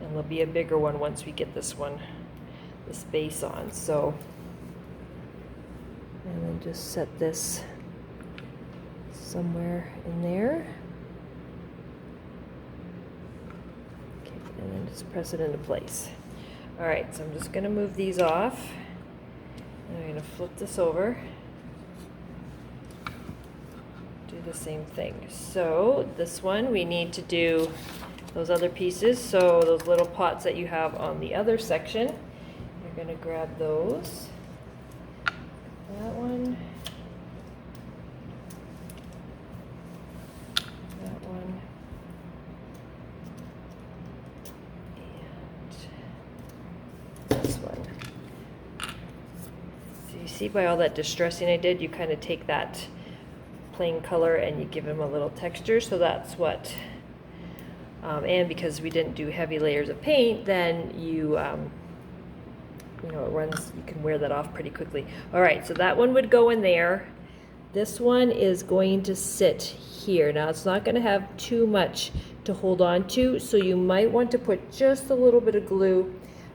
A: and there'll be a bigger one once we get this base on. So, and then just set this somewhere in there. Okay, and then just press it into place. All right, so I'm just gonna move these off, and I'm gonna flip this over. Do the same thing. So this one, we need to do those other pieces. So those little pots that you have on the other section, you're gonna grab those. That one. That one. And this one. So you see by all that distressing I did, you kind of take that plain color and you give them a little texture. So that's what, and because we didn't do heavy layers of paint, then you know, it runs, you can wear that off pretty quickly. All right, so that one would go in there. This one is going to sit here. Now it's not going to have too much to hold on to, so you might want to put just a little bit of glue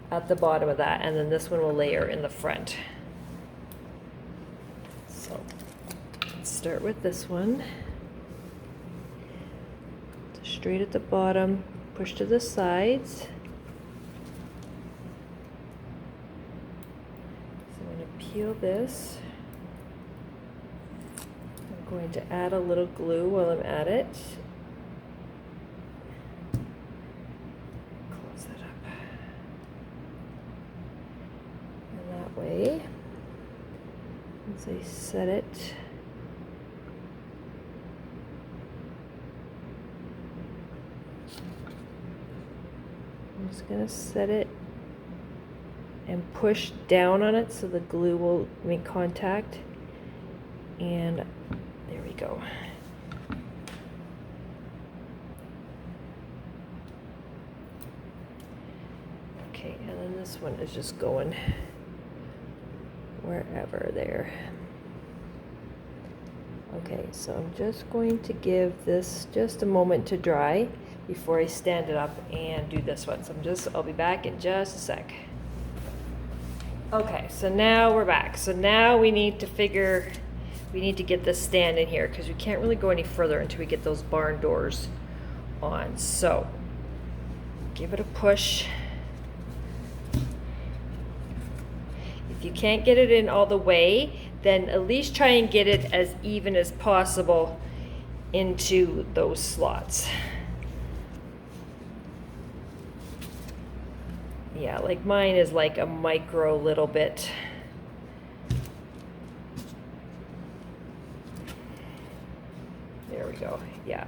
A: at the bottom of that, and then this one will layer in the front. So let's start with this one. Straight at the bottom, push to the sides. So I'm going to peel this. I'm going to add a little glue while I'm at it. Close that up. And that way, as I set it, I'm just going to set it and push down on it so the glue will make contact. And there we go. Okay, and then this one is just going wherever there. Okay, so I'm just going to give this just a moment to dry before I stand it up and do this one. So I'll be back in just a sec. Okay, so now we're back. So now we need to get this stand in here because we can't really go any further until we get those barn doors on. So give it a push. If you can't get it in all the way, then at least try and get it as even as possible into those slots. Yeah, like mine is like a micro little bit. There we go, yeah.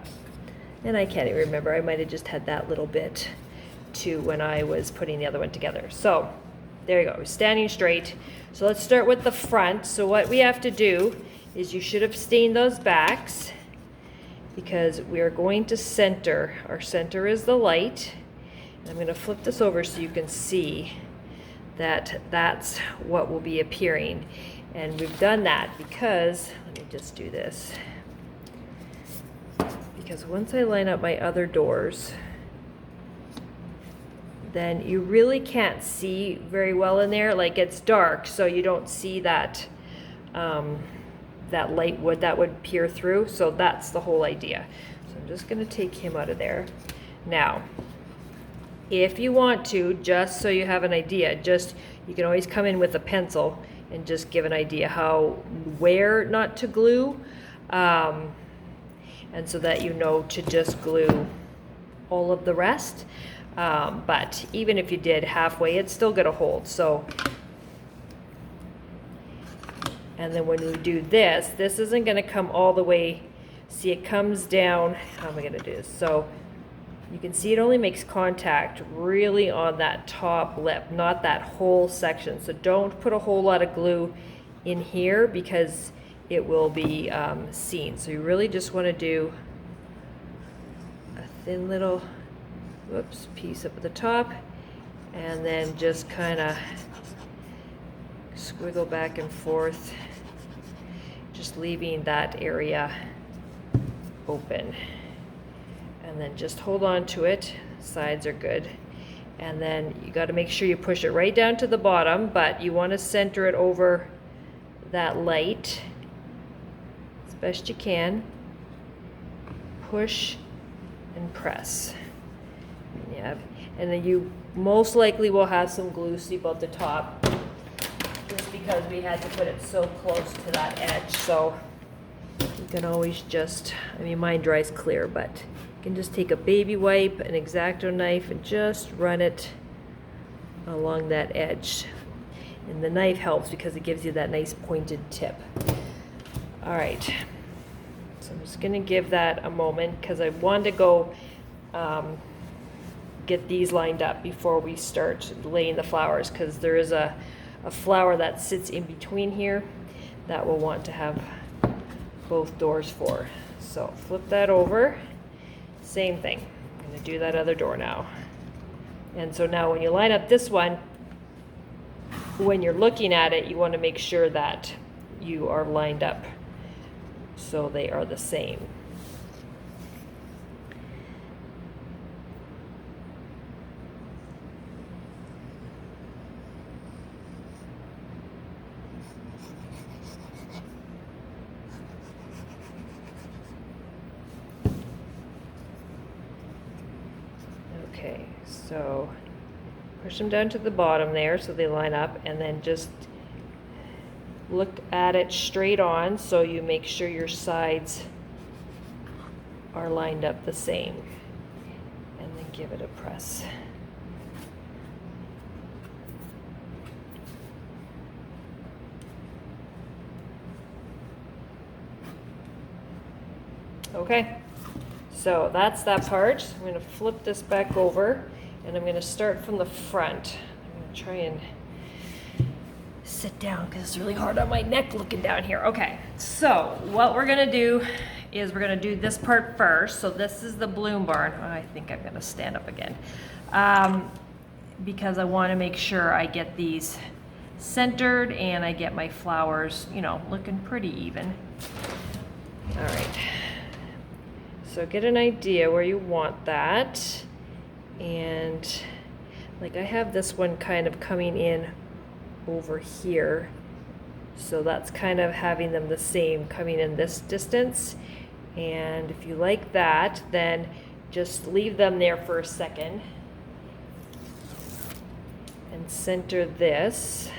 A: And I can't even remember, I might have just had that little bit too when I was putting the other one together. So there you go, we're standing straight. So let's start with the front. So what we have to do is you should have stained those backs because we are going to center. Our center is the light. And I'm going to flip this over so you can see that that's what will be appearing. And we've done that because, let me just do this. Because once I line up my other doors, then you really can't see very well in there. Like it's dark, so you don't see that that light wood that would peer through. So that's the whole idea. So I'm just going to take him out of there. Now, if you want to, just so you have an idea, you can always come in with a pencil and just give an idea where not to glue, and so that you know to just glue all of the rest. But even if you did halfway, it's still gonna hold. So, and then when we do this isn't gonna come all the way. See, it comes down. How am I gonna do this? So you can see it only makes contact really on that top lip, not that whole section. So don't put a whole lot of glue in here because it will be seen. So you really just wanna do a thin little piece up at the top, and then just kind of squiggle back and forth, just leaving that area open, and then just hold on to it. Sides are good, and then you got to make sure you push it right down to the bottom, but you want to center it over that light as best you can. Push and press. Yeah, and then you most likely will have some glue seep out the top just because we had to put it so close to that edge. So you can always just, I mean, mine dries clear, but you can just take a baby wipe, an X-Acto knife, and just run it along that edge. And the knife helps because it gives you that nice pointed tip. All right, so I'm just gonna give that a moment because I want to go get these lined up before we start laying the flowers, because there is a flower that sits in between here that we'll want to have both doors for. So flip that over, same thing. I'm going to do that other door now. And so now when you line up this one, when you're looking at it, you want to make sure that you are lined up so they are the same. Okay, so push them down to the bottom there so they line up, and then just look at it straight on so you make sure your sides are lined up the same, and then give it a press. Okay. So that's that part. I'm going to flip this back over, and I'm going to start from the front. I'm going to try and sit down because it's really hard on my neck looking down here. Okay, so what we're gonna do is we're gonna do this part first. So this is the bloom barn. Oh, I think I'm gonna stand up again because I want to make sure I get these centered and I get my flowers, you know, looking pretty even. All right, so get an idea where you want that. And like I have this one kind of coming in over here, so that's kind of having them the same coming in this distance. And if you like that, then just leave them there for a second and center this.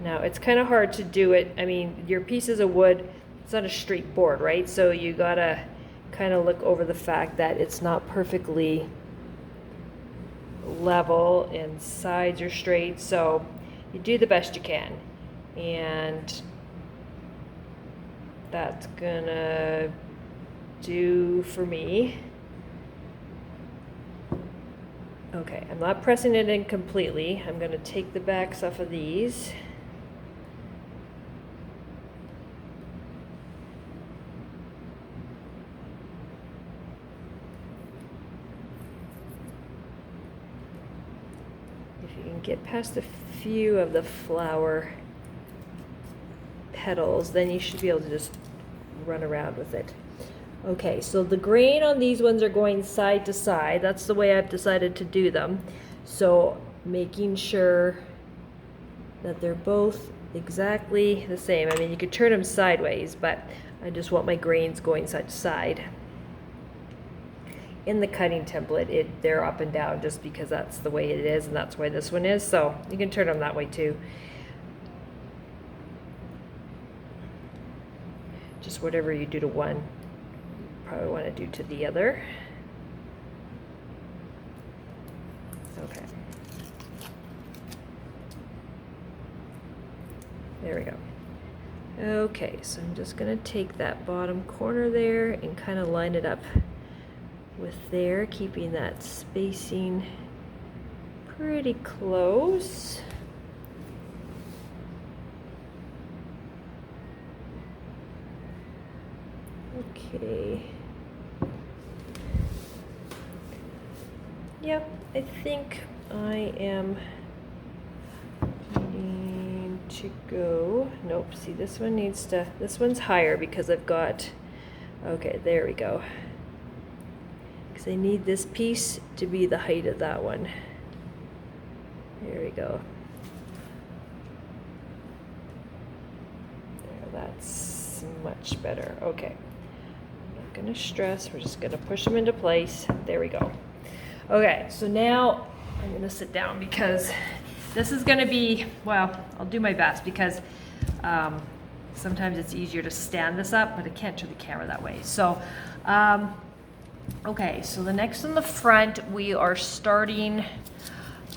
A: Now it's kind of hard to do it. I mean, your pieces of wood, it's not a straight board, right? So you gotta kind of look over the fact that it's not perfectly level and sides are straight. So you do the best you can. And that's gonna do for me. Okay, I'm not pressing it in completely. I'm gonna take the backs off of these. If you can get past a few of the flower petals, then you should be able to just run around with it. Okay, so the grain on these ones are going side to side. That's the way I've decided to do them. So making sure that they're both exactly the same. I mean, you could turn them sideways, but I just want my grains going side to side. In the cutting template, they're up and down just because that's the way it is, and that's why this one is. So you can turn them that way too. Just whatever you do to one, probably want to do to the other. Okay. There we go. Okay, so I'm just going to take that bottom corner there and kind of line it up with there, keeping that spacing pretty close. Okay. Yep, I think I am needing to go. Nope, see this one needs to, this one's higher because I've got, okay, there we go. Because I need this piece to be the height of that one. There we go. There, that's much better. Okay. I'm not going to stress. We're just going to push them into place. There we go. Okay, so now I'm going to sit down because this is going to be, well, I'll do my best because sometimes it's easier to stand this up, but I can't turn the camera that way. So, okay, so the next in the front, we are starting,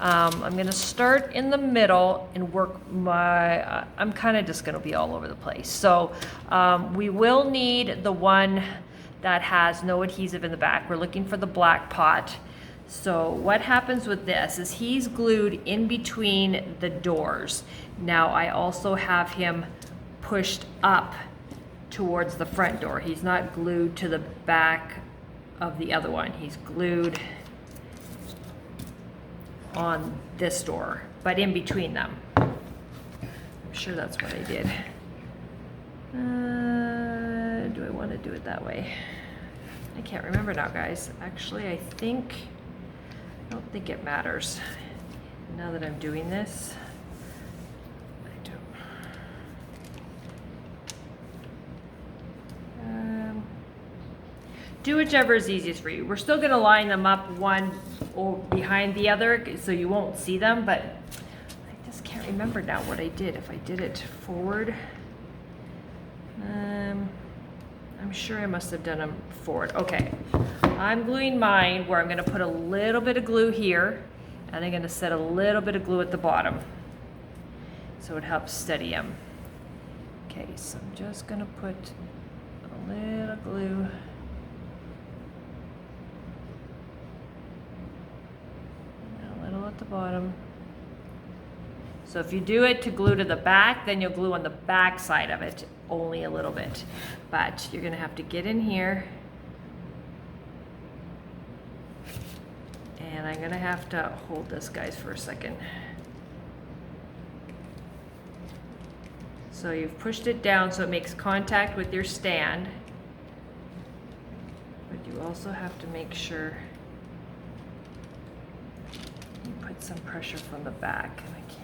A: I'm going to start in the middle and work my, I'm kind of just going to be all over the place. So we will need the one that has no adhesive in the back. We're looking for the black pot. So what happens with this is he's glued in between the doors. Now I also have him pushed up towards the front door. He's not glued to the back of the other one. He's glued on this door, but in between them. I'm sure that's what I did. Do I want to do it that way? I can't remember now, guys. Actually, I don't think it matters. Now that I'm doing this, I don't. Do whichever is easiest for you. We're still going to line them up one behind the other so you won't see them, but I just can't remember now what I did. If I did it forward, I'm sure I must have done them forward. Okay, I'm gluing mine where I'm going to put a little bit of glue here, and I'm going to set a little bit of glue at the bottom so it helps steady them. Okay, so I'm just going to put a little glue. bottom. So if you do it to glue to the back, then you'll glue on the back side of it only a little bit. But you're gonna have to get in here. And I'm gonna have to hold this, guys, for a second. So you've pushed it down so it makes contact with your stand. But you also have to make sure you put some pressure from the back. And I can't.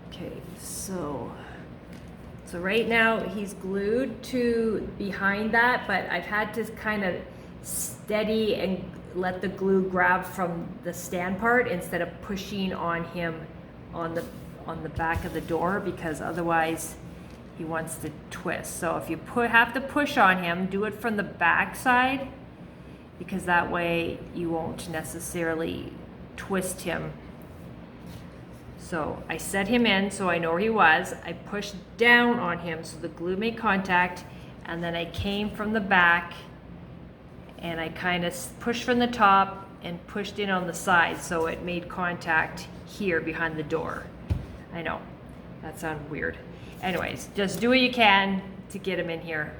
A: Okay, so right now he's glued to behind that, but I've had to kind of steady and let the glue grab from the stand part instead of pushing on him on the back of the door, because otherwise he wants to twist. So if you have to push on him, do it from the back side, because that way you won't necessarily twist him. So I set him in so I know where he was. I pushed down on him so the glue made contact, and then I came from the back and I kind of pushed from the top and pushed in on the side so it made contact here behind the door. I know, that sounded weird. Anyways, just do what you can to get him in here.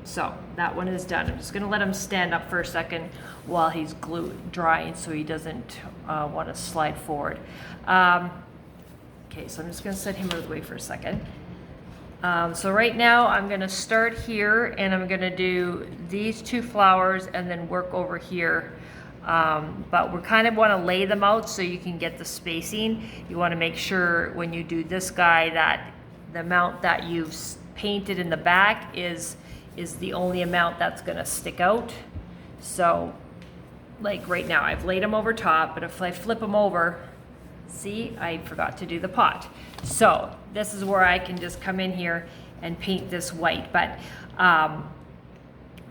A: So that one is done. I'm just gonna let him stand up for a second while he's drying so he doesn't want to slide forward. Okay, so I'm just gonna set him out of the way for a second. So right now I'm gonna start here and I'm gonna do these two flowers and then work over here. But we kind of want to lay them out so you can get the spacing. You want to make sure when you do this guy that the amount that you've painted in the back is the only amount that's going to stick out. So like right now I've laid them over top, but if I flip them over, see, I forgot to do the pot. So this is where I can just come in here and paint this white. But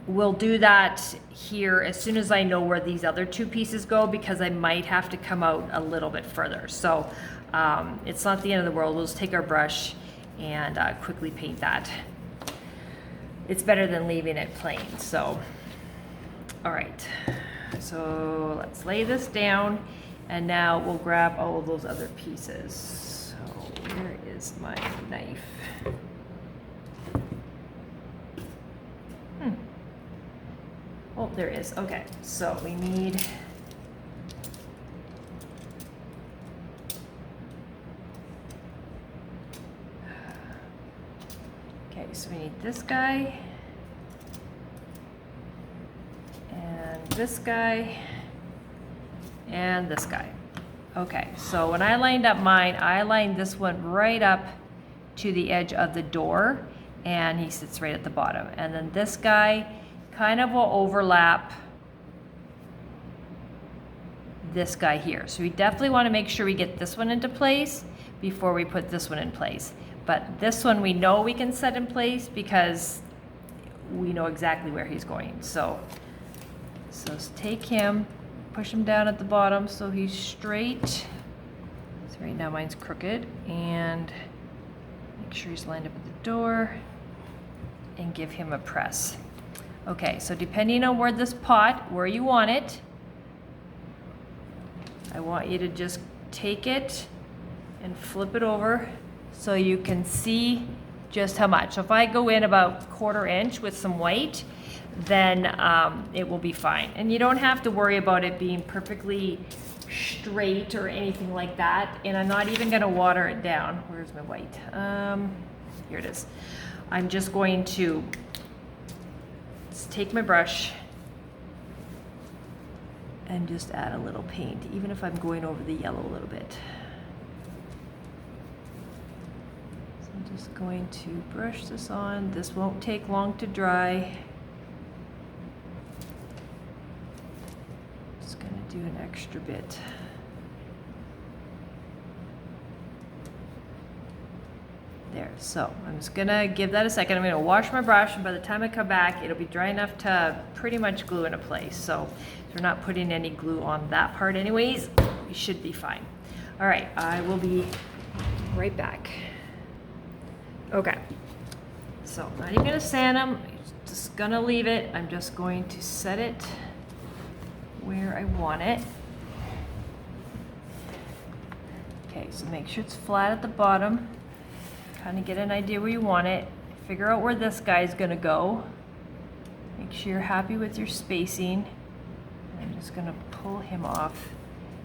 A: we'll do that here as soon as I know where these other two pieces go, because I might have to come out a little bit further. So it's not the end of the world. We'll just take our brush and quickly paint that. It's better than leaving it plain. So, all right. So let's lay this down, and now we'll grab all of those other pieces. So where is my knife? Oh, there it is. Okay, so we need so we need this guy and this guy and this guy. Okay, so when I lined up mine, I lined this one right up to the edge of the door, and he sits right at the bottom. And then this guy kind of will overlap this guy here. So we definitely want to make sure we get this one into place before we put this one in place. But this one we know we can set in place because we know exactly where he's going. So take him, push him down at the bottom so he's straight. So right now mine's crooked, and make sure he's lined up at the door and give him a press. Okay, so depending on where this pot, where you want it, I want you to just take it and flip it over so you can see just how much. So if I go in about 1/4 inch with some white, then it will be fine. And you don't have to worry about it being perfectly straight or anything like that. And I'm not even gonna water it down. Where's my white? Here it is. I'm just going to take my brush and just add a little paint, even if I'm going over the yellow a little bit. So I'm just going to brush this on. This won't take long to dry. Just gonna do an extra bit. There, so I'm just gonna give that a second. I'm gonna wash my brush, and by the time I come back, it'll be dry enough to pretty much glue into place. So if you're not putting any glue on that part anyways, you should be fine. All right, I will be right back. Okay, so I'm not even gonna sand them, just gonna leave it. I'm just going to set it where I want it. Okay, so make sure it's flat at the bottom. Kind of get an idea where you want it. Figure out where this guy is gonna go. Make sure you're happy with your spacing. I'm just gonna pull him off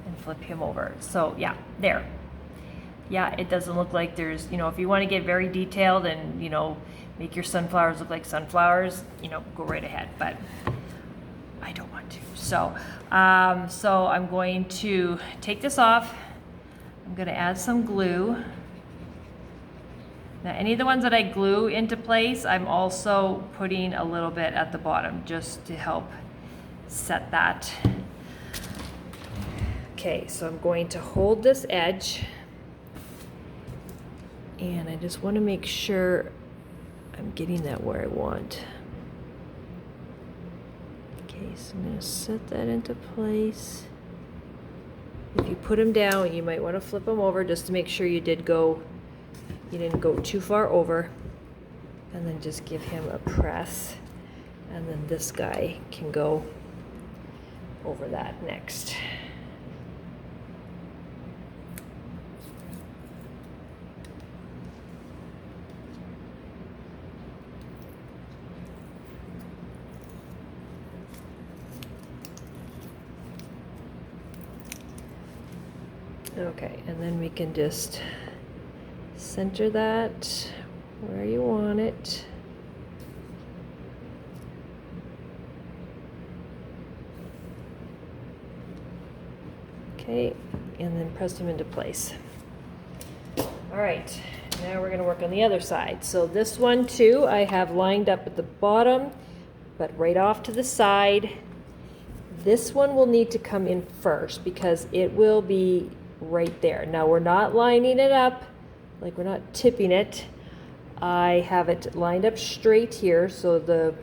A: and flip him over. So yeah, there. Yeah, it doesn't look like there's, you know, if you want to get very detailed and, you know, make your sunflowers look like sunflowers, you know, go right ahead, but I don't want to. So, so I'm going to take this off. I'm going to add some glue. Now, any of the ones that I glue into place, I'm also putting a little bit at the bottom just to help set that. Okay, so I'm going to hold this edge. And I just want to make sure I'm getting that where I want. Okay, so I'm going to set that into place. If you put them down, you might want to flip them over just to make sure you didn't go too far over. And then just give him a press. And then this guy can go over that next. Okay, and then we can just center that where you want it. Okay, and then press them into place. All right, now we're going to work on the other side. So this one too, I have lined up at the bottom, but right off to the side. This one will need to come in first because it will be right there. Now we're not lining it up, like we're not tipping it. I have it lined up straight here so the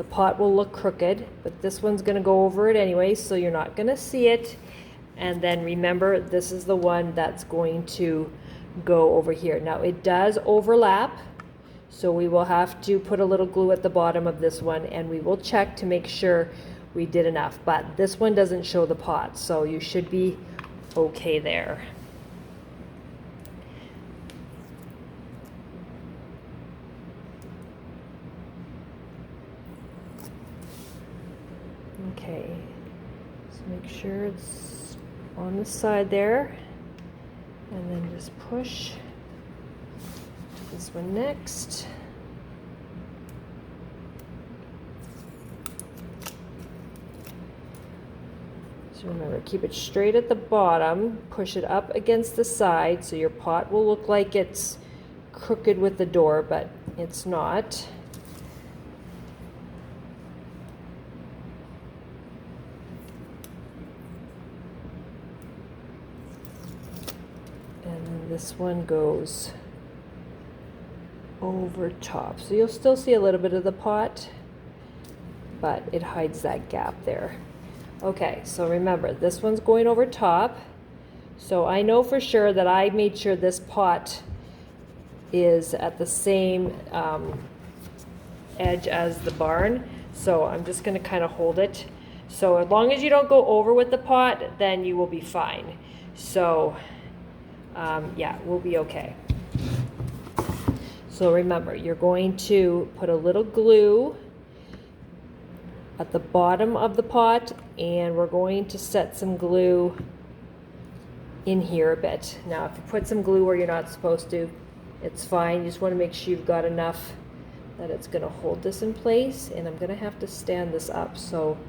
A: pot will look crooked, but this one's going to go over it anyway, so you're not going to see it. And then remember, this is the one that's going to go over here. Now it does overlap, so we will have to put a little glue at the bottom of this one, and we will check to make sure we did enough. But this one doesn't show the pot, so you should be okay there. Okay, so make sure it's on the side there, and then just push this one next. So remember, keep it straight at the bottom, push it up against the side so your pot will look like it's crooked with the door, but it's not. And then this one goes over top. So you'll still see a little bit of the pot, but it hides that gap there. Okay, so remember, this one's going over top. So I know for sure that I made sure this pot is at the same edge as the barn. So I'm just going to kind of hold it. So as long as you don't go over with the pot, then you will be fine. So yeah, we'll be okay. So remember, you're going to put a little glue at the bottom of the pot, and we're going to set some glue in here a bit. Now, if you put some glue where you're not supposed to, it's fine. You just want to make sure you've got enough that it's going to hold this in place, and I'm going to have to stand this up so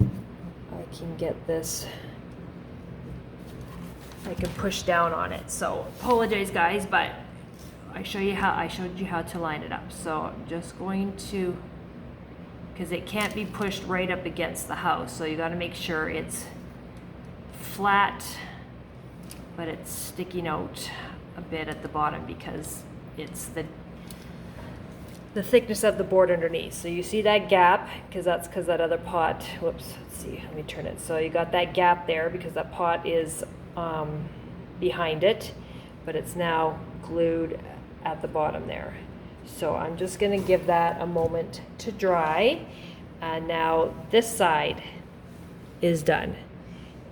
A: I can get this, I can push down on it. So apologize guys, but I showed you how to line it up. So I'm just going to, because it can't be pushed right up against the house, so you got to make sure it's flat, but it's sticking out a bit at the bottom because it's the thickness of the board underneath. So you see that gap, because that other pot, whoops, let's see, let me turn it. So you got that gap there because that pot is behind it, but it's now glued at the bottom there. So I'm just going to give that a moment to dry. Now this side is done.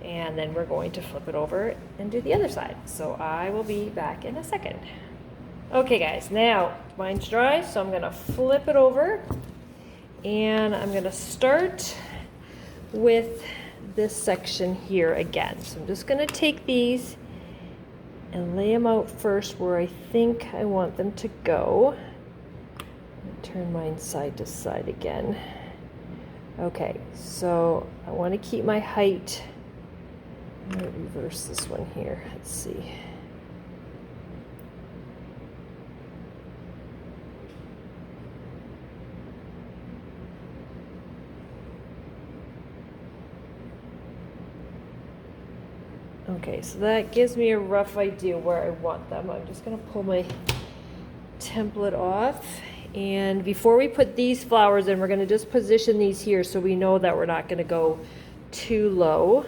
A: And then we're going to flip it over and do the other side. So I will be back in a second. Okay guys, now mine's dry, so I'm gonna flip it over and I'm gonna start with this section here again. So I'm just gonna take these and lay them out first where I think I want them to go. Turn mine side to side again. Okay, so I want to keep my height. I'm going to reverse this one here. Let's see. Okay, so that gives me a rough idea where I want them. I'm just going to pull my template off. And before we put these flowers in, we're going to just position these here so we know that we're not going to go too low.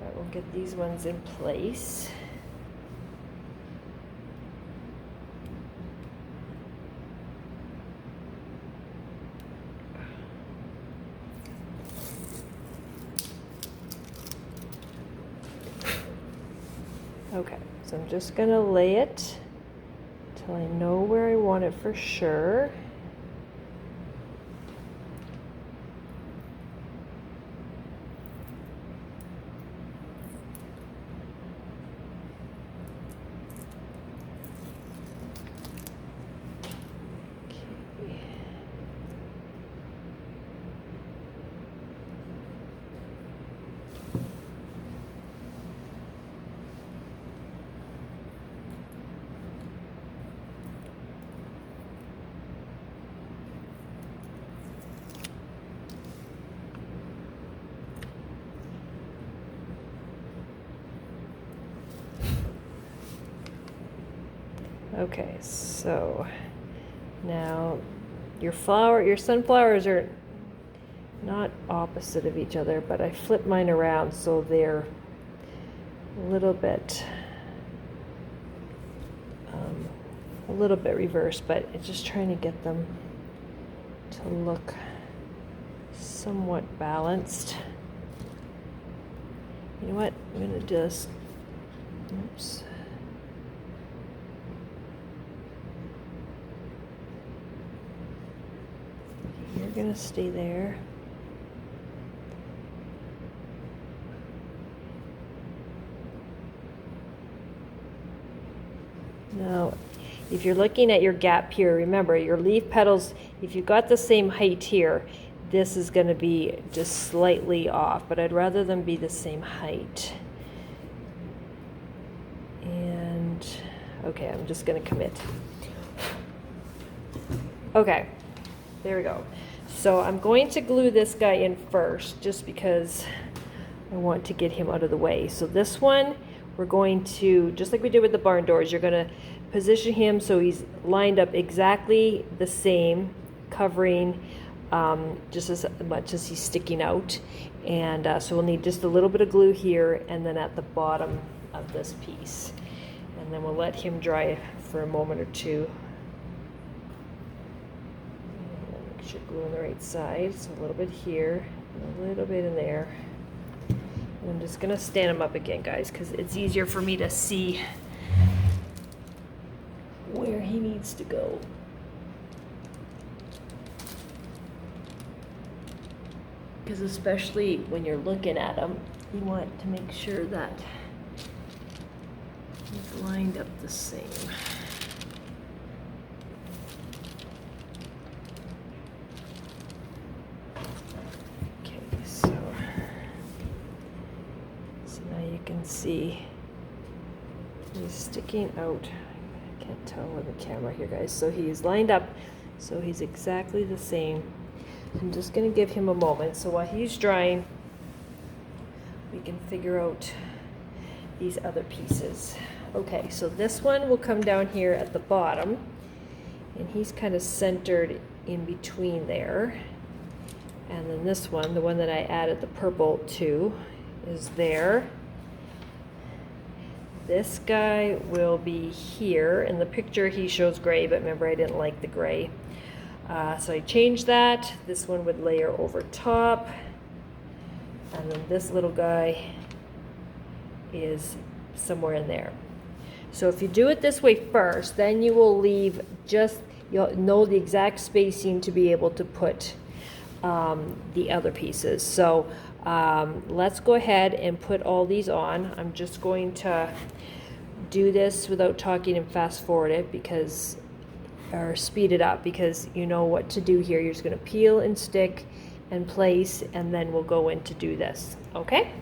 A: But we'll get these ones in place. Okay, so I'm just going to lay it till I know where I want it for sure. Okay, so now your sunflowers are not opposite of each other, but I flip mine around so they're a little bit reversed, but it's just trying to get them to look somewhat balanced. You know what? I'm gonna just, oops. You're gonna stay there. Now, if you're looking at your gap here, remember your leaf petals, if you've got the same height here, this is going to be just slightly off, but I'd rather them be the same height. And, okay, I'm just going to commit. Okay, there we go. So I'm going to glue this guy in first, just because I want to get him out of the way. So this one, we're going to, just like we did with the barn doors, you're going to position him so he's lined up exactly the same, covering just as much as he's sticking out. And so we'll need just a little bit of glue here and then at the bottom of this piece. And then we'll let him dry for a moment or two. And make sure glue on the right side. So a little bit here, and a little bit in there. And I'm just gonna stand him up again, guys, because it's easier for me to see where he needs to go. Because especially when you're looking at him, you want to make sure that he's lined up the same. Okay, so now you can see he's sticking out. I can't tell with the camera here, guys. So he's lined up, so he's exactly the same. I'm just going to give him a moment. So while he's drying, we can figure out these other pieces. Okay, so this one will come down here at the bottom, and he's kind of centered in between there. And then this one, the one that I added the purple to, is there. This guy will be here. In the picture he shows gray, but remember I didn't like the gray. So I changed that. This one would layer over top. And then this little guy is somewhere in there. So if you do it this way first, then you will leave you'll know the exact spacing to be able to put the other pieces. So let's go ahead and put all these on. I'm just going to do this without talking and fast forward it or speed it up, because you know what to do here. You're just going to peel and stick and place, and then we'll go in to do this. Okay?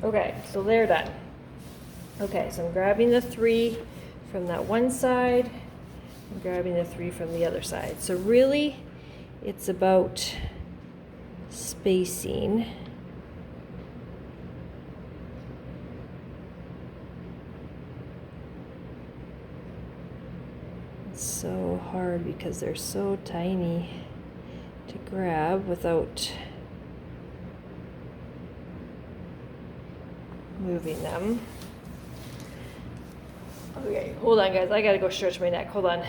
A: Okay, so they're done. Okay, so I'm grabbing the 3 from that one side, and grabbing the 3 from the other side. So really, it's about spacing. It's so hard because they're so tiny to grab without moving them. Okay, hold on guys, I gotta go stretch my neck, hold on.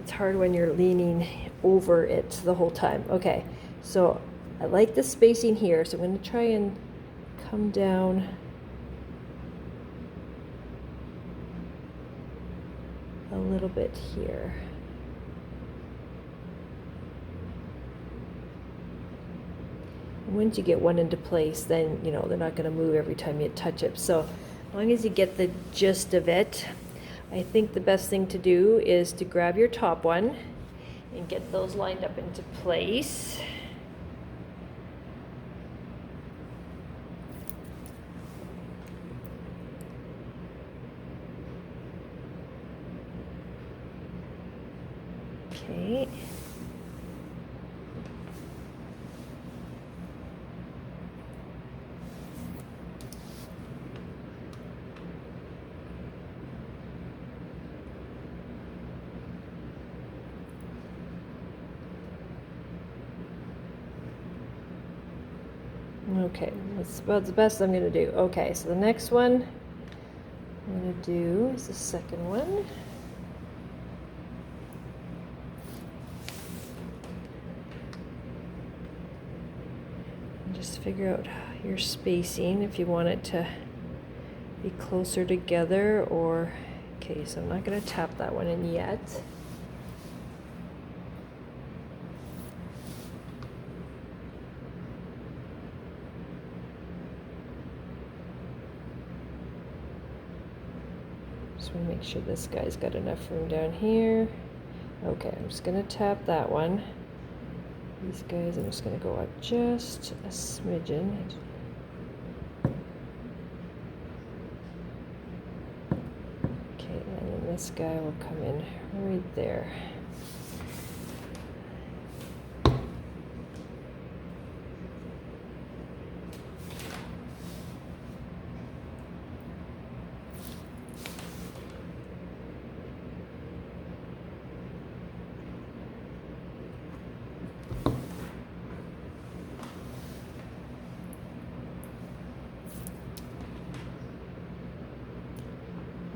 A: It's hard when you're leaning over it the whole time. Okay, so I like the spacing here, so I'm gonna try and come down a little bit here. Once you get one into place, then you know they're not going to move every time you touch it. So as long as you get the gist of it, I think the best thing to do is to grab your top one and get those lined up into place. Okay. Okay, that's about the best I'm going to do. Okay, so the next one I'm going to do is the second one. And just figure out your spacing if you want it to be closer together or... Okay, so I'm not going to tap that one in yet. Just want to make sure this guy's got enough room down here. Okay, I'm just going to tap that one. These guys, I'm just going to go up just a smidgen. this guy will come in right there.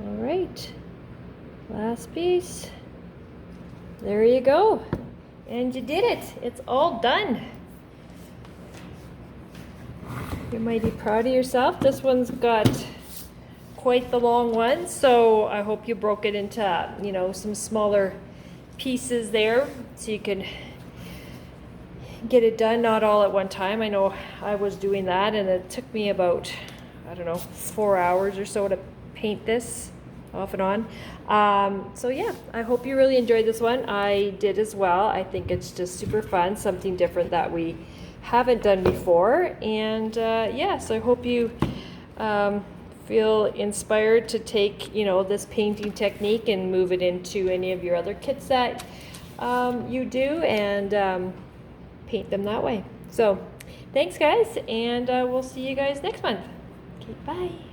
A: All right, last piece. There you go. And you did it. It's all done. You're mighty proud of yourself. This one's got quite the long one, so I hope you broke it into, you know, some smaller pieces there so you can get it done, not all at one time. I know I was doing that, and it took me about, I don't know, 4 hours or so to paint this off and on. So yeah, I hope you really enjoyed this one. I did as well. I think it's just super fun, something different that we haven't done before. And yeah, so I hope you feel inspired to take, you know, this painting technique and move it into any of your other kits that you do, and paint them that way. So thanks guys, and we'll see you guys next month. Okay, bye.